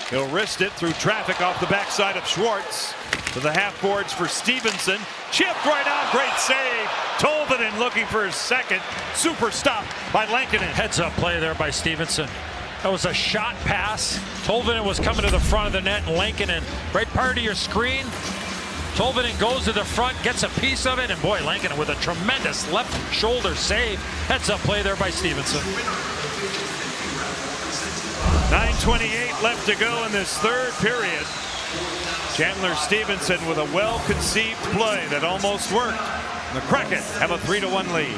He'll wrist it through traffic off the backside of Schwartz. To the half boards for Stevenson. Chipped right out, great save. Tolvanen looking for his second. Super stop by Lankinen. Heads up play there by Stevenson. That was a shot pass. Tolvanen was coming to the front of the net, and Lankinen, right part of your screen. Tolvanen goes to the front, gets a piece of it, and boy, Lankinen with a tremendous left shoulder save. Heads up play there by Stevenson. 9:28 left to go in this third period. Chandler Stevenson with a well-conceived play that almost worked. The Kraken have a 3-1 lead.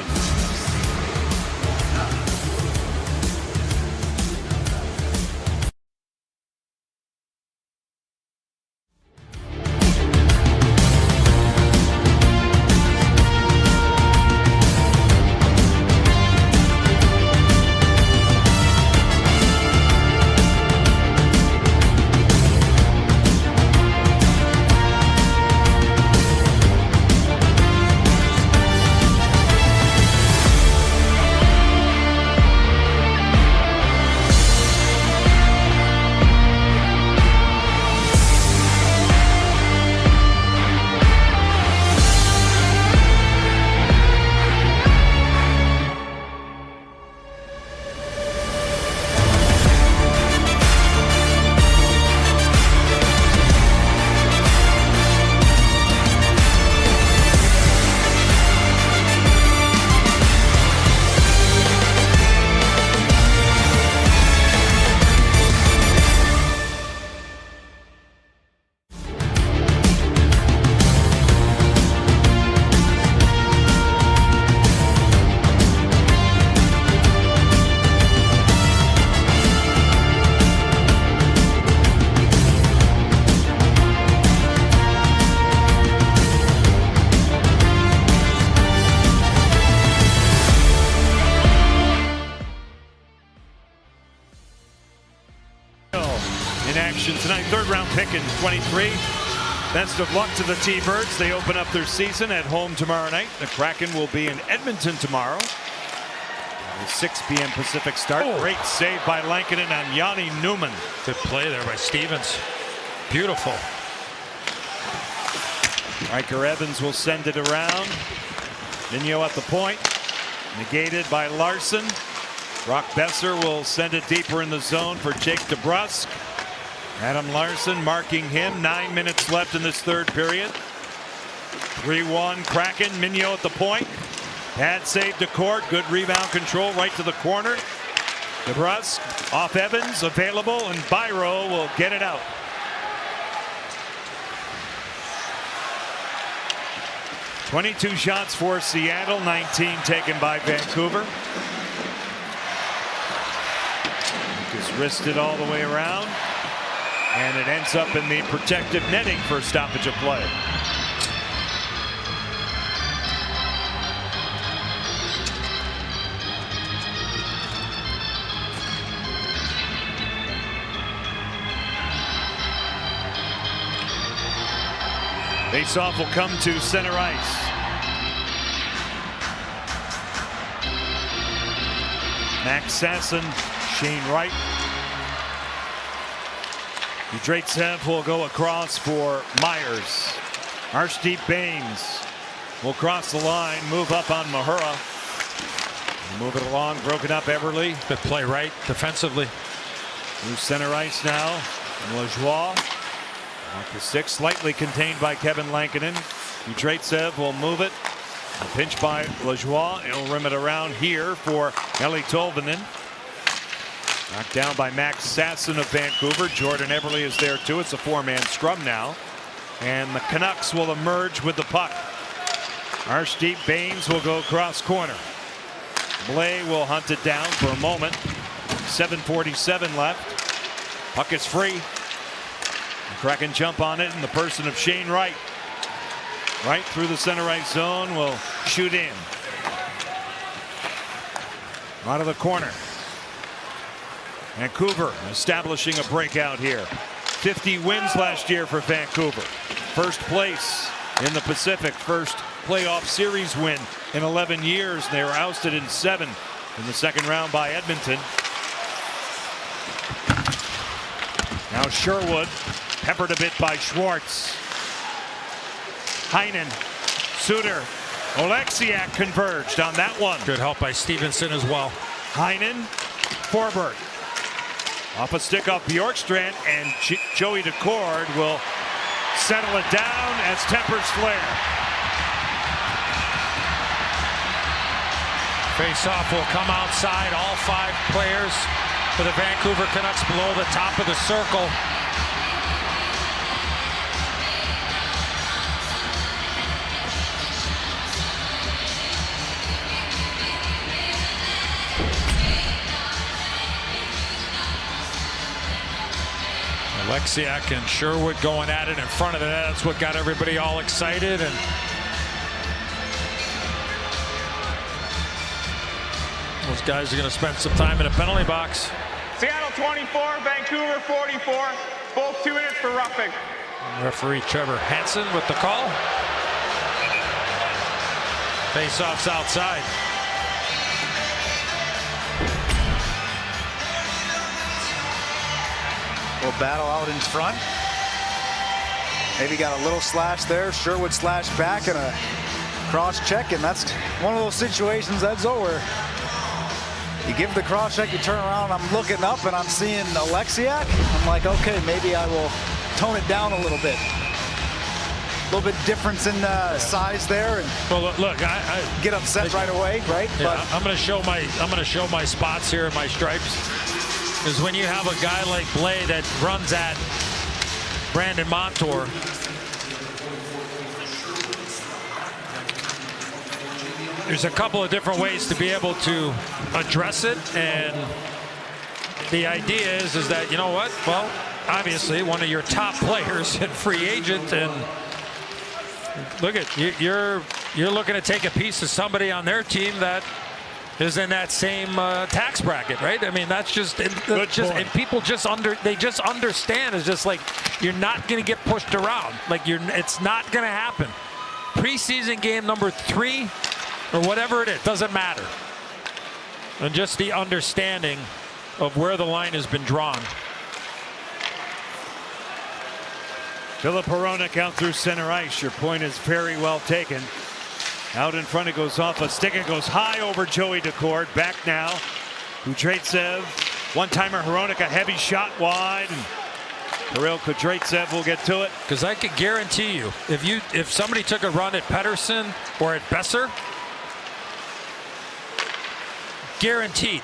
option tonight. Third round pick in 23. Best of luck to the T-Birds. They open up their season at home tomorrow night. The Kraken will be in Edmonton tomorrow. A 6 p.m. Pacific start. Great save by Lankinen on Yanni Newman. Good play there by Stevens. Beautiful. Riker Evans will send it around. Vigneault at the point. Negated by Larson. Brock Besser will send it deeper in the zone for Jake DeBrusk. Adam Larson marking him. 9 minutes left in this third period. 3-1 Kraken. Vigneault at the point. Pad save to Court. Good rebound control right to the corner. DeBrusk off Evans. Available, and Byro will get it out. .22 shots for Seattle. 19 taken by Vancouver. Just wristed all the way around. And it ends up in the protective netting for stoppage of play. Faceoff will come to center ice. Max Sasson, Shane Wright. Yudreitsev will go across for Myers. Arshdeep Baines will cross the line, move up on Mahura. Move it along, broken up Everly. Good play right defensively. New center ice now. Lajoie. Off the 6, slightly contained by Kevin Lankinen. Yudreitsev will move it. A pinch by Lajoie. He'll rim it around here for Eeli Tolvanen. Knocked down by Max Sasson of Vancouver. Jordan Everly is there too. It's a 4-man scrum now. And the Canucks will emerge with the puck. Arshdeep Baines will go cross corner. Blais will hunt it down for a moment. 7:47 left. Puck is free. The Kraken jump on it in the person of Shane Wright. Right through the center ice zone, will shoot in. Out of the corner. Vancouver establishing a breakout here. 50 wins last year for Vancouver. First place in the Pacific. First playoff series win in 11 years. They were ousted in 7 in the second round by Edmonton. Now Sherwood, peppered a bit by Schwartz. Heinen, Suter, Oleksiak converged on that one. Good help by Stevenson as well. Heinen, Forbert. Off a stick off Bjorkstrand, and Joey Decord will settle it down as tempers flare. Face-off will come outside. All 5 players for the Vancouver Canucks below the top of the circle. Oleksiak and Sherwood going at it in front of the net. That's what got everybody all excited. And those guys are going to spend some time in a penalty box. Seattle 24, Vancouver 44. Both 2 minutes for roughing. Referee Trevor Hansen with the call. Face-offs outside. Little battle out in front. Maybe got a little slash there. Sherwood slash back and a cross check, and that's one of those situations, Edzo, where you give the cross check, you turn around, I'm looking up and I'm seeing Oleksiak. I'm like, okay, maybe I will tone it down a little bit. A little bit difference in size there, and well, look, I get upset right away, right? Yeah, but I'm going to show my spots here and my stripes. Because when you have a guy like Blais that runs at Brandon Montour, there's a couple of different ways to be able to address it, and the idea is that, you know what, well, obviously one of your top players and free agent, and look at you're looking to take a piece of somebody on their team that is in that same tax bracket, right? I mean, that's just and people just understand. It's just like you're not going to get pushed around. Like it's not going to happen. Preseason game number 3 or whatever it is, doesn't matter. And just the understanding of where the line has been drawn. Philip Hronek out through center ice. Your point is very well taken. Out in front, it goes off a stick and goes high over Joey Decord. Back now, Kudryavtsev. One-timer Hronek, a heavy shot wide. And Kirill Kudryavtsev will get to it. Because I could guarantee you, if somebody took a run at Pettersson or at Besser, guaranteed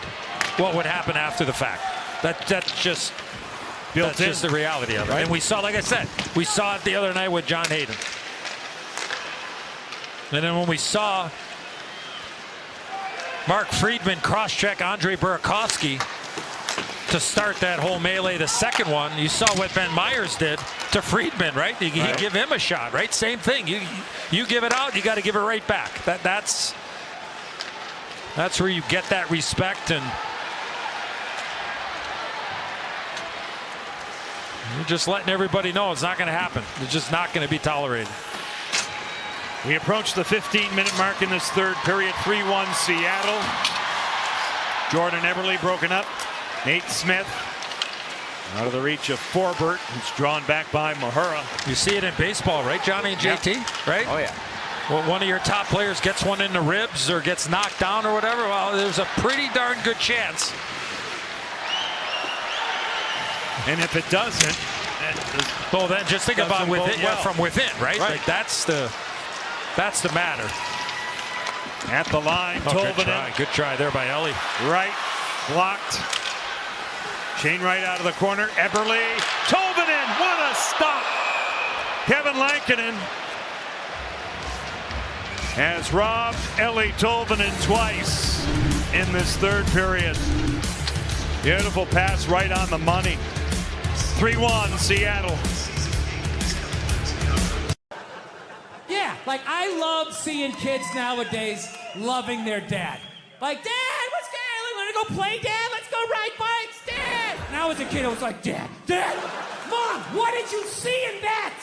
what would happen after the fact. That's just the reality of it. Right? And we saw, like I said, we saw it the other night with John Hayden. And then when we saw Mark Friedman cross-check Andre Burakovsky to start that whole melee, the second one, you saw what Ben Myers did to Friedman, right? He give him a shot, right? Same thing. You give it out, you got to give it right back. That's where you get that respect, and you're just letting everybody know it's not going to happen. It's just not going to be tolerated. We approach the 15-minute mark in this third period. 3-1 Seattle. Jordan Eberle broken up. Nate Smith out of the reach of Forbert, who's drawn back by Mahura. You see it in baseball, right, Johnny and JT? Yep. Right? Oh, yeah. Well, one of your top players gets one in the ribs or gets knocked down or whatever. Well, there's a pretty darn good chance. And if it doesn't, well, then just think about within, well. from within, right? Like that's the matter. At the line, Tolvanen. Good try there by Ellie. Right, blocked. Shane Wright out of the corner. Eberle, Tolvanen, what a stop! Kevin Lankinen has robbed Ellie Tolvanen twice in this third period. Beautiful pass right on the money. 3-1 Seattle. Yeah, like I love seeing kids nowadays loving their dad. Like, Dad, what's good? Want to go play, Dad? Let's go ride bikes, Dad. And I was a kid, I was like, Dad, Mom, what did you see in that?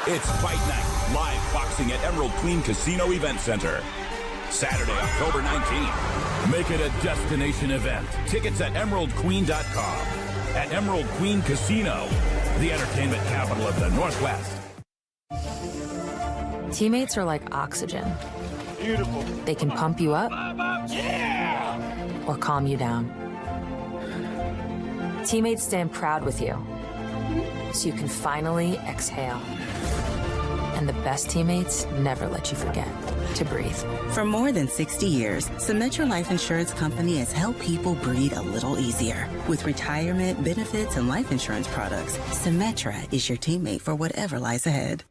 It's Fight Night, live boxing at Emerald Queen Casino Event Center. Saturday, October 19th. Make it a destination event. Tickets at emeraldqueen.com. At Emerald Queen Casino, the entertainment capital of the Northwest. Teammates are like oxygen. Beautiful. They can pump you up or calm you down. Teammates stand proud with you so you can finally exhale. And the best teammates never let you forget to breathe. For more than 60 years, Symetra Life Insurance Company has helped people breathe a little easier. With retirement, benefits, and life insurance products, Symetra is your teammate for whatever lies ahead.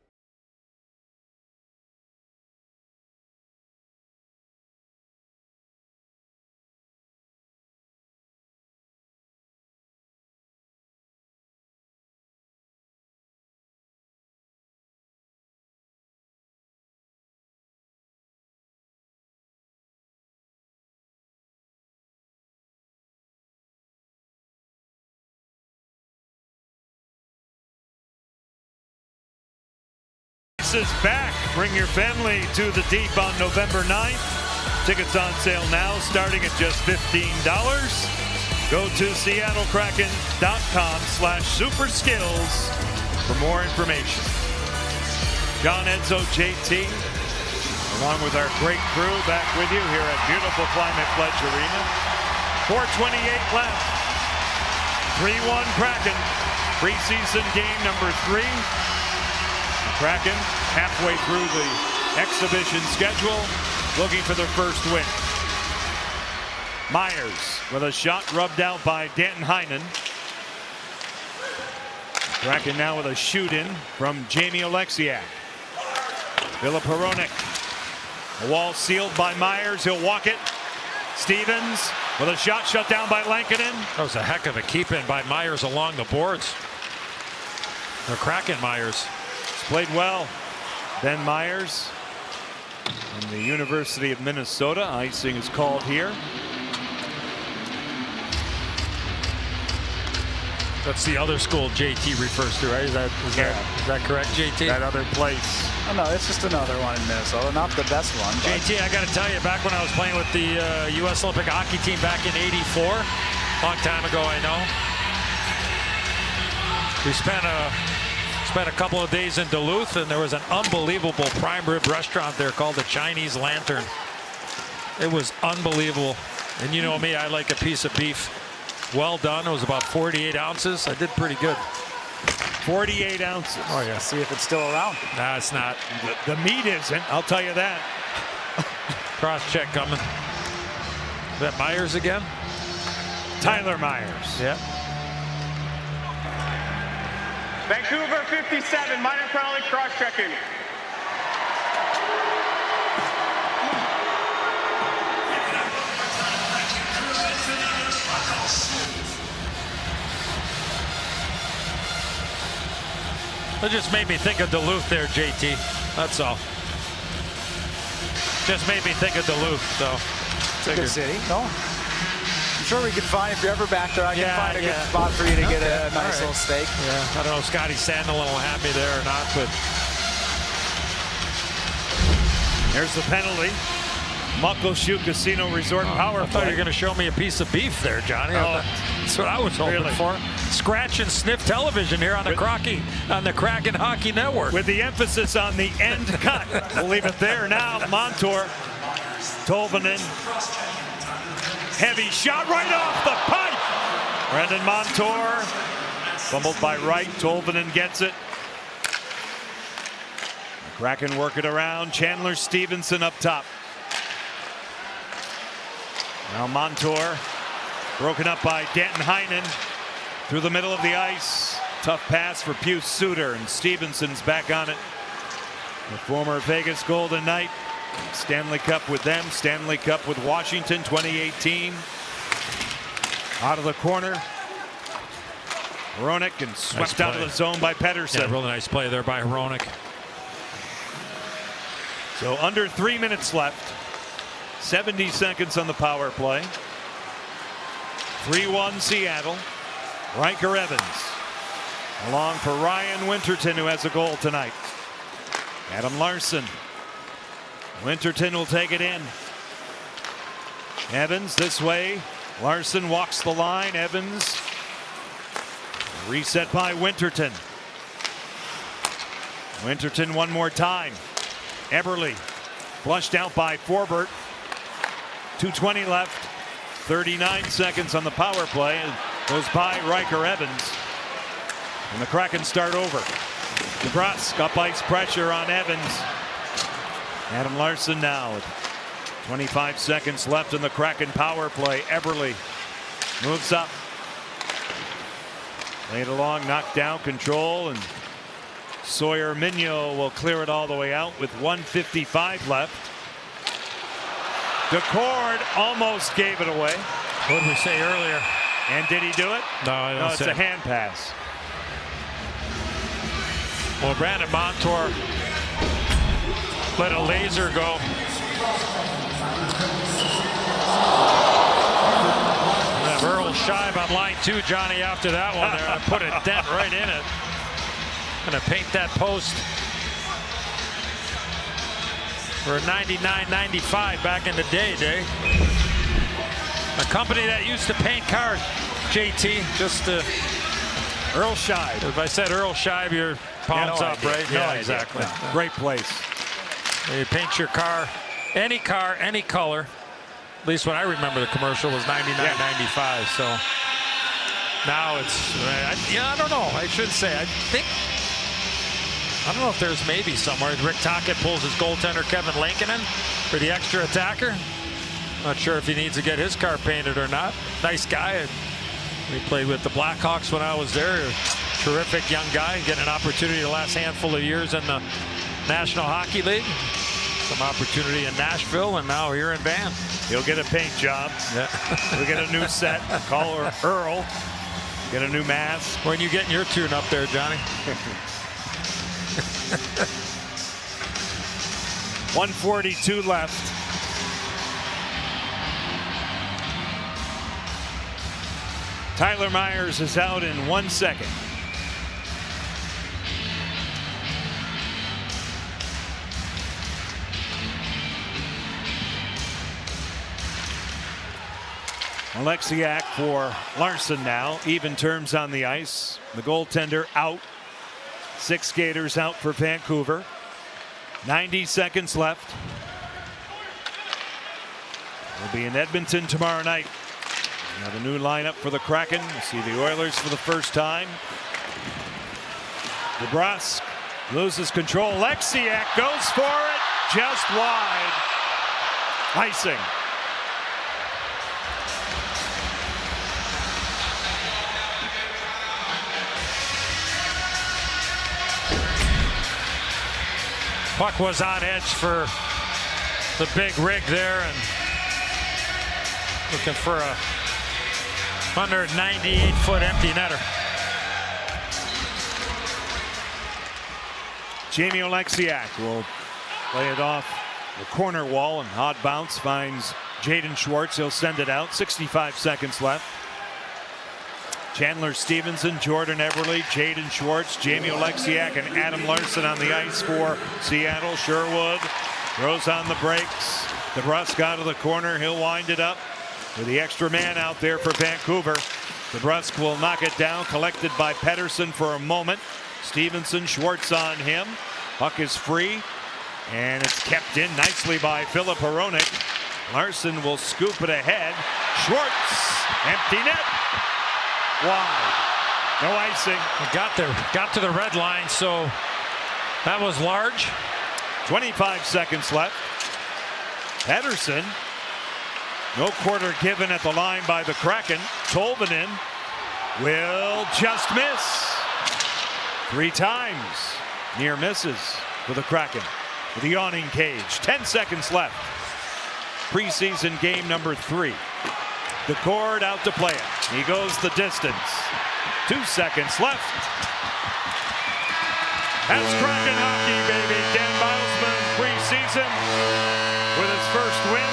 Is back. Bring your family to the Deep on November 9th. Tickets on sale now, starting at just $15. Go to seattlekraken.com/superskills for more information. John Edzo, JT, along with our great crew, back with you here at beautiful Climate Pledge Arena. 4:28 left. 3-1 Kraken. Preseason game number 3. Kraken halfway through the exhibition schedule, looking for their first win. Myers with a shot rubbed out by Danton Heinen. Kraken now with a shoot-in from Jamie Oleksiak. Philip Hronek. A wall sealed by Myers. He'll walk it. Stevens with a shot shut down by Lankinen. That was a heck of a keep-in by Myers along the boards. The Kraken Myers. Played well. Ben Myers from the University of Minnesota. Icing is called here. That's the other school JT refers to, right? Is that correct, JT? That other place. Oh, no, it's just another one in Minnesota. Not the best one. JT, I got to tell you, back when I was playing with the U.S. Olympic hockey team back in '84, long time ago, I know. We spent a couple of days in Duluth, and there was an unbelievable prime rib restaurant there called the Chinese Lantern. It was unbelievable. And you know me, I like a piece of beef well done. It was about 48 ounces. I did pretty good. 48 ounces. Oh, yeah. See if it's still around. Nah, it's not. The meat isn't, I'll tell you that. Cross-check coming. Is that Myers again? Tyler Myers. Yeah. Vancouver 57, minor penalty, cross-checking. It just made me think of Duluth there, JT. That's all. Just made me think of Duluth, so. It's a good city. No. I'm sure we can find, if you're ever back there, I can find a good spot for you to get a nice little steak. Yeah. I don't know if Scotty Sandlin will have me there or not, but. There's the penalty. Muckleshoot Casino Resort power play. I thought you were going to show me a piece of beef there, Johnny. Oh, that's what I was hoping for. Scratch and sniff television here on the Kraken Hockey Network. With the emphasis on the end cut. We'll leave it there now. Montour, Tolvanen. Heavy shot right off the pipe. Brendan Montour. Fumbled by Wright. Tolvanen gets it. The Kraken work it around. Chandler Stevenson up top. Now Montour broken up by Denton Heinen through the middle of the ice. Tough pass for Pius Suter, and Stevenson's back on it. The former Vegas Golden Knight. Stanley Cup with them, Stanley Cup with Washington 2018. Out of the corner. Hronek and swept out of the zone by Pettersson. Yeah, really nice play there by Hronek. So under 3 minutes left. 70 seconds on the power play. 3-1 Seattle. Riker Evans along for Ryan Winterton, who has a goal tonight. Adam Larsson. Winterton will take it in. Evans this way. Larsson walks the line. Evans reset by Winterton. Winterton one more time. Eberle flushed out by Forbert. 2:20 left. 39 seconds on the power play. And goes by Riker Evans. And the Kraken start over. DeBrusk up ice pressure on Evans. Adam Larsson now with 25 seconds left in the Kraken power play. Eberle moves up. Played along, knocked down, control, and Sawyer Mignot will clear it all the way out with 1:55 left. Decord almost gave it away. What did we say earlier? And did he do it? No, I don't. No, it's a hand pass. Well, Brandon Montour let a laser go. Earl Scheib on line 2, Johnny, after that one there. I put a dent right in it. Gonna paint that post for a 99-95 back in the day, Dave. A company that used to paint cars, JT, just Earl Scheib. If I said Earl Scheib, your palms up, right? Yeah, exactly. Yeah. Great place. You paint your car, any color. At least when I remember the commercial was 99-95. So now it's, I don't know. I should say, I don't know if there's maybe somewhere. Rick Tocchet pulls his goaltender Kevin Lankinen for the extra attacker. Not sure if he needs to get his car painted or not. Nice guy. We played with the Blackhawks when I was there. Terrific young guy, getting an opportunity the last handful of years in the National Hockey League. Some opportunity in Nashville, and now here in Van. He'll get a paint job. Yeah. We'll get a new set. Call her Earl. Get a new mask. When you getting your tune up there, Johnny? 1:42 left. Tyler Myers is out in 1 second. Alexiak for Larson now. Even terms on the ice. The goaltender out. 6 skaters out for Vancouver. 90 seconds left. We'll be in Edmonton tomorrow night. Now the new lineup for the Kraken. We'll see the Oilers for the first time. DeBrusk loses control. Alexiak goes for it. Just wide. Icing. Puck was on edge for the big rig there and looking for a 198-foot empty netter. Jamie Alexiak will play it off the corner wall, and odd bounce finds Jaden Schwartz. He'll send it out. 65 seconds left. Chandler Stevenson, Jordan Eberle, Jaden Schwartz, Jamie Alexiak, and Adam Larson on the ice for Seattle. Sherwood throws on the brakes. DeBrusk out of the corner. He'll wind it up with the extra man out there for Vancouver. DeBrusk will knock it down, collected by Pettersson for a moment. Stevenson, Schwartz on him. Puck is free, and it's kept in nicely by Filip Hronek. Larson will scoop it ahead. Schwartz, empty net. Wide. No icing. Got to the red line, so that was large. 25 seconds left. Pettersson. No quarter given at the line by the Kraken. Tolvanen will just miss. 3 times. Near misses for the Kraken. With the yawning cage. 10 seconds left. Preseason game number 3. Decord out to play it. He goes the distance. 2 seconds left. That's Kraken hockey, baby. Dan Bilesman preseason with his first win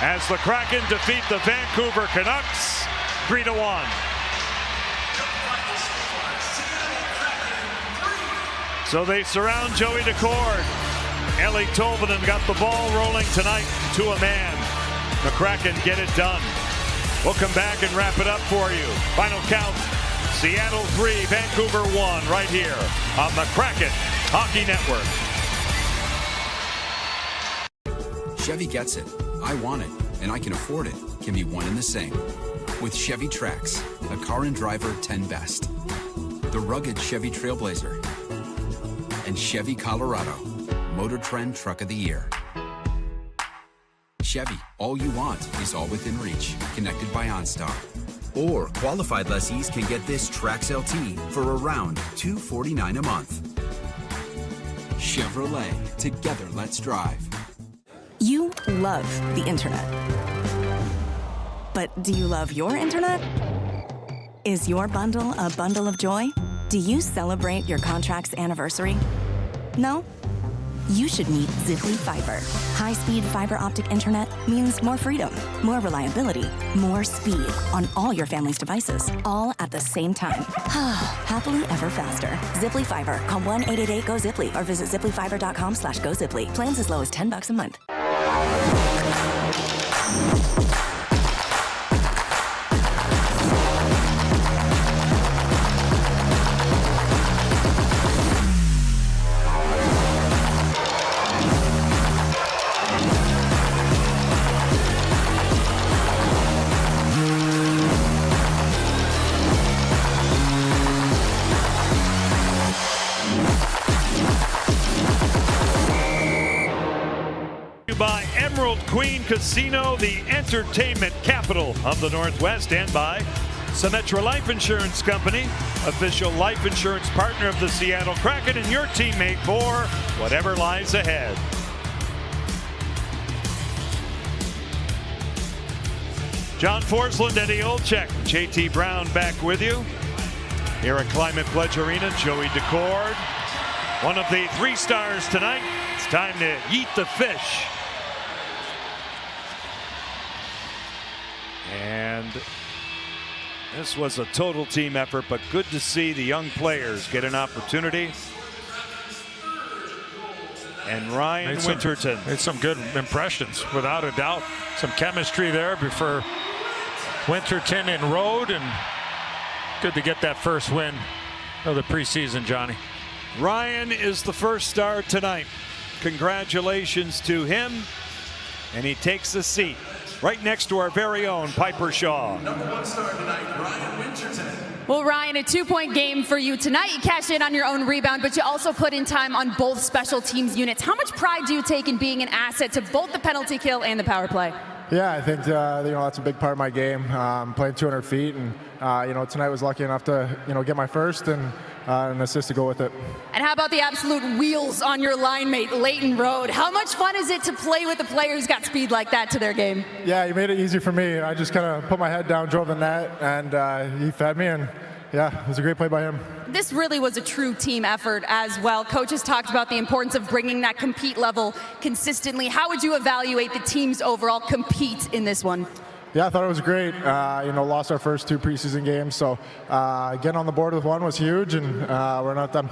as the Kraken defeat the Vancouver Canucks 3-1. So they surround Joey Decord. Eeli Tolvanen got the ball rolling tonight to a man. The Kraken get it done. We'll come back and wrap it up for you. Final count, Seattle 3, Vancouver 1, right here on the Kraken Hockey Network. Chevy gets it. I want it, and I can afford it can be one and the same. With Chevy Trax, a car and driver 10 best. The rugged Chevy Trailblazer. And Chevy Colorado, Motor Trend Truck of the Year. Chevy, all you want is all within reach, connected by OnStar. Or qualified lessees can get this Trax LT for around $249 a month. Chevrolet, together let's drive. You love the internet. But do you love your internet? Is your bundle a bundle of joy? Do you celebrate your contract's anniversary? No? You should meet Ziply Fiber. High-speed fiber optic internet means more freedom, more reliability, more speed on all your family's devices, all at the same time. Happily ever faster. Ziply Fiber. Call 1-888-GO-ZIPLY or visit ziplyfiber.com/GoZiply. Plans as low as $10 a month. By Emerald Queen Casino, the entertainment capital of the Northwest, and by Symetra Life Insurance Company, official life insurance partner of the Seattle Kraken and your teammate for whatever lies ahead. John Forsland, Eddie Olczyk, JT Brown back with you here at Climate Pledge Arena. Joey Decord, One of the 3 stars tonight. It's time to eat the fish. And this was a total team effort, but good to see the young players get an opportunity. And Ryan Winterton. Made some good impressions, without a doubt. Some chemistry there before Winterton and Rode, and good to get that first win of the preseason, Johnny. Ryan is the first star tonight. Congratulations to him. And he takes a seat right next to our very own Piper Shaw. Number 1 star tonight, Ryan Winterton. Well, Ryan, a 2-point game for you tonight. You cashed in on your own rebound, but you also put in time on both special teams units. How much pride do you take in being an asset to both the penalty kill and the power play? Yeah, I think that's a big part of my game. Playing 200 feet, and tonight was lucky enough to get my first and an assist to go with it. And how about the absolute wheels on your line mate, Leighton Rode? How much fun is it to play with a player who's got speed like that to their game? Yeah, he made it easy for me. I just kind of put my head down, drove the net, and he fed me, and yeah, it was a great play by him. This really was a true team effort as well. Coaches talked about the importance of bringing that compete level consistently. How would you evaluate the team's overall compete in this one? Yeah, I thought it was great. Lost our first 2 preseason games, so getting on the board with one was huge, and we're not done.